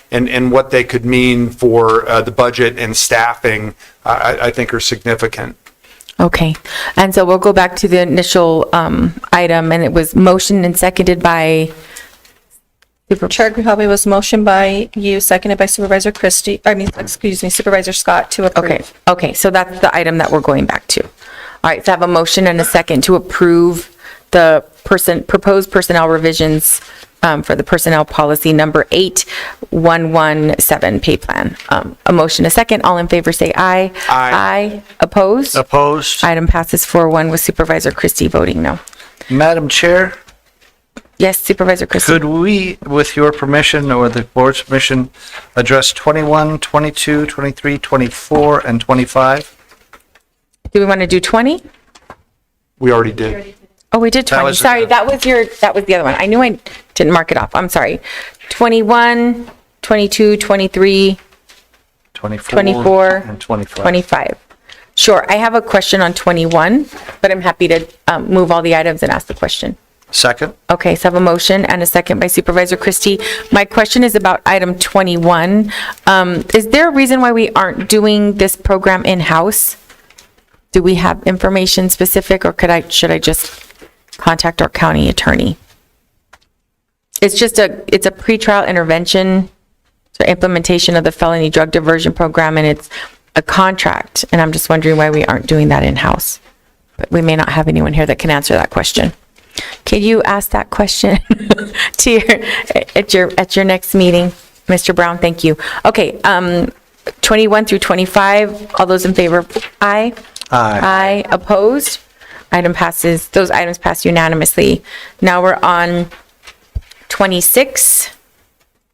and what they could mean for the budget and staffing, I think are significant. Okay, and so we'll go back to the initial item, and it was motioned and seconded by Chair Grijalva, was motion by you, seconded by Supervisor Christie, Supervisor Scott to approve. Okay, so that's the item that we're going back to. All right, so I have a motion and a second to approve the proposed personnel revisions for the personnel policy number 8117 pay plan. A motion, a second. All in favor say aye. Aye. Opposed? Opposed. Item passes 4-1 with Supervisor Christie voting no. Madam Chair, Yes, Supervisor Christie. could we, with your permission or the board's permission, address 21, 22, 23, 24, and 25? Do we want to do 20? We already did. Oh, we did 20. Sorry, that was the other one. I knew I didn't mark it off. I'm sorry. 21, 22, 23, 24, and 25. 25. Sure, I have a question on 21, but I'm happy to move all the items and ask the question. Second. Okay, so I have a motion and a second by Supervisor Christie. My question is about item 21. Is there a reason why we aren't doing this program in-house? Do we have information specific, or should I just contact our county attorney? It's a pretrial intervention, so implementation of the felony drug diversion program, and it's a contract, and I'm just wondering why we aren't doing that in-house. But we may not have anyone here that can answer that question. Can you ask that question at your next meeting, Mr. Brown? Thank you. Okay, 21 through 25, all those in favor? Aye. Aye. Aye. Opposed? Those items pass unanimously. Now we're on 26,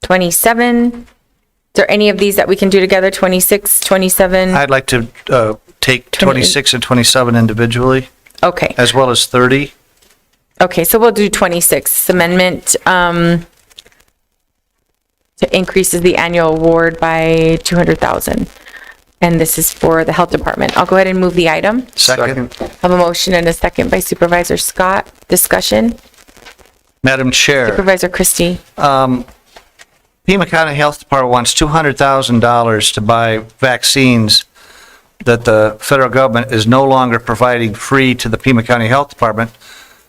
27. Is there any of these that we can do together? 26, 27? I'd like to take 26 and 27 individually. Okay. As well as 30. Okay, so we'll do 26. Amendment to increases the annual award by $200,000. And this is for the health department. I'll go ahead and move the item. Second. I have a motion and a second by Supervisor Scott. Discussion? Madam Chair. Supervisor Christie. Pima County Health Department wants $200,000 to buy vaccines that the federal government is no longer providing free to the Pima County Health Department,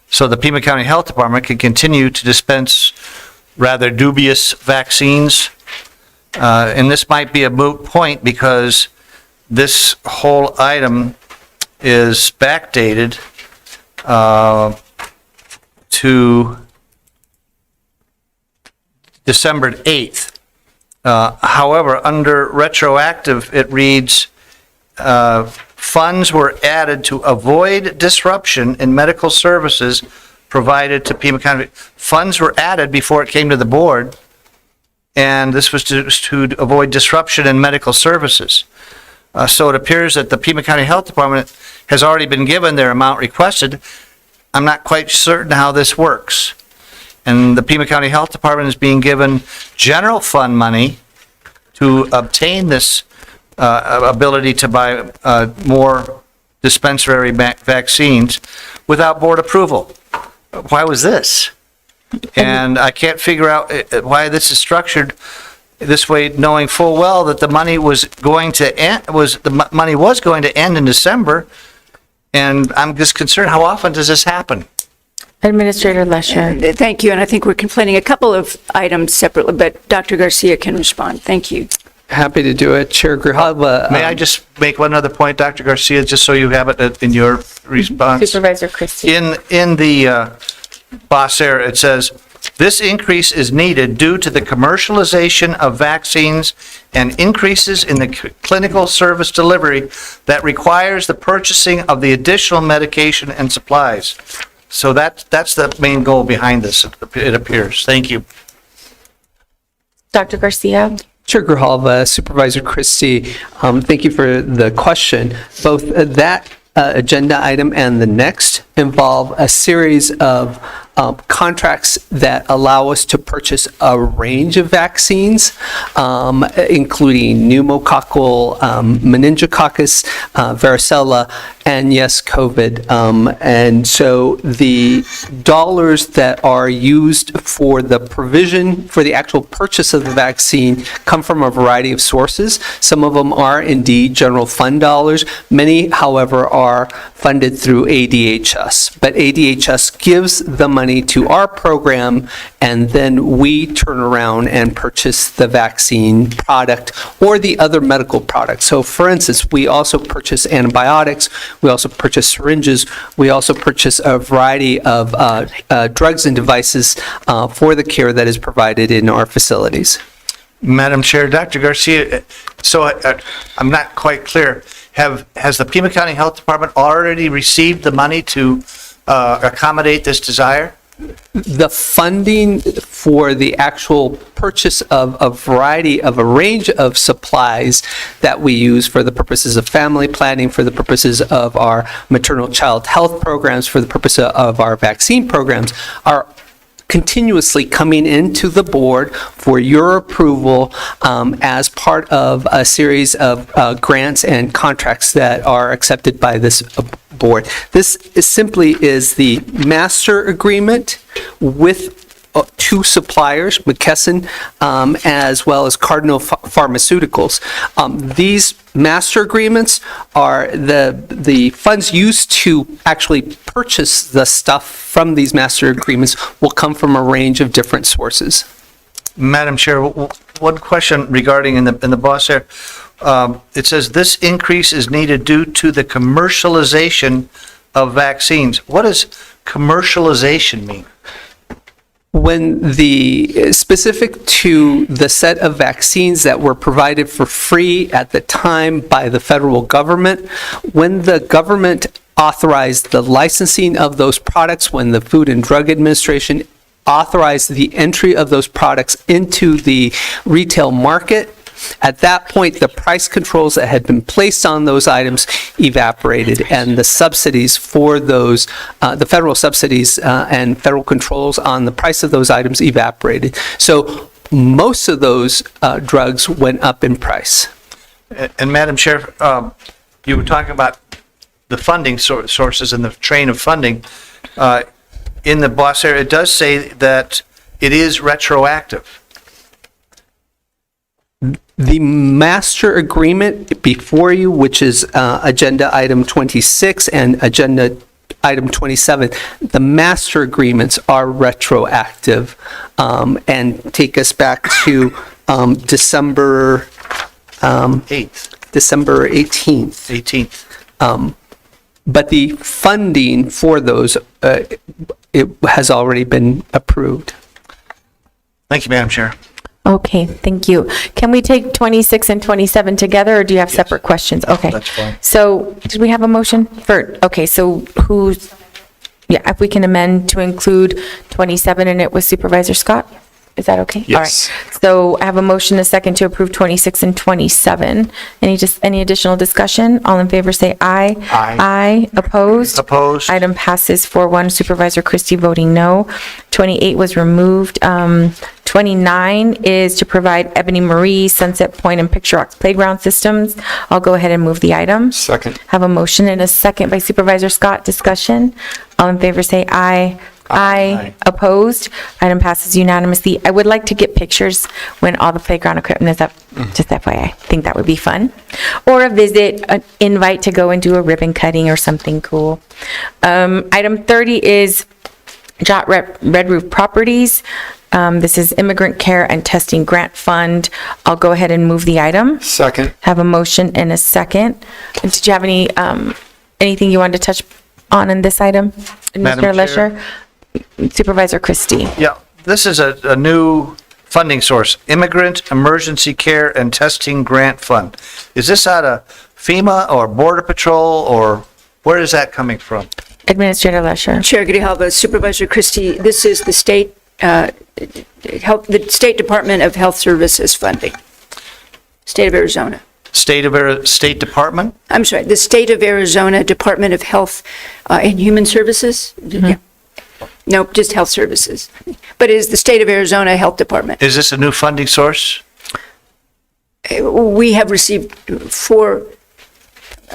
so the Pima County Health Department can continue to dispense rather dubious vaccines. And this might be a moot point because this whole item is backdated to December 8th. However, under retroactive, it reads, funds were added to avoid disruption in medical services provided to Pima County. Funds were added before it came to the board, and this was to avoid disruption in medical services. So it appears that the Pima County Health Department has already been given their amount requested. I'm not quite certain how this works. And the Pima County Health Department is being given general fund money to obtain this ability to buy more dispensary vaccines without board approval. Why was this? And I can't figure out why this is structured this way, knowing full well that the money was going to end, money was going to end in December. And I'm just concerned, how often does this happen? Administrator Lesher. Thank you, and I think we're complaining a couple of items separately, but Dr. Garcia can respond. Thank you. Happy to do it. Chair Grijalva. May I just make one other point, Dr. Garcia, just so you have it in your response? Supervisor Christie. In the boss area, it says, this increase is needed due to the commercialization of vaccines and increases in the clinical service delivery that requires the purchasing of the additional medication and supplies. So that's the main goal behind this, it appears. Thank you. Dr. Garcia. Chair Grijalva, Supervisor Christie, thank you for the question. Both that agenda item and the next involve a series of contracts that allow us to purchase a range of vaccines, including pneumococcal, meningococcus, varicella, and yes, COVID. And so the dollars that are used for the provision, for the actual purchase of the vaccine, come from a variety of sources. Some of them are indeed general fund dollars. Many, however, are funded through ADHS. But ADHS gives the money to our program, and then we turn around and purchase the vaccine product or the other medical products. So for instance, we also purchase antibiotics, we also purchase syringes, we also purchase a variety of drugs and devices for the care that is provided in our facilities. Madam Chair, Dr. Garcia, so I'm not quite clear. Has the Pima County Health Department already received the money to accommodate this desire? The funding for the actual purchase of a range of supplies that we use for the purposes of family planning, for the purposes of our maternal child health programs, for the purpose of our vaccine programs, are continuously coming into the board for your approval as part of a series of grants and contracts that are accepted by this board. This simply is the master agreement with two suppliers, McKesson, as well as Cardinal Pharmaceuticals. These master agreements are the funds used to actually purchase the stuff from these master agreements will come from a range of different sources. Madam Chair, one question regarding in the boss there. It says this increase is needed due to the commercialization of vaccines. What does commercialization mean? When the specific to the set of vaccines that were provided for free at the time by the federal government, when the government authorized the licensing of those products, when the Food and Drug Administration authorized the entry of those products into the retail market, at that point, the price controls that had been placed on those items evaporated, and the subsidies for those, the federal subsidies and federal controls on the price of those items evaporated. So most of those drugs went up in price. And Madam Chair, you were talking about the funding sources and the train of funding. In the boss area, it does say that it is retroactive. The master agreement before you, which is agenda item 26 and agenda item 27, the master agreements are retroactive and take us back to December 8th. December 18th. but the funding for those, it has already been approved. Thank you, Madam Chair. Okay, thank you. Can we take 26 and 27 together, or do you have separate questions? Okay. That's fine. So, did we have a motion for, okay, so who's, yeah, if we can amend to include 27 and it was Supervisor Scott? Is that okay? Yes. All right. So I have a motion, a second to approve 26 and 27. Any additional discussion? All in favor say aye. Aye. Aye. Opposed? Opposed. Item passes 4-1. Supervisor Christie voting no. 28 was removed. 29 is to provide Ebony Marie, Sunset Point, and Picture Rocks playground systems. I'll go ahead and move the item. Second. Have a motion and a second by Supervisor Scott. Discussion? All in favor say aye. Aye. Opposed? Item passes unanimously. I would like to get pictures when all the playground equipment is up, just FYI. I think that would be fun. Or a visit, an invite to go and do a ribbon cutting or something cool. Item 30 is Jot Red Roof Properties. This is Immigrant Care and Testing Grant Fund. I'll go ahead and move the item. Second. Have a motion and a second. And did you have anything you wanted to touch on in this item? Madam Mr. Chair. Lesher? Supervisor Christie. Yeah, this is a new funding source, Immigrant Emergency Care and Testing Grant Fund. Is this out of FEMA or Border Patrol, or where is that coming from? Administrator Lesher. Chair Grijalva, Supervisor Christie, this is the State Department of Health Services funding. State of Arizona. State Department? I'm sorry, the State of Arizona Department of Health and Human Services? Yeah. Nope, just Health Services. But it is the State of Arizona Health Department. Is this a new funding source? We have received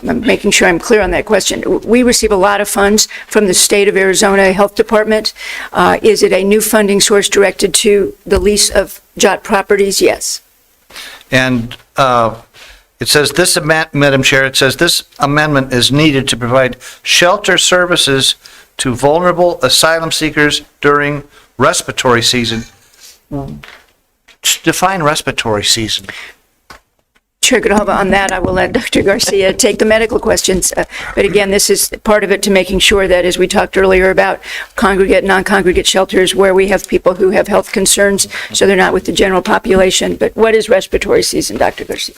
I'm making sure I'm clear on that question. We receive a lot of funds from the State of Arizona Health Department. Is it a new funding source directed to the lease of Jot properties? Yes. And it says this, Madam Chair, it says this amendment is needed to provide shelter services to vulnerable asylum seekers during respiratory season. Define respiratory season. Chair Grijalva, on that, I will let Dr. Garcia take the medical questions. But again, this is part of it to making sure that, as we talked earlier about congregate, non-congregate shelters, where we have people who have health concerns, so they're not with the general population. But what is respiratory season, Dr. Garcia?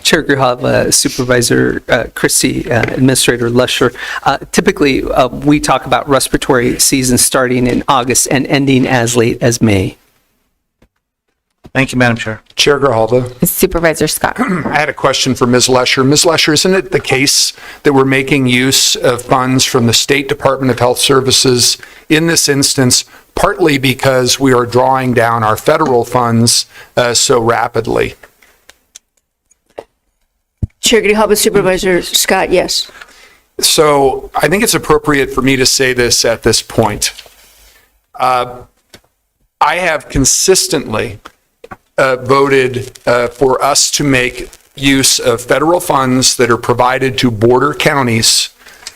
Chair Grijalva, Supervisor Christie, Administrator Lesher. Typically, we talk about respiratory season starting in August and ending as late as May. Thank you, Madam Chair. Chair Grijalva. Supervisor Scott. I had a question for Ms. Lesher. Ms. Lesher, isn't it the case that we're making use of funds from the State Department of Health Services in this instance, partly because we are drawing down our federal funds so rapidly? Chair Grijalva, Supervisor Scott, yes. So I think it's appropriate for me to say this at this point. I have consistently voted for us to make use of federal funds that are provided to border counties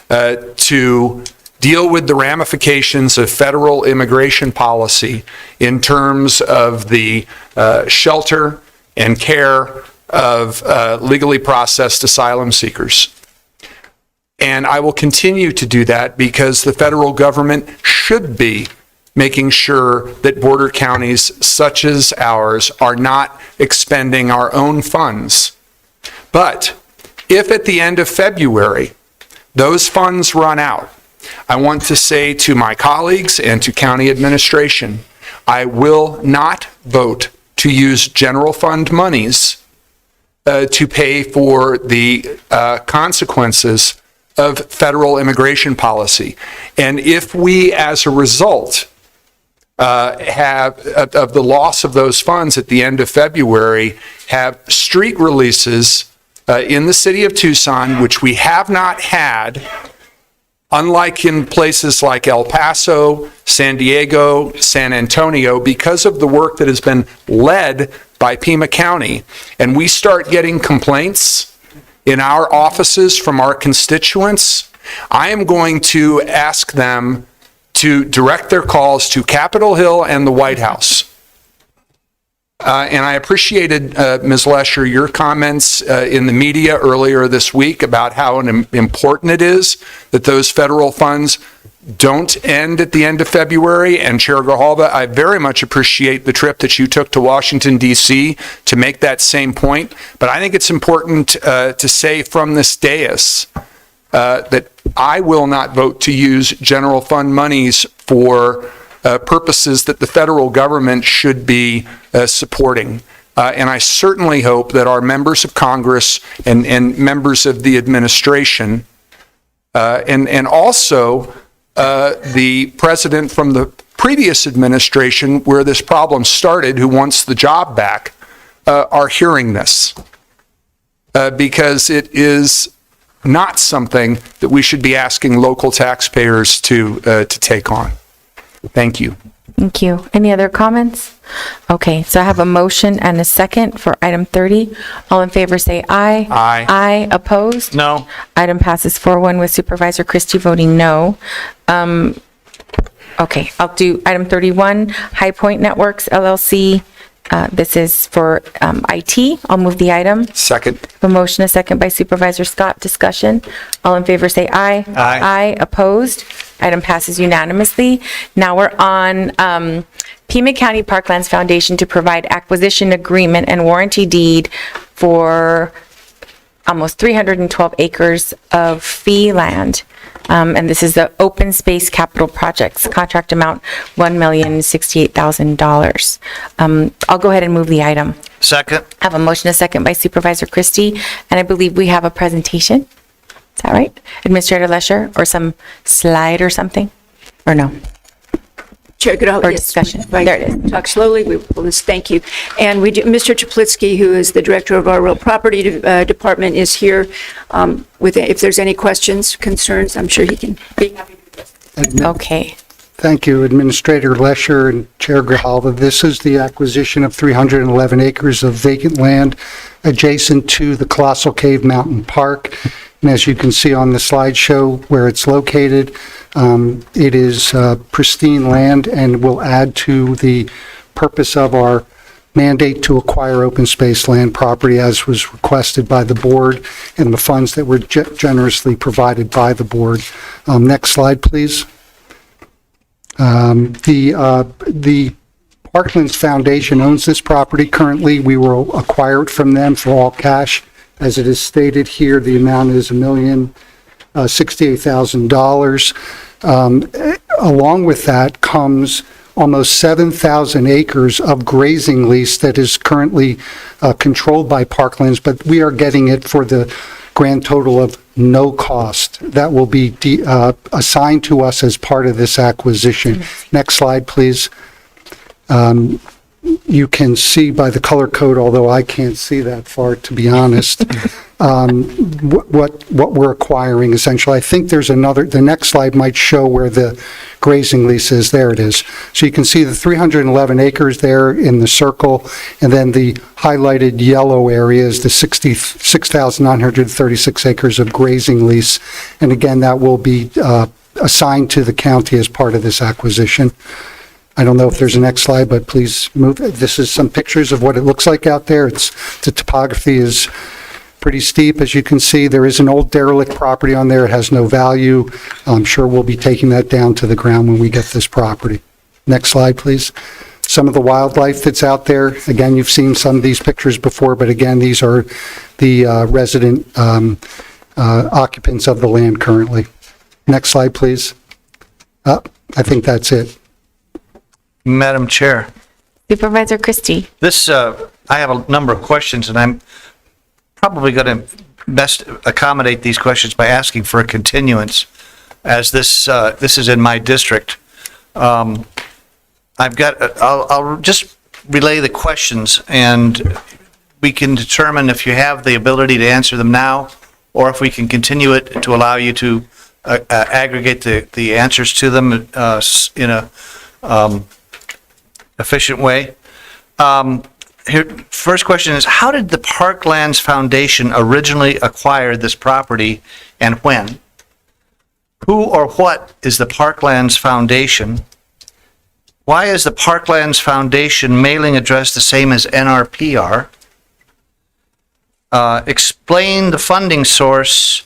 to deal with the ramifications of federal immigration policy in terms of the shelter and care of legally processed asylum seekers. And I will continue to do that because the federal government should be making sure that border counties such as ours are not expending our own funds. But if at the end of February those funds run out, I want to say to my colleagues and to county administration, I will not vote to use general fund monies to pay for the consequences of federal immigration policy. And if we, as a result, have of the loss of those funds at the end of February, have street releases in the city of Tucson, which we have not had, unlike in places like El Paso, San Diego, San Antonio, because of the work that has been led by Pima County, and we start getting complaints in our offices from our constituents, I am going to ask them to direct their calls to Capitol Hill and the White House. And I appreciated, Ms. Lesher, your comments in the media earlier this week about how important it is that those federal funds don't end at the end of February. And Chair Grijalva, I very much appreciate the trip that you took to Washington, D.C. to make that same point. But I think it's important to say from this dais that I will not vote to use general fund monies for purposes that the federal government should be supporting. And I certainly hope that our members of Congress and members of the administration and also the president from the previous administration where this problem started, who wants the job back, are hearing this. Because it is not something that we should be asking local taxpayers to take on. Thank you. Thank you. Any other comments? Okay, so I have a motion and a second for item 30. All in favor say aye. Aye. Aye. Opposed? No. Item passes 4-1 with Supervisor Christie voting no. Okay, I'll do item 31, High Point Networks LLC. This is for IT. I'll move the item. Second. A motion, a second by Supervisor Scott. Discussion. All in favor say aye. Aye. Aye. Opposed? Item passes unanimously. Now we're on Pima County Parklands Foundation to provide acquisition agreement and warranty deed for almost 312 acres of fee land. And this is the Open Space Capital Projects, contract amount $1,068,000. I'll go ahead and move the item. Second. I have a motion, a second by Supervisor Christie, and I believe we have a presentation. Is that right? Administrator Lesher, or some slide or something? Or no? Chair Goodall, Or yes. discussion. Right. There it is. Talk slowly, we will, thank you. And we do, Mr. Chaplitsky, who is the director of our real property department, is here with, if there's any questions, concerns, I'm sure he can be happy to address. Okay. Thank you, Administrator Lesher and Chair Grijalva. This is the acquisition of 311 acres of vacant land adjacent to the Colossal Cave Mountain Park. And as you can see on the slideshow where it's located, it is pristine land and will add to the purpose of our mandate to acquire open space land property as was requested by the board and the funds that were generously provided by the board. Next slide, please. The Parklands Foundation owns this property currently. We will acquire it from them for all cash. As it is stated here, the amount is $1,068,000. Along with that comes almost 7,000 acres of grazing lease that is currently controlled by Parklands, but we are getting it for the grand total of no cost. That will be assigned to us as part of this acquisition. Next slide, please. You can see by the color code, although I can't see that far, to be honest, what we're acquiring essentially. I think there's the next slide might show where the grazing lease is. There it is. So you can see the 311 acres there in the circle, and then the highlighted yellow area is the 6,936 acres of grazing lease. And again, that will be assigned to the county as part of this acquisition. I don't know if there's a next slide, but please move. This is some pictures of what it looks like out there. The topography is pretty steep, as you can see. There is an old derelict property on there. It has no value. I'm sure we'll be taking that down to the ground when we get this property. Next slide, please. Some of the wildlife that's out there. Again, you've seen some of these pictures before, but again, these are the resident occupants of the land currently. Next slide, please. I think that's it. Madam Chair, Supervisor Christie. this, I have a number of questions, and I'm probably going to best accommodate these questions by asking for a continuance, as this is in my district. I'll just relay the questions, and we can determine if you have the ability to answer them now, or if we can continue it to allow you to aggregate the answers to them in a efficient way. First question is, how did the Parklands Foundation originally acquire this property and when? Who or what is the Parklands Foundation? why is the Parklands Foundation mailing address the same as NRPR? Explain the funding source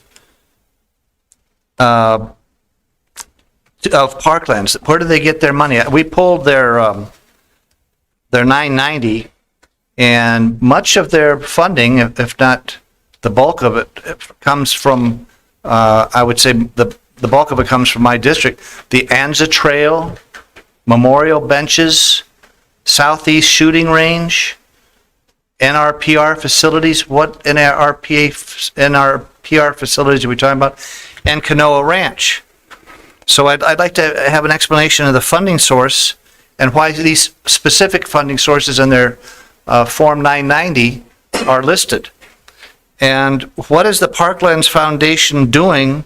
of Parklands. Where do they get their money? We pulled their 990, and much of their funding, if not the bulk of it, comes from, I would say the bulk of it comes from my district. The Anza Trail, memorial benches, Southeast Shooting Range, NRPR facilities. What NRPR facilities are we talking about? And Canoa Ranch. So I'd like to have an explanation of the funding source and why these specific funding sources in their Form 990 are listed. And what is the Parklands Foundation doing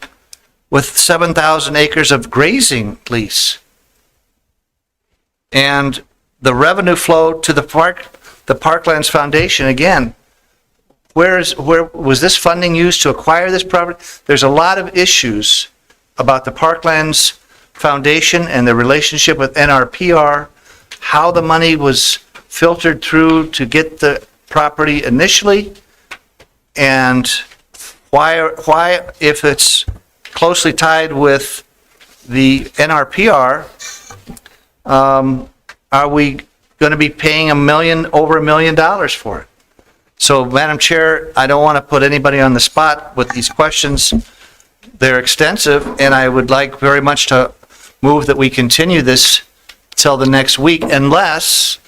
with 7,000 acres of grazing lease? And the revenue flow to the Parklands Foundation, again, where was this funding used to acquire this property? There's a lot of issues about the Parklands Foundation and the relationship with NRPR, how the money was filtered through to get the property initially, and why, if it's closely tied with the NRPR, are we going to be paying over $1 million for it? So, Madam Chair, I don't want to put anybody on the spot with these questions. They're extensive, and I would like very much to move that we continue this till the next week, unless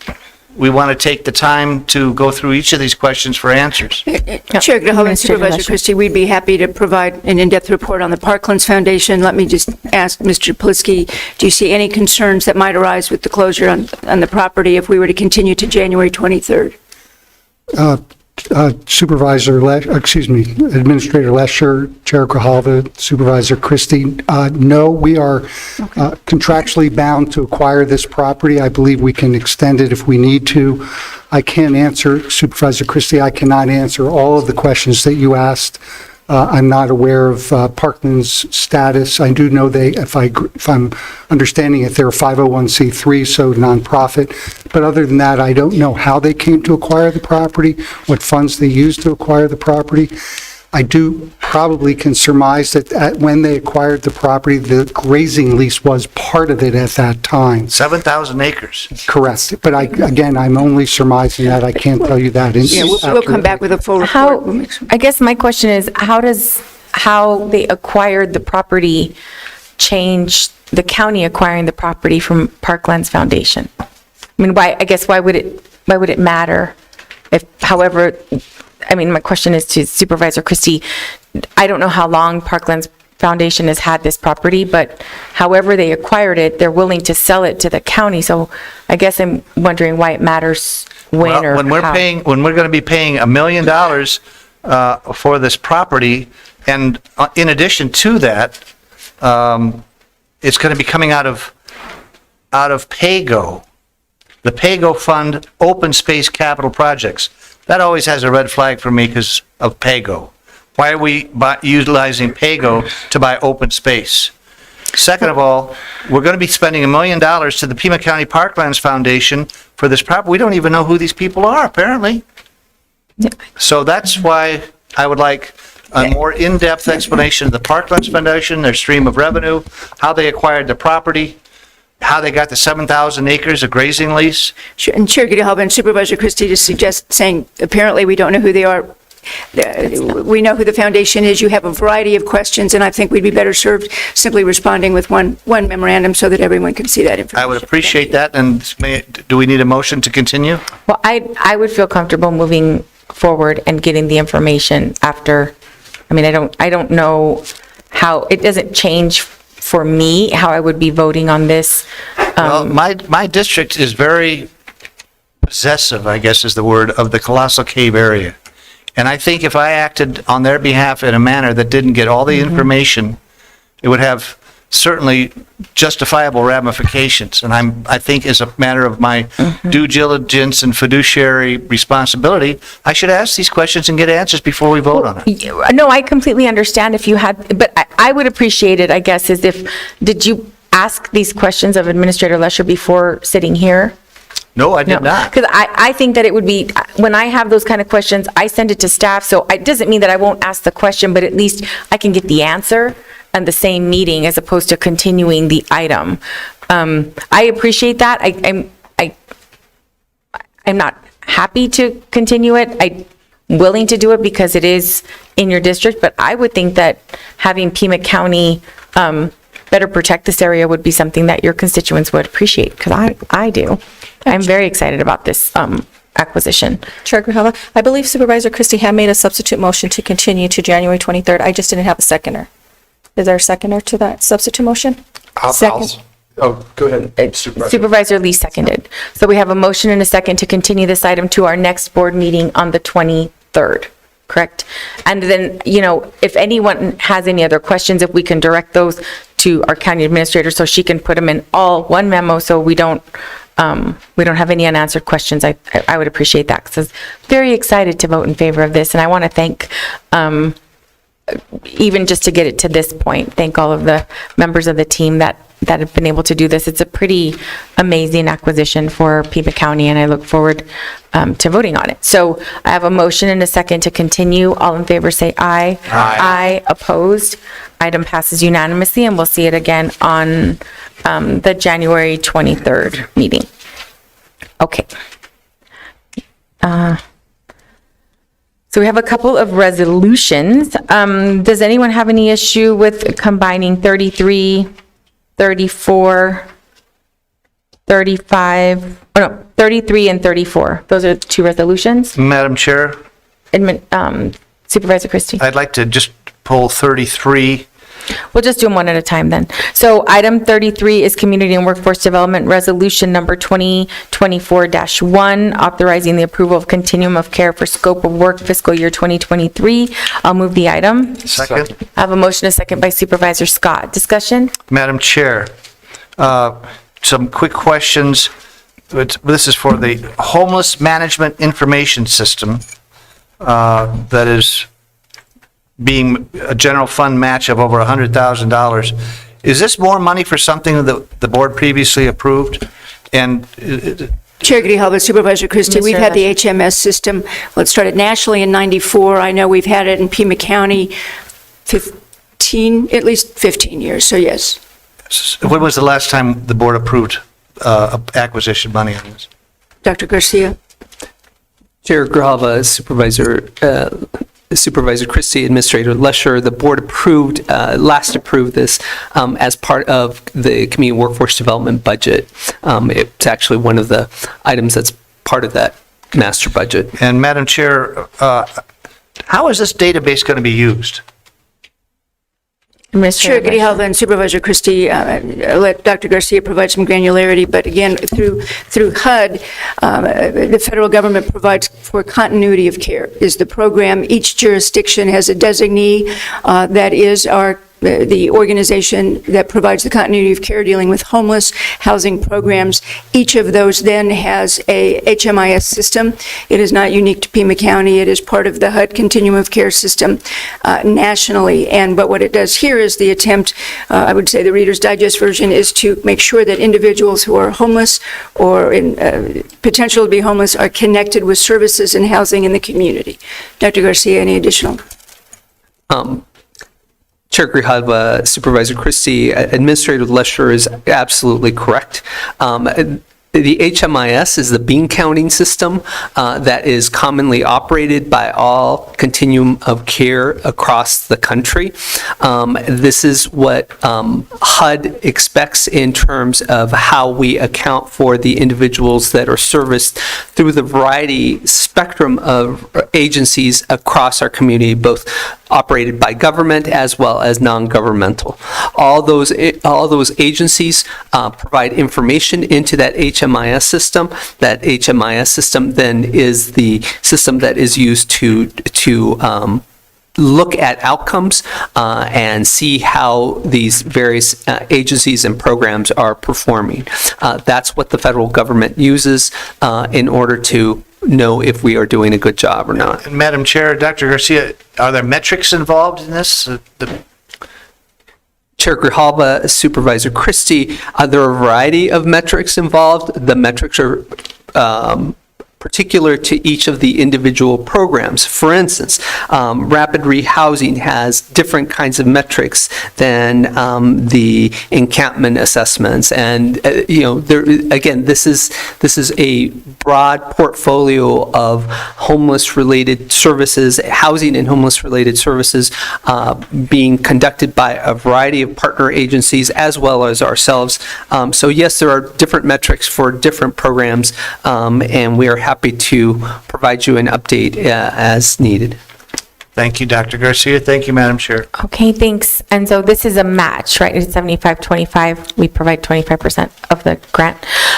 we want to take the time to go through each of these questions for answers. Chair Grijalva and Supervisor Christie, we'd be happy to provide an in-depth report on the Parklands Foundation. Let me just ask Mr. Plitsky, do you see any concerns that might arise with the closure on the property if we were to continue to January 23rd? Administrator Lesher, Chair Grijalva, Supervisor Christie, no, we are contractually bound to acquire this property. I believe we can extend it if we need to. I can't answer, Supervisor Christie, I cannot answer all of the questions that you asked. I'm not aware of Parkland's status. I do know if I'm understanding it, they're a 501c3, so nonprofit. But other than that, I don't know how they came to acquire the property, what funds they used to acquire the property. I do probably can surmise that when they acquired the property, the grazing lease was part of it at that time. 7,000 acres. Correct. But I'm only surmising that. I can't tell you that. Yeah, we'll come back with a full report. I guess my question is, how they acquired the property change the county acquiring the property from Parklands Foundation? I mean, why would it matter if, however, I mean, my question is to Supervisor Christie. I don't know how long Parklands Foundation has had this property, but however they acquired it, they're willing to sell it to the county. So I guess I'm wondering why it matters when or when we're going to be paying $1 million for this property, and in addition to that, it's going to be coming out of PAYGO, the PAYGO Fund Open Space Capital Projects. That always has a red flag for me because of PAYGO. Why are we utilizing PAYGO to buy open space? Second of all, we're going to be spending $1 million to the Pima County Parklands Foundation for this property. We don't even know who these people are, apparently. So that's why I would like a more in-depth explanation of the Parklands Foundation, their stream of revenue, how they acquired the property, how they got the 7,000 acres of grazing lease. And Chair Grijalva and Supervisor Christie just saying, apparently we don't know who they are. We know who the foundation is. You have a variety of questions, and I think we'd be better served simply responding with one memorandum so that everyone can see that information. I would appreciate that. And do we need a motion to continue? Well, I would feel comfortable moving forward and getting the information after. I mean, I don't know how, it doesn't change for me how I would be voting on this. Well, my district is very possessive, I guess is the word, of the Colossal Cave area. And I think if I acted on their behalf in a manner that didn't get all the information, it would have certainly justifiable ramifications. And I think as a matter of my due diligence and fiduciary responsibility, I should ask these questions and get answers before we vote on it. No, I completely understand if you had, but I would appreciate it, I guess, is if, did you ask these questions of Administrator Lesher before sitting here? No, I did not. Because I think that it would be, when I have those kind of questions, I send it to staff, so it doesn't mean that I won't ask the question, but at least I can get the answer in the same meeting as opposed to continuing the item. I appreciate that. I'm not happy to continue it. I'm willing to do it because it is in your district, but I would think that having Pima County better protect this area would be something that your constituents would appreciate, because I do. I'm very excited about this acquisition. Chair Grijalva, I believe Supervisor Christie had made a substitute motion to continue to January 23rd. I just didn't have a seconder. Is there a seconder to that substitute motion? Second. Oh, go ahead, Supervisor. Supervisor Lee seconded. So we have a motion and a second to continue this item to our next board meeting on the 23rd, correct? And then, if anyone has any other questions, if we can direct those to our county administrator so she can put them in all one memo so we don't have any unanswered questions, I would appreciate that, because I'm very excited to vote in favor of this. And I want to thank, even just to get it to this point, thank all of the members of the team that have been able to do this. It's a pretty amazing acquisition for Pima County, and I look forward to voting on it. So I have a motion and a second to continue. All in favor say aye. Aye. Opposed? Item passes unanimously, and we'll see it again on the January 23rd meeting. Okay. So we have a couple of resolutions. Does anyone have any issue with combining 33, 34, 35, 33 and 34? Those are the two resolutions. Madam Chair, Supervisor Christie. I'd like to just pull 33. We'll just do them one at a time then. So item 33 is Community and Workforce Development Resolution Number 2024-1, authorizing the approval of continuum of care for scope of work fiscal year 2023. I'll move the item. Second. I have a motion, a second by Supervisor Scott. Discussion? Madam Chair, some quick questions. This is for the Homeless Management Information System that is being a general fund match of over $100,000. Is this more money for something that the board previously approved? And Chair Grijalva, Supervisor Christie, we've had the HMS system, let's start it nationally in '94. I know we've had it in Pima County at least 15 years, so yes. when was the last time the board approved acquisition money on this? Dr. Garcia? Chair Grijalva, Supervisor Christie, Administrator Lesher, the board last approved this as part of the community workforce development budget. It's actually one of the items that's part of that master budget. And Madam Chair, how is this database going to be used? Chair Grijalva and Supervisor Christie, let Dr. Garcia provide some granularity, but again, through HUD, the federal government provides for continuity of care is the program. Each jurisdiction has a designee that is the organization that provides the continuity of care dealing with homeless housing programs. Each of those then has a HMIS system. It is not unique to Pima County. It is part of the HUD continuum of care system nationally. But what it does here is the attempt, I would say the Reader's Digest version, is to make sure that individuals who are homeless or in potential to be homeless are connected with services and housing in the community. Dr. Garcia, any additional? Chair Grijalva, Supervisor Christie, Administrator Lesher is absolutely correct. The HMIS is the bean counting system that is commonly operated by all continuum of care across the country. This is what HUD expects in terms of how we account for the individuals that are serviced through the variety spectrum of agencies across our community, both operated by government as well as non-governmental. All those agencies provide information into that HMIS system. That HMIS system then is the system that is used to look at outcomes and see how these various agencies and programs are performing. That's what the federal government uses in order to know if we are doing a good job or not. And Madam Chair, Dr. Garcia, are there metrics involved in this? Chair Grijalba, Supervisor Christie, there are a variety of metrics involved. The metrics are particular to each of the individual programs. For instance, rapid rehousing has different kinds of metrics than the encampment assessments. And, again, this is a broad portfolio of homeless-related services, housing and homeless-related services being conducted by a variety of partner agencies as well as ourselves. So yes, there are different metrics for different programs, and we are happy to provide you an update as needed. Thank you, Dr. Garcia. Thank you, Madam Chair. Okay, thanks. And so this is a match, right? It's 75-25. We provide 25% of the grant.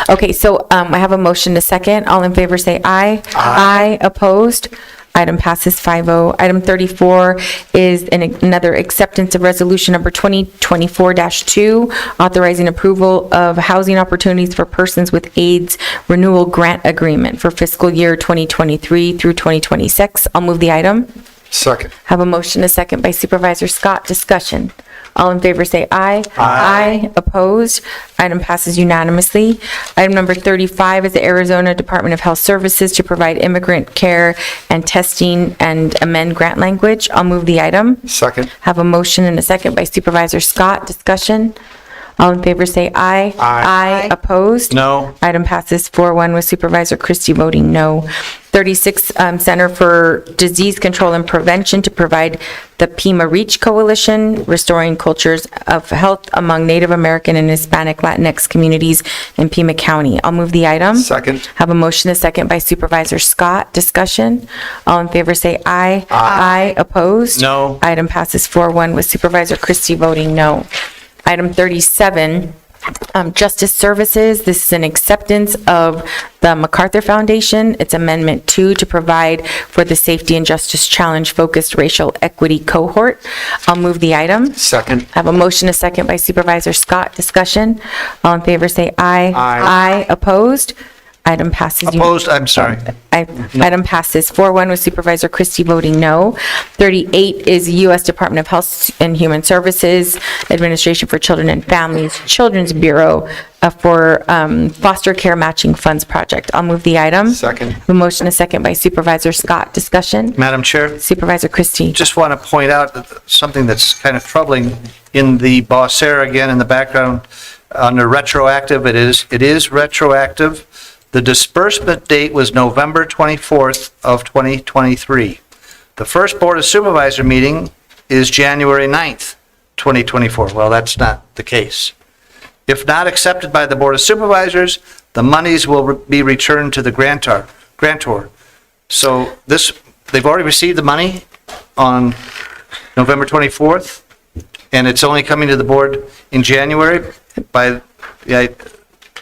Okay, so I have a motion to second. All in favor say aye. Aye. Opposed? Item passes 5-0. Item 34 is another acceptance of resolution number 2024-2, authorizing approval of housing opportunities for persons with AIDS renewal grant agreement for fiscal year 2023 through 2026. I'll move the item. Second. Have a motion, a second by Supervisor Scott. Discussion. All in favor say aye. Aye. Opposed? Item passes unanimously. Item number 35 is the Arizona Department of Health Services to provide immigrant care and testing and amend grant language. I'll move the item. Second. Have a motion and a second by Supervisor Scott. Discussion. All in favor say aye. Aye. Opposed? No. Item passes 4-1 with Supervisor Christie voting no. 36, Center for Disease Control and Prevention to provide the Pima Reach Coalition, restoring cultures of health among Native American and Hispanic Latinx communities in Pima County. I'll move the item. Second. Have a motion, a second by Supervisor Scott. Discussion. All in favor say aye. Aye. Opposed? No. Item passes 4-1 with Supervisor Christie voting no. Item 37, Justice Services. This is an acceptance of the MacArthur Foundation. It's Amendment 2 to provide for the Safety and Justice Challenge focused racial equity cohort. I'll move the item. Second. Have a motion, a second by Supervisor Scott. Discussion. All in favor say aye. Aye. Opposed? Item passes. Opposed? I'm sorry. Item passes 4-1 with Supervisor Christie voting no. 38 is U.S. Department of Health and Human Services, Administration for Children and Families, Children's Bureau for Foster Care Matching Funds Project. I'll move the item. Second. A motion, a second by Supervisor Scott. Discussion. Madam Chair, Supervisor Christie. just want to point out something that's kind of troubling in the Bossera, again, in the background, under retroactive, it is retroactive. The disbursement date was November 24th of 2023. The first Board of Supervisor meeting is January 9th, 2024. Well, that's not the case. If not accepted by the Board of Supervisors, the monies will be returned to the grantor. So they've already received the money on November 24th, and it's only coming to the board in January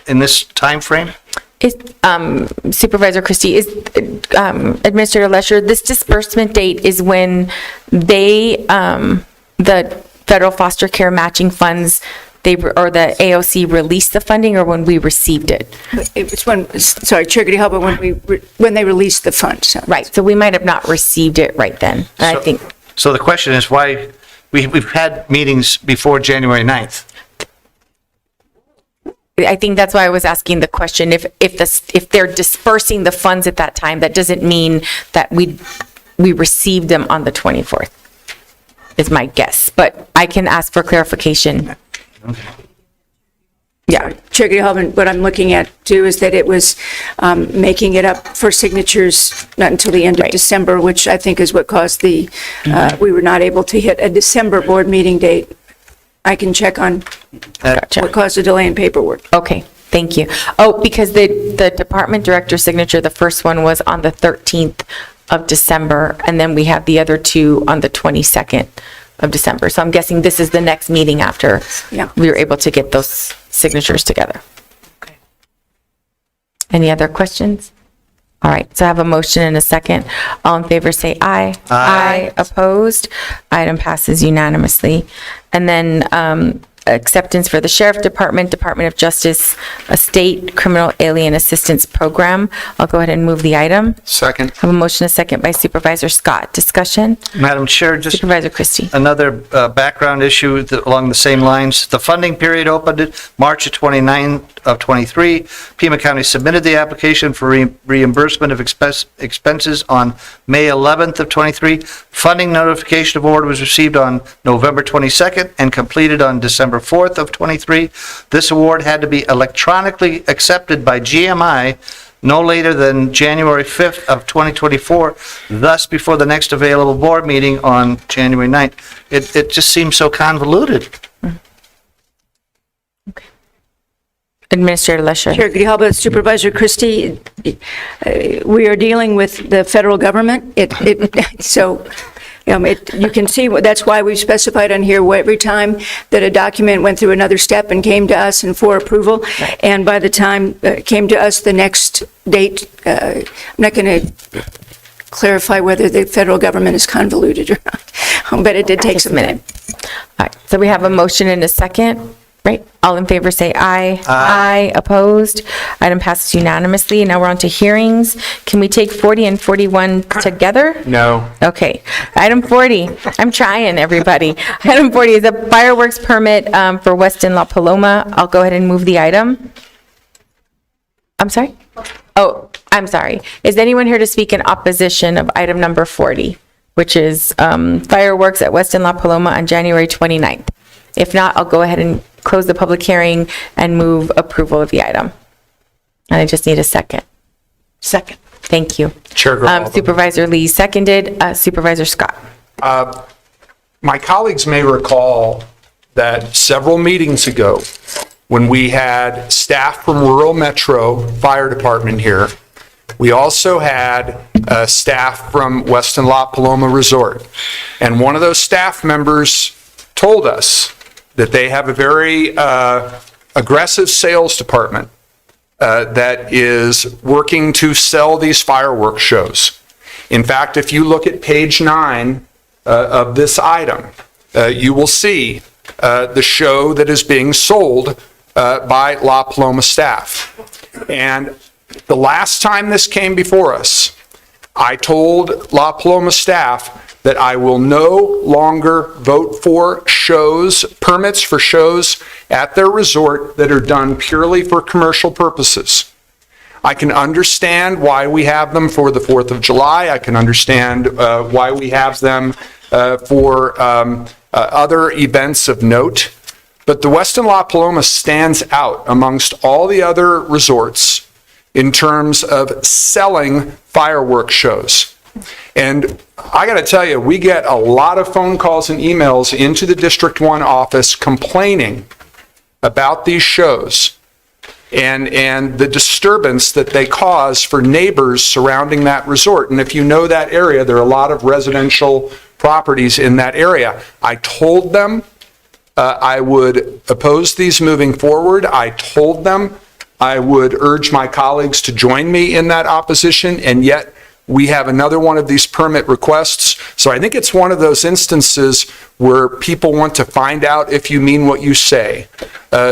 in this time frame? Supervisor Christie, is Administrator Lesher, this disbursement date is when they, the federal foster care matching funds, or the AOC released the funding, or when we received it? It was sorry, Chair Grijalba, when they released the funds. So. Right, so we might have not received it right then, I think. So the question is why, we've had meetings before January 9th. I think that's why I was asking the question, if they're dispersing the funds at that time, that doesn't mean that we received them on the 24th, is my guess, but I can ask for clarification. Yeah, Chair Grijalba, what I'm looking at too is that it was making it up for signatures not until the end of December, which I think is what caused we were not able to hit a December board meeting date. I can check on what caused the delay in paperwork. Okay, thank you. Oh, because the department director signature, the first one was on the 13th of December, and then we have the other two on the 22nd of December. So I'm guessing this is the next meeting after we were able to get those signatures together. Okay. Any other questions? All right, so I have a motion and a second. All in favor say aye. Aye. Opposed? Item passes unanimously. And then acceptance for the Sheriff Department, Department of Justice, State Criminal Alien Assistance Program. I'll go ahead and move the item. Second. I have a motion, a second by Supervisor Scott. Discussion? Madam Chair, just Supervisor Christie. another background issue along the same lines. The funding period opened March of 29 of 23. Pima County submitted the application for reimbursement of expenses on May 11th of 23. Funding notification of award was received on November 22nd and completed on December 4th of 23. This award had to be electronically accepted by GMI no later than January 5th of 2024, thus before the next available board meeting on January 9th. It just seems so convoluted. Administrator Lesher. Chair Grijalba, Supervisor Christie, we are dealing with the federal government. So you can see, that's why we've specified on here every time that a document went through another step and came to us and for approval. Right. And by the time it came to us the next date, I'm not going to clarify whether the federal government is convoluted or not, but it did take some minute. All right, so we have a motion and a second. Right, all in favor say aye. Aye. Opposed? Item passes unanimously. Now we're on to hearings. Can we take 40 and 41 together? No. Okay. Item 40, I'm trying, everybody. Item 40 is a fireworks permit for Weston La Paloma. I'll go ahead and move the item. I'm sorry? Oh, I'm sorry. Is anyone here to speak in opposition of item number 40, which is fireworks at Weston La Paloma on January 29th? If not, I'll go ahead and close the public hearing and move approval of the item. And I just need a second. Second. Thank you. Chair Grijalba. Supervisor Lee seconded. Supervisor Scott. My colleagues may recall that several meetings ago, when we had staff from Rural Metro Fire Department here, we also had staff from Weston La Paloma Resort. And one of those staff members told us that they have a very aggressive sales department that is working to sell these fireworks shows. In fact, if you look at page 9 of this item, you will see the show that is being sold by La Paloma staff. And the last time this came before us, I told La Paloma staff that I will no longer vote for permits for shows at their resort that are done purely for commercial purposes. I can understand why we have them for the 4th of July. I can understand why we have them for other events of note. But the Weston La Paloma stands out amongst all the other resorts in terms of selling fireworks shows. And I got to tell you, we get a lot of phone calls and emails into the District 1 office complaining about these shows and the disturbance that they cause for neighbors surrounding that resort. And if you know that area, there are a lot of residential properties in that area. I told them I would oppose these moving forward. I told them I would urge my colleagues to join me in that opposition, and yet we have another one of these permit requests. So I think it's one of those instances where people want to find out if you mean what you say.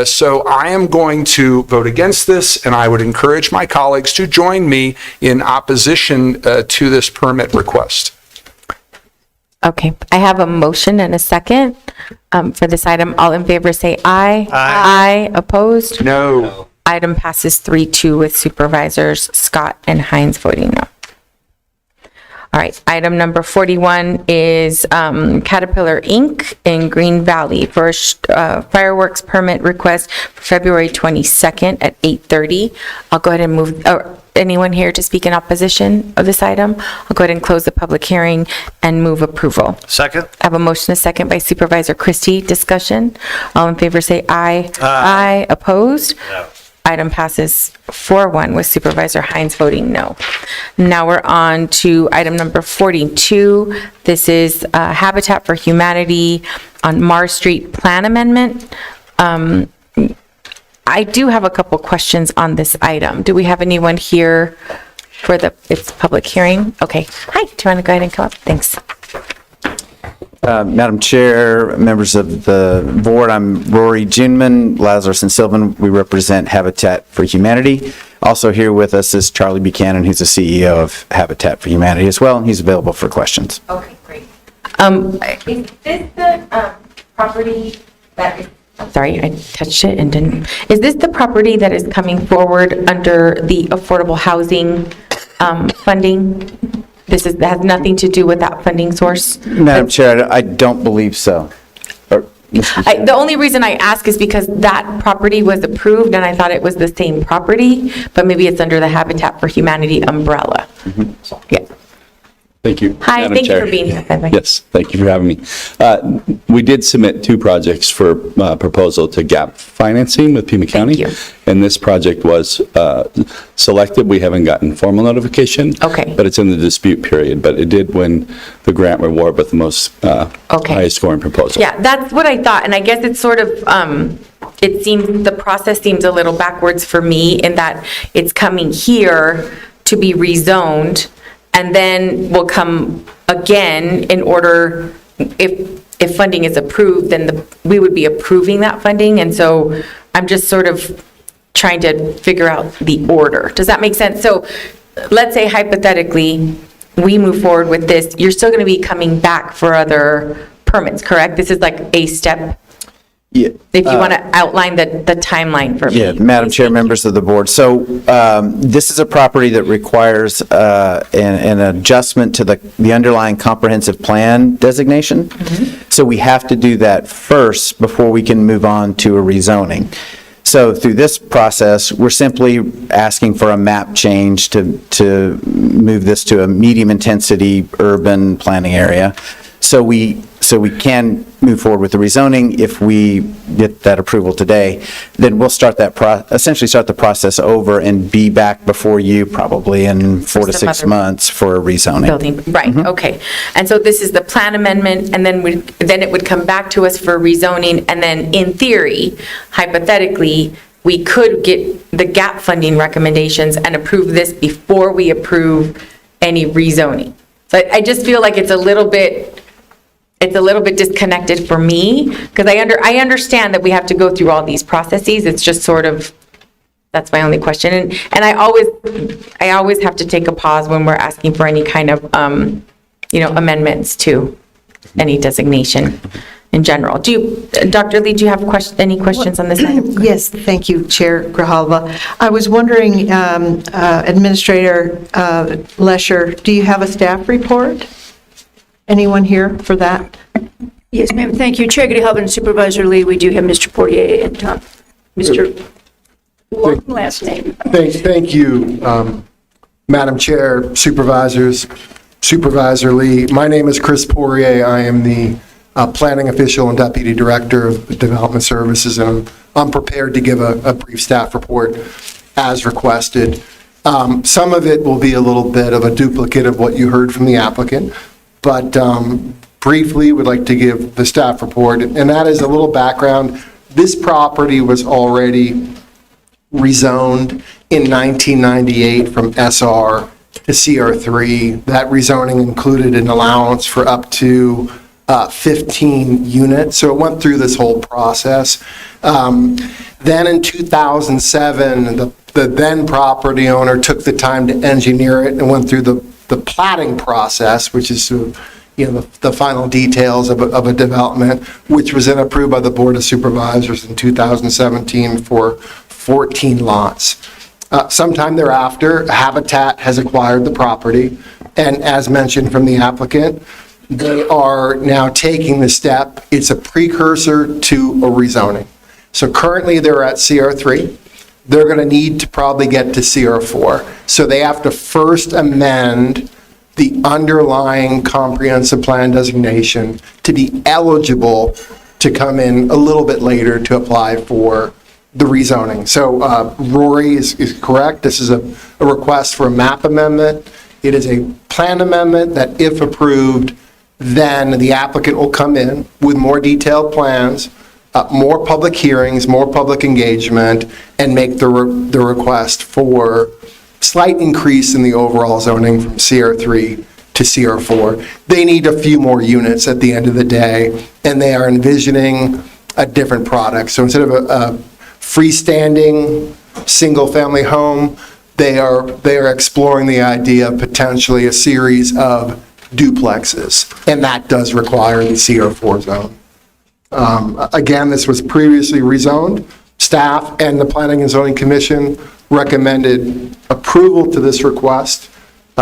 So I am going to vote against this, and I would encourage my colleagues to join me in opposition to this permit request. Okay, I have a motion and a second for this item. All in favor say aye. Aye. Opposed? No. Item passes 3-2 with Supervisors Scott and Hines voting no. All right, item number 41 is Caterpillar Inc. in Green Valley for a fireworks permit request for February 22nd at 8:30. I'll go ahead and move, anyone here to speak in opposition of this item? I'll go ahead and close the public hearing and move approval. Second. I have a motion, a second by Supervisor Christie. Discussion. All in favor say aye. Aye. Opposed? No. Item passes 4-1 with Supervisor Hines voting no. Now we're on to item number 42. This is Habitat for Humanity on Mars Street Plan Amendment. I do have a couple questions on this item. Do we have anyone here for its public hearing? Okay. Hi, do you want to go ahead and come up? Thanks. Madam Chair, members of the board, I'm Rory Ginman, Lazarus and Sylvan. We represent Habitat for Humanity. Also here with us is Charlie Buchanan, who's the CEO of Habitat for Humanity as well, and he's available for questions. Okay, great. Is this the property that is, sorry, I touched it and didn't. Is this the property that is coming forward under the affordable housing funding? That has nothing to do with that funding source? Madam Chair, I don't believe so. The only reason I ask is because that property was approved and I thought it was the same property, but maybe it's under the Habitat for Humanity umbrella. Yeah. Thank you. Hi, Madam thank you Chair. for being here, by the way. Yes, thank you for having me. We did submit 2 projects for proposal to gap financing with Pima County. And this project was selected. We haven't gotten formal notification. Okay. But it's in the dispute period. But it did win the grant reward with the most highest scoring proposal. Yeah, that's what I thought, and I guess it's sort of, it seems, the process seems a little backwards for me in that it's coming here to be rezoned, and then will come again in order, if funding is approved, then we would be approving that funding, and so I'm just sort of trying to figure out the order. Does that make sense? So let's say hypothetically, we move forward with this, you're still going to be coming back for other permits, correct? This is like a step? Yeah. If you want to outline the timeline for me. Yeah, Madam Chair, members of the board. So this is a property that requires an adjustment to the underlying comprehensive plan designation. So we have to do that first before we can move on to a rezoning. So through this process, we're simply asking for a map change to move this to a medium-intensity urban planning area. So we can move forward with the rezoning. If we get that approval today, then we'll start that essentially start the process over and be back before you probably in 4 to 6 months for a rezoning. Building, right, okay. And so this is the plan amendment, and then it would come back to us for rezoning, and then in theory, hypothetically, we could get the gap funding recommendations and approve this before we approve any rezoning. So I just feel like it's a little bit disconnected for me, because I understand that we have to go through all these processes. It's just sort of, that's my only question. And I always have to take a pause when we're asking for any kind of, amendments to any designation in general. Dr. Lee, do you have any questions on this item? Yes, thank you, Chair Grijalva. I was wondering, Administrator Lesher, do you have a staff report? Anyone here for that? Yes, ma'am. Thank you. Chair Grijalva and Supervisor Lee, we do have Mr. Portier and Mr. last name. Thank you, Madam Chair, Supervisors, Supervisor Lee. My name is Chris Poirier. I am the Planning Official and Deputy Director of Development Services, and I'm prepared to give a brief staff report as requested. Some of it will be a little bit of a duplicate of what you heard from the applicant, but briefly would like to give the staff report, and that is a little background. This property was already rezoned in 1998 from SR to CR3. That rezoning included an allowance for up to 15 units, so it went through this whole process. Then in 2007, the then property owner took the time to engineer it and went through the platting process, which is the final details of a development, which was then approved by the Board of Supervisors in 2017 for 14 lots. Sometime thereafter, Habitat has acquired the property, and as mentioned from the applicant, they are now taking the step. It's a precursor to a rezoning. So currently they're at CR3. They're going to need to probably get to CR4. So they have to first amend the underlying comprehensive plan designation to be eligible to come in a little bit later to apply for the rezoning. So Rory is correct. This is a request for a map amendment. It is a plan amendment that, if approved, then the applicant will come in with more detailed plans, more public hearings, more public engagement, and make the request for slight increase in the overall zoning from CR3 to CR4. They need a few more units at the end of the day, and they are envisioning a different product. So instead of a freestanding single-family home, they are exploring the idea of potentially a series of duplexes, and that does require the CR4 zone. Again, this was previously rezoned. Staff and the Planning and Zoning Commission recommended approval to this request.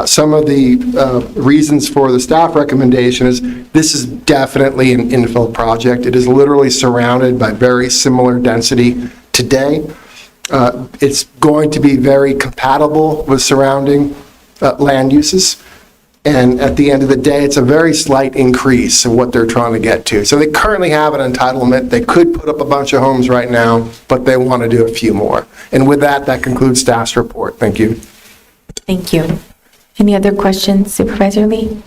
Some of the reasons for the staff recommendation is this is definitely an infill project. It is literally surrounded by very similar density today. It's going to be very compatible with surrounding land uses. And at the end of the day, it's a very slight increase in what they're trying to get to. So they currently have an entitlement. They could put up a bunch of homes right now, but they want to do a few more. And with that, that concludes staff's report. Thank you. Thank you. Any other questions, Supervisor Lee?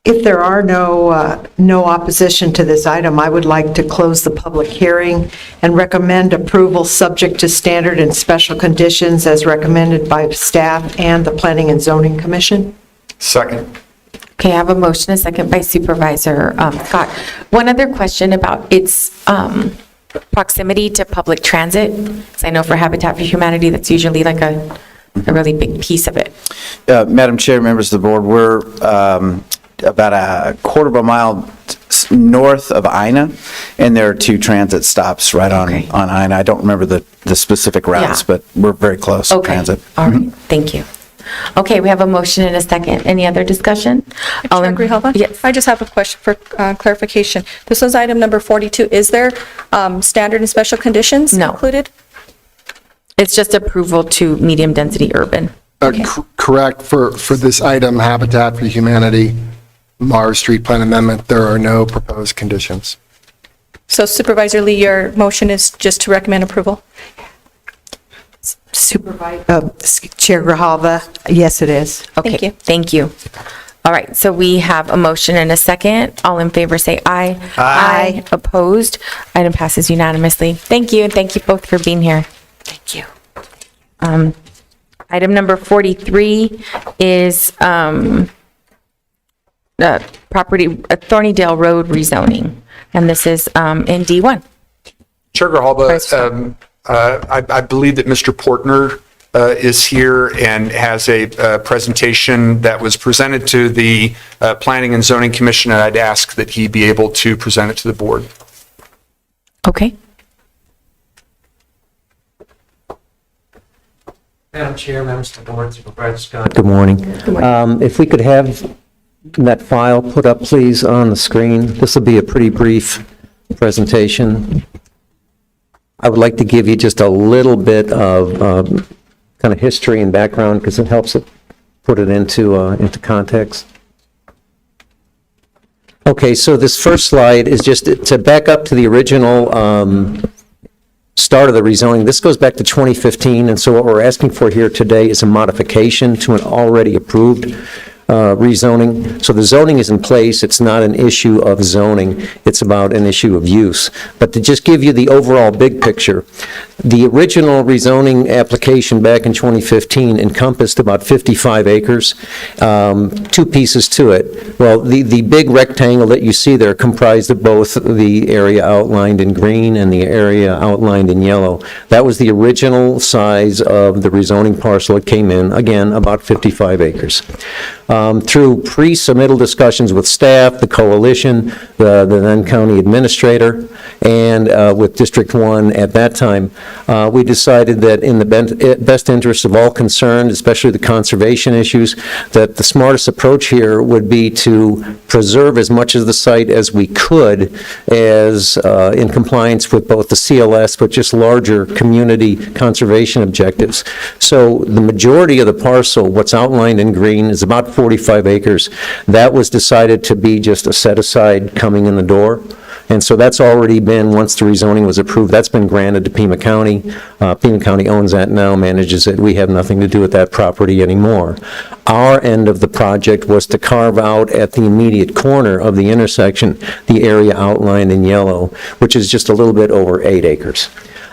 If there are no opposition to this item, I would like to close the public hearing and recommend approval subject to standard and special conditions as recommended by staff and the Planning and Zoning Commission. Second. Okay, I have a motion, a second by Supervisor Scott. One other question about its proximity to public transit. 'Cause I know for Habitat for Humanity, that's usually like a really big piece of it. Madam Chair, members of the board, we're about a quarter of a mile north of Ina, and there are two transit stops right on Ina. I don't remember the specific routes, Yeah. but we're very close to Okay. transit. All right, thank you. Okay, we have a motion and a second. Any other discussion? Chair Grijalva? Yes. I just have a question for clarification. This was item number 42. Is there standard and special conditions included? It's just approval to medium-density urban. Correct. For this item, Habitat for Humanity, Mars Street Plan Amendment, there are no proposed conditions. So Supervisor Lee, your motion is just to recommend approval? Chair Grijalva, yes, it is. Okay, thank you. All right, so we have a motion and a second. All in favor say aye. Aye. Opposed? Item passes unanimously. Thank you, and thank you both for being here. Thank you. Item number 43 is property, Thornydale Road rezoning, and this is in D1. Chair Grijalva, I believe that Mr. Portner is here and has a presentation that was presented to the Planning and Zoning Commission, and I'd ask that he be able to present it to the board. Okay. Madam Chair, members of the board, Supervisor Scott. Good morning. If we could have that file put up, please, on the screen. This will be a pretty brief presentation. I would like to give you just a little bit of kind of history and background because it helps it put it into context. Okay, so this first slide is just to back up to the original start of the rezoning. This goes back to 2015, and so what we're asking for here today is a modification to an already approved rezoning. So the zoning is in place. It's not an issue of zoning. It's about an issue of use. But to just give you the overall big picture, the original rezoning application back in 2015 encompassed about 55 acres, two pieces to it. Well, the big rectangle that you see there comprised of both the area outlined in green and the area outlined in yellow. That was the original size of the rezoning parcel. It came in, again, about 55 acres. Through pre-submittal discussions with staff, the coalition, the then county administrator, and with District 1 at that time, we decided that in the best interest of all concerned, especially the conservation issues, that the smartest approach here would be to preserve as much of the site as we could as in compliance with both the CLS, but just larger community conservation objectives. So the majority of the parcel, what's outlined in green, is about 45 acres. That was decided to be just a set-aside coming in the door. And so that's already been, once the rezoning was approved, that's been granted to Pima County. Pima County owns that now, manages it. We have nothing to do with that property anymore. Our end of the project was to carve out at the immediate corner of the intersection the area outlined in yellow, which is just a little bit over 8 acres.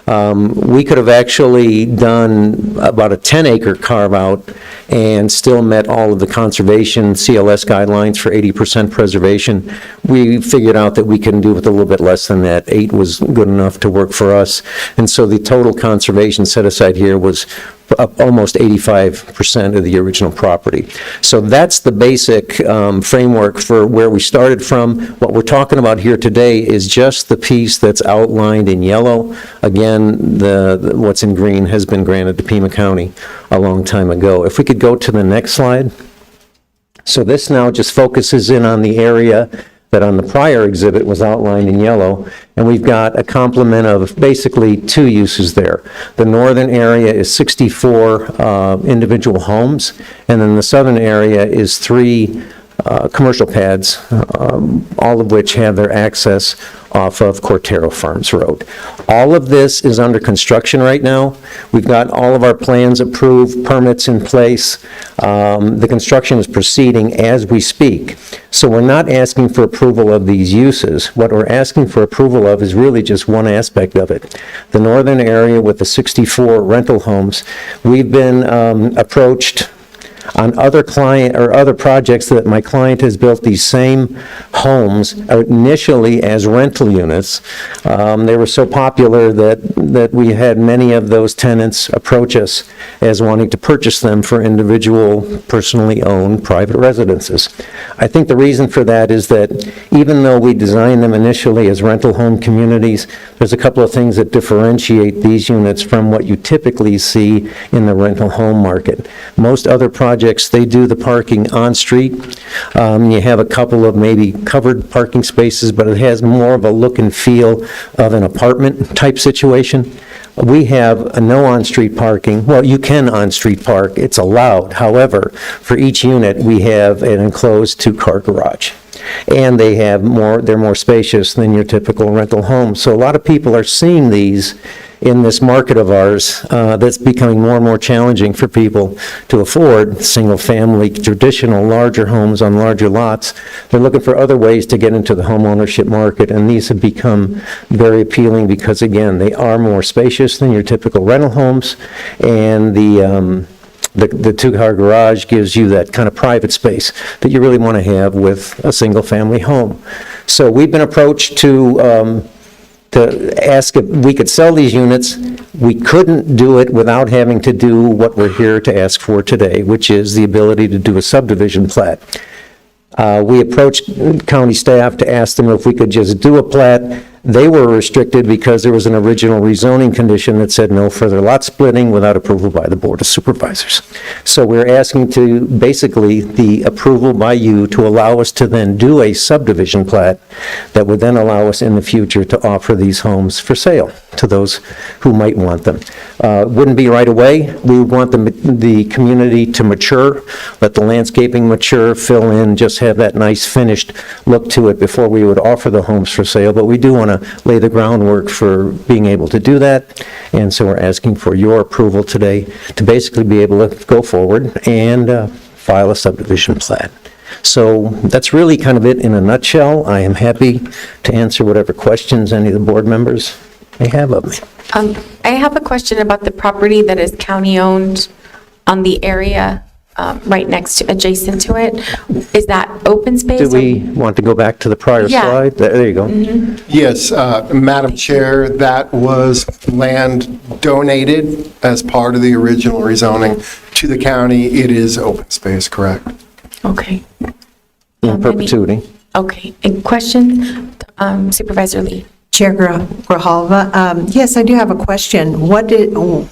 We could have actually done about a 10-acre carve-out and still met all of the conservation CLS guidelines for 80% preservation. We figured out that we can do with a little bit less than that. 8 was good enough to work for us. And so the total conservation set aside here was almost 85% of the original property. So that's the basic framework for where we started from. What we're talking about here today is just the piece that's outlined in yellow. Again, what's in green has been granted to Pima County a long time ago. If we could go to the next slide. So this now just focuses in on the area that on the prior exhibit was outlined in yellow, and we've got a complement of basically 2 uses there. The northern area is 64 individual homes, and then the southern area is 3 commercial pads, all of which have their access off of Cortero Farms Road. All of this is under construction right now. We've got all of our plans approved, permits in place. The construction is proceeding as we speak. So we're not asking for approval of these uses. What we're asking for approval of is really just one aspect of it. The northern area with the 64 rental homes, we've been approached on other projects that my client has built these same homes initially as rental units. They were so popular that we had many of those tenants approach us as wanting to purchase them for individual, personally owned private residences. I think the reason for that is that even though we designed them initially as rental home communities, there's a couple of things that differentiate these units from what you typically see in the rental home market. Most other projects, they do the parking on street. You have a couple of maybe covered parking spaces, but it has more of a look and feel of an apartment type situation. We have a no on-street parking. Well, you can on-street park. It's allowed. However, for each unit, we have an enclosed 2-car garage. And they're more spacious than your typical rental home. So a lot of people are seeing these in this market of ours that's becoming more and more challenging for people to afford single-family, traditional, larger homes on larger lots. They're looking for other ways to get into the home ownership market, and these have become very appealing because, again, they are more spacious than your typical rental homes, and the 2-car garage gives you that kind of private space that you really want to have with a single-family home. So we've been approached to ask if we could sell these units. We couldn't do it without having to do what we're here to ask for today, which is the ability to do a subdivision plat. We approached county staff to ask them if we could just do a plat. They were restricted because there was an original rezoning condition that said no further lot splitting without approval by the Board of Supervisors. So we're asking to basically the approval by you to allow us to then do a subdivision plat that would then allow us in the future to offer these homes for sale to those who might want them. Wouldn't be right away. We would want the community to mature, let the landscaping mature, fill in, just have that nice finished look to it before we would offer the homes for sale. But we do want to lay the groundwork for being able to do that. And so we're asking for your approval today to basically be able to go forward and file a subdivision plat. So that's really kind of it in a nutshell. I am happy to answer whatever questions any of the board members may have of me. I have a question about the property that is county-owned on the area right adjacent to it. Is that open space? Do we want to go back to the prior Yeah. slide? There you go. Yes, Madam Chair, that was land donated as part of the original rezoning to the county. It is open space, correct? Okay. In perpetuity. Okay. And question, Supervisor Lee? Chair Grijalva, yes, I do have a question.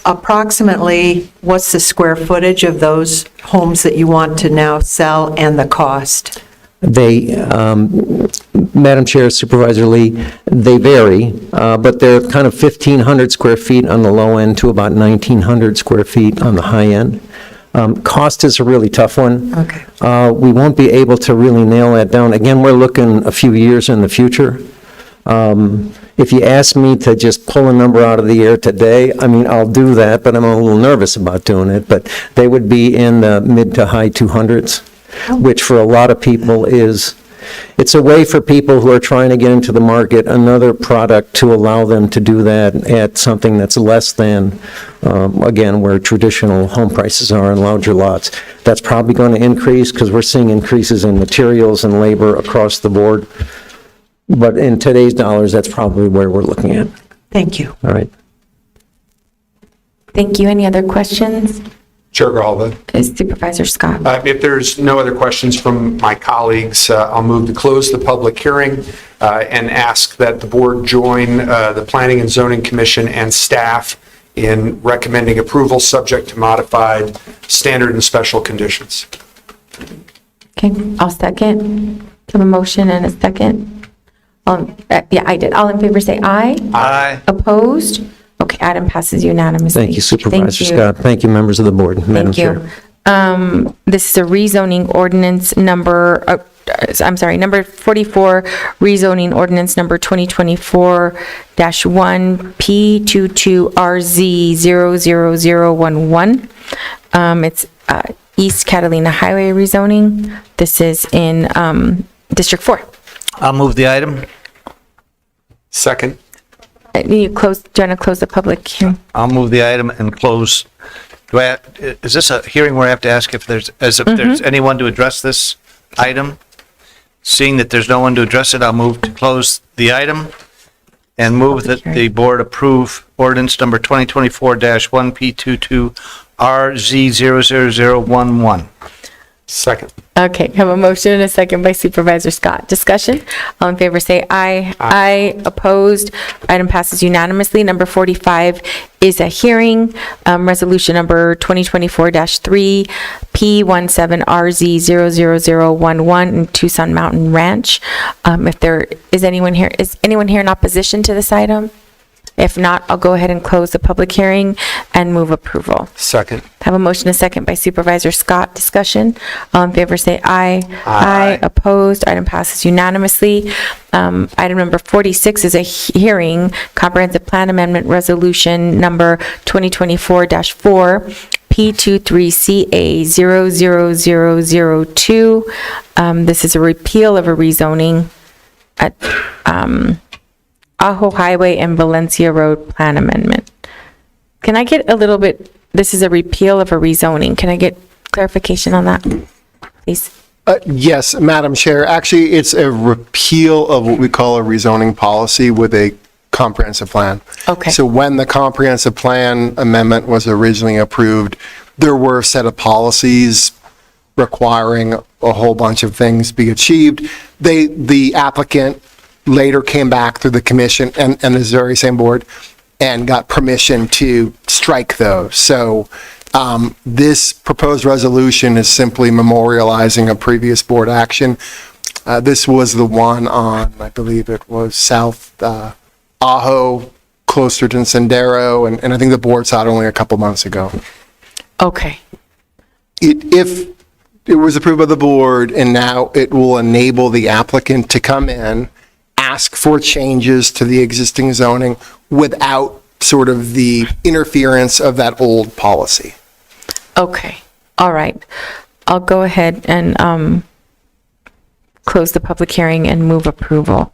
Approximately, what's the square footage of those homes that you want to now sell and the cost? They, Madam Chair, Supervisor Lee, they vary, but they're kind of 1,500 square feet on the low end to about 1,900 square feet on the high end. Cost is a really tough one. Okay. We won't be able to really nail that down. Again, we're looking a few years in the future. If you ask me to just pull a number out of the air today, I mean, I'll do that, but I'm a little nervous about doing it. But they would be in the mid to high 200s, which for a lot of people is it's a way for people who are trying to get into the market, another product to allow them to do that at something that's less than, again, where traditional home prices are in larger lots. That's probably going to increase because we're seeing increases in materials and labor across the board. But in today's dollars, that's probably where we're looking at. Thank you. All right. Thank you. Any other questions? Chair Grijalva. Supervisor Scott. If there's no other questions from my colleagues, I'll move to close the public hearing and ask that the board join the Planning and Zoning Commission and staff in recommending approval subject to modified standard and special conditions. Okay, I'll second. Have a motion and a second. Yeah, I did. All in favor say aye. Aye. Opposed? Okay, item passes unanimously. Thank you, Supervisor Thank you. Scott. Thank you, members of the board. Madam Thank you. This is a rezoning ordinance number, number 44, rezoning ordinance number 2024-1 P22RZ00011. It's East Catalina Highway rezoning. This is in District 4. I'll move the item. Second. Do you want to close the public hearing? I'll move the item and close. Is this a hearing where I have to ask if there's anyone to address this item? Seeing that there's no one to address it, I'll move to close the item and move that the board approve ordinance number 2024-1 P22RZ00011. Second. Okay, have a motion and a second by Supervisor Scott. Discussion? All in favor say aye. Aye. Opposed? Item passes unanimously. Number 45 is a hearing, resolution number 2024-3 P17RZ00011 in Tucson Mountain Ranch. If there is anyone here in opposition to this item? If not, I'll go ahead and close the public hearing and move approval. Second. Have a motion, a second by Supervisor Scott. Discussion. All in favor say aye. Aye. Opposed. Item passes unanimously. Item number 46 is a hearing, comprehensive plan amendment resolution number 2024-4 P23CA00002. This is a repeal of a rezoning at Ajo Highway and Valencia Road Plan Amendment. Can I get a little bit, this is a repeal of a rezoning. Can I get clarification on that, please? Yes, Madam Chair. Actually, it's a repeal of what we call a rezoning policy with a comprehensive plan. Okay. So when the comprehensive plan amendment was originally approved, there were a set of policies requiring a whole bunch of things be achieved. The applicant later came back through the commission and this very same board and got permission to strike those. So this proposed resolution is simply memorializing a previous board action. This was the one on, I believe it was South Ajo, closer to Sendero, and I think the board saw it only a couple months ago. Okay. If it was approved by the board and now it will enable the applicant to come in, ask for changes to the existing zoning without sort of the interference of that old policy. Okay. All right. I'll go ahead and close the public hearing and move approval.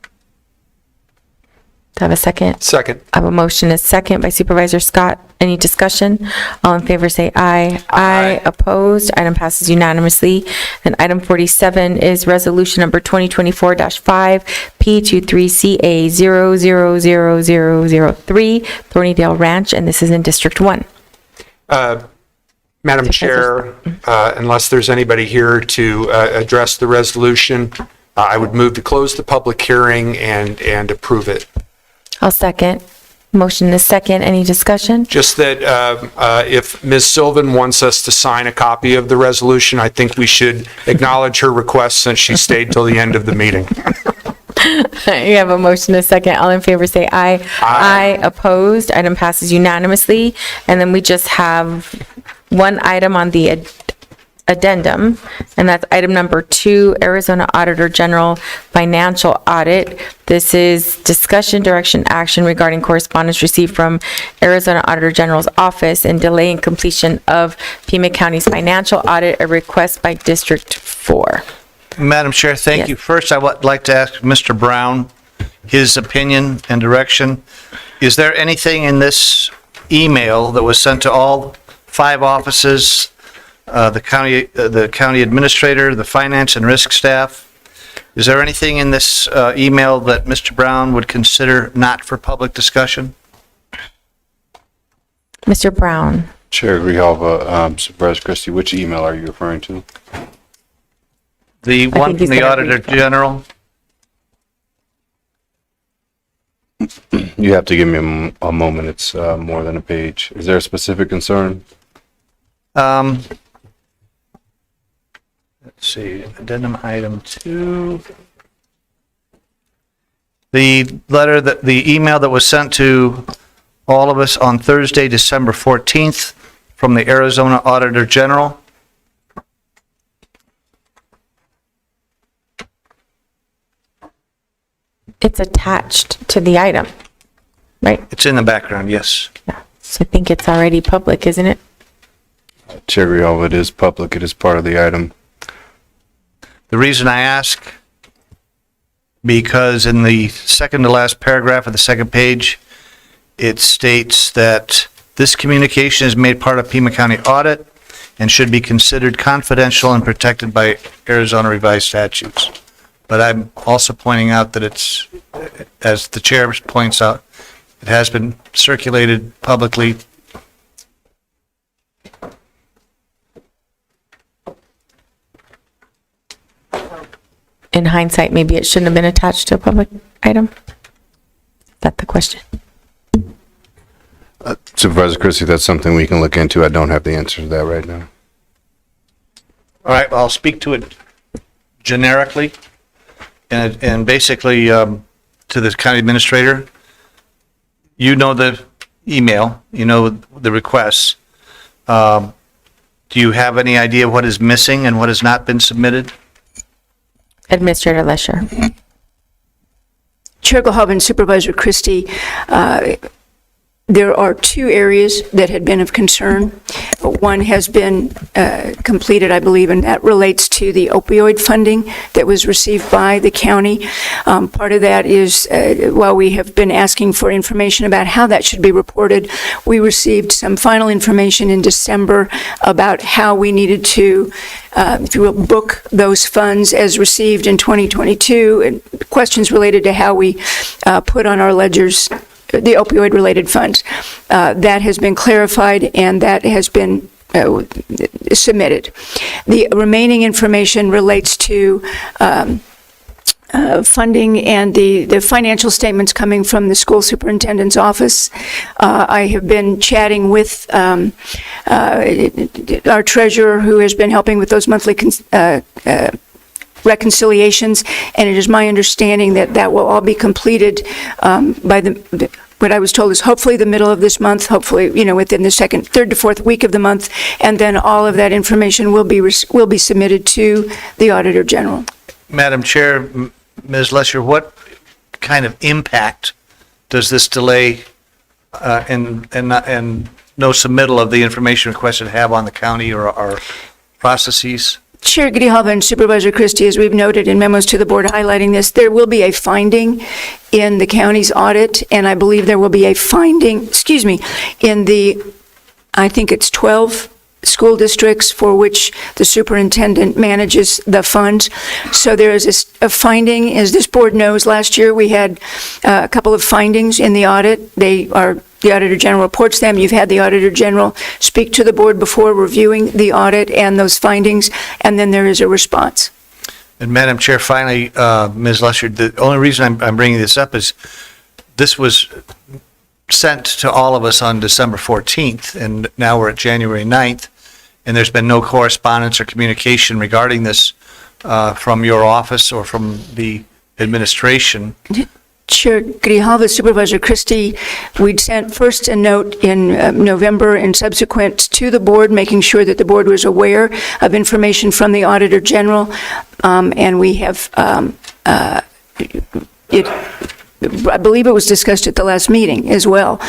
Do I have a second? Second. I have a motion, a second by Supervisor Scott. Any discussion? All in favor say aye. Aye. Opposed? Item passes unanimously. And item 47 is resolution number 2024-5 P23CA00003 Thornydale Ranch, and this is in District 1. Madam Chair, unless there's anybody here to address the resolution, I would move to close the public hearing and approve it. I'll second. Motion is second. Any discussion? Just that if Ms. Sylvan wants us to sign a copy of the resolution, I think we should acknowledge her request since she stayed till the end of the meeting. You have a motion, a second. All in favor say aye. Aye. Opposed? Item passes unanimously. And then we just have one item on the addendum, and that's item number 2, Arizona Auditor General Financial Audit. This is discussion, direction, action regarding correspondence received from Arizona Auditor General's office and delay in completion of Pima County's financial audit, a request by District 4. Madam Chair, thank you. First, I would like to ask Mr. Brown his opinion and direction. Is there anything in this email that was sent to all 5 offices, the county administrator, the finance and risk staff? Is there anything in this email that Mr. Brown would consider not for public discussion? Mr. Brown. Chair Grijalva, Supervisor Christie, which email are you referring to? The one from the Auditor General? You have to give me a moment. It's more than a page. Is there a specific concern? Let's see, addendum item 2. The email that was sent to all of us on Thursday, December 14th from the Arizona Auditor General. It's attached to the item, right? It's in the background, yes. So I think it's already public, isn't it? Chair Grijalva, it is public. It is part of the item. The reason I ask, because in the second to last paragraph of the second page, it states that this communication is made part of Pima County Audit and should be considered confidential and protected by Arizona revised statutes. But I'm also pointing out that it's, as the chair points out, it has been circulated publicly. In hindsight, maybe it shouldn't have been attached to a public item? Is that the question? Supervisor Christie, that's something we can look into. I don't have the answer to that right now. All right, well, I'll speak to it generically and basically to the county administrator. You know the email, you know the requests. Do you have any idea what is missing and what has not been submitted? Administrator Lesher. Chair Grijalva and Supervisor Christie, there are 2 areas that had been of concern. One has been completed, I believe, and that relates to the opioid funding that was received by the county. Part of that is, while we have been asking for information about how that should be reported, we received some final information in December about how we needed to, if you will, book those funds as received in 2022, and questions related to how we put on our ledgers the opioid-related funds. That has been clarified, and that has been submitted. The remaining information relates to funding and the financial statements coming from the school superintendent's office. I have been chatting with our treasurer, who has been helping with those monthly reconciliations, and it is my understanding that that will all be completed by what I was told is hopefully the middle of this month, hopefully, within the third to fourth week of the month, and then all of that information will be submitted to the Auditor General. Madam Chair, Ms. Lesher, what kind of impact does this delay and no submittal of the information requested have on the county or our processes? Chair Grijalva and Supervisor Christie, as we've noted in memos to the board highlighting this, there will be a finding in the county's audit, and I believe there will be a finding, in the, I think it's 12 school districts for which the superintendent manages the funds. So there is a finding, as this board knows, last year we had a couple of findings in the audit. The Auditor General reports them. You've had the Auditor General speak to the board before reviewing the audit and those findings, and then there is a response. And Madam Chair, finally, Ms. Lesher, the only reason I'm bringing this up is this was sent to all of us on December 14th, and now we're at January 9th, and there's been no correspondence or communication regarding this from your office or from the administration. Chair Grijalva, Supervisor Christie, we'd sent first a note in November and subsequent to the board, making sure that the board was aware of information from the Auditor General, and we have I believe it was discussed at the last meeting as well,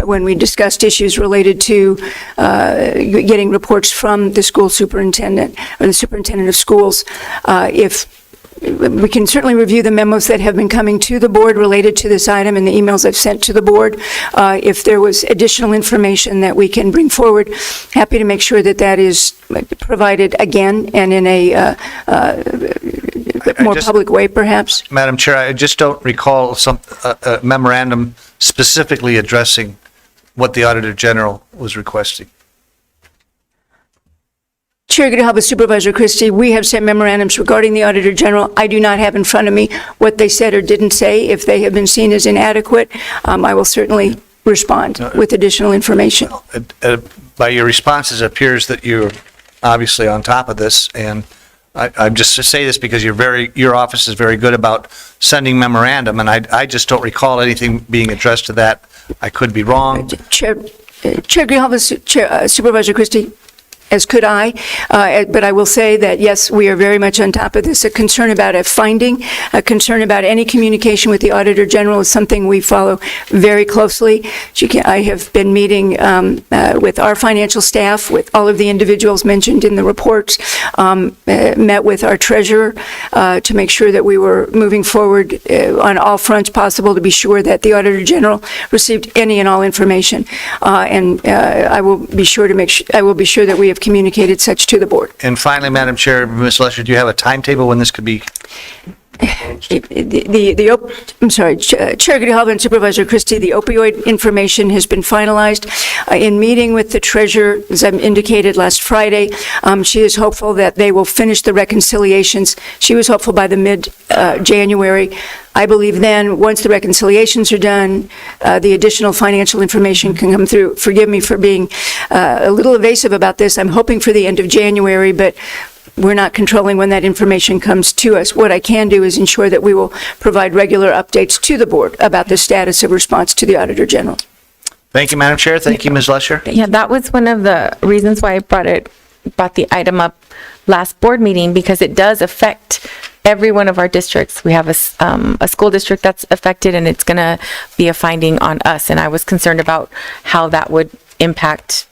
when we discussed issues related to getting reports from the school superintendent or the superintendent of schools. If we can certainly review the memos that have been coming to the board related to this item and the emails I've sent to the board. If there was additional information that we can bring forward, happy to make sure that that is provided again and in a more public way, perhaps. Madam Chair, I just don't recall a memorandum specifically addressing what the Auditor General was requesting. Chair Grijalva, Supervisor Christie, we have sent memorandums regarding the Auditor General. I do not have in front of me what they said or didn't say. If they have been seen as inadequate, I will certainly respond with additional information. By your responses, it appears that you're obviously on top of this, and I'm just to say this because your office is very good about sending memorandum, and I just don't recall anything being addressed to that. I could be wrong. Chair Grijalva, Supervisor Christie, as could I, but I will say that, yes, we are very much on top of this. A concern about a finding, a concern about any communication with the Auditor General is something we follow very closely. I have been meeting with our financial staff, with all of the individuals mentioned in the reports, met with our treasurer to make sure that we were moving forward on all fronts possible to be sure that the Auditor General received any and all information. And I will be sure that we have communicated such to the board. And finally, Madam Chair, Ms. Lesher, do you have a timetable when this could be? I'm sorry, Chair Grijalva and Supervisor Christie, the opioid information has been finalized. In meeting with the treasurer, as I indicated last Friday, she is hopeful that they will finish the reconciliations. She was hopeful by the mid-January. I believe then, once the reconciliations are done, the additional financial information can come through. Forgive me for being a little evasive about this. I'm hoping for the end of January, but we're not controlling when that information comes to us. What I can do is ensure that we will provide regular updates to the board about the status of response to the Auditor General. Thank you, Madam Chair. Thank you, Ms. Lesher. Yeah, that was one of the reasons why I brought the item up last board meeting, because it does affect every one of our districts. We have a school district that's affected, and it's going to be a finding on us. And I was concerned about how that would impact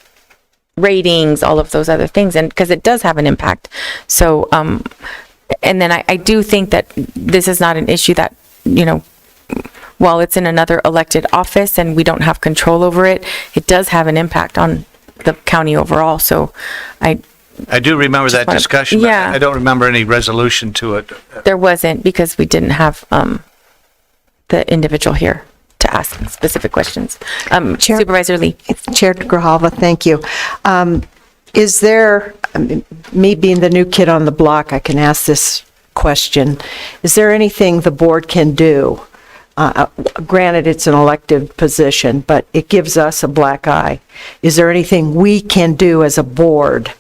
ratings, all of those other things, and because it does have an impact. So, and then I do think that this is not an issue that, while it's in another elected office and we don't have control over it, it does have an impact on the county overall. So I do remember that discussion, but I don't remember any resolution to it. There wasn't, because we didn't have the individual here to ask specific questions. Supervisor Lee. Chair Grijalva, thank you. Is there, me being the new kid on the block, I can ask this question. Is there anything the board can do? Granted, it's an elected position, but it gives us a black eye. Is there anything we can do as a board?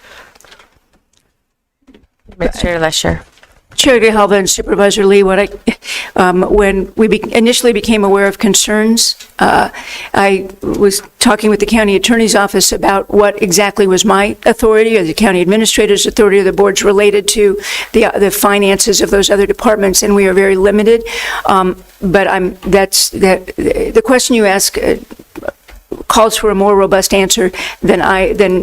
Mr. Lesher. Chair Grijalva and Supervisor Lee, when we initially became aware of concerns, I was talking with the county attorney's office about what exactly was my authority or the county administrator's authority or the board's related to the finances of those other departments, and we are very limited. But the question you ask calls for a more robust answer than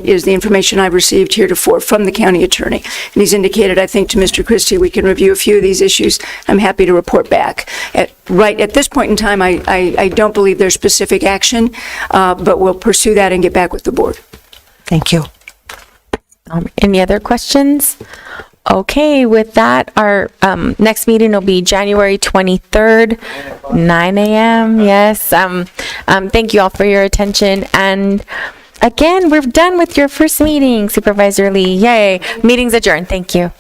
is the information I've received heretofore from the county attorney. And he's indicated, I think, to Mr. Christie, we can review a few of these issues. I'm happy to report back. Right at this point in time, I don't believe there's specific action, but we'll pursue that and get back with the board. Thank you. Any other questions? Okay, with that, our next meeting will be January 23rd, 9 a.m. Yes. Thank you all for your attention. And again, we're done with your first meeting, Supervisor Lee. Yay. Meeting's adjourned. Thank you.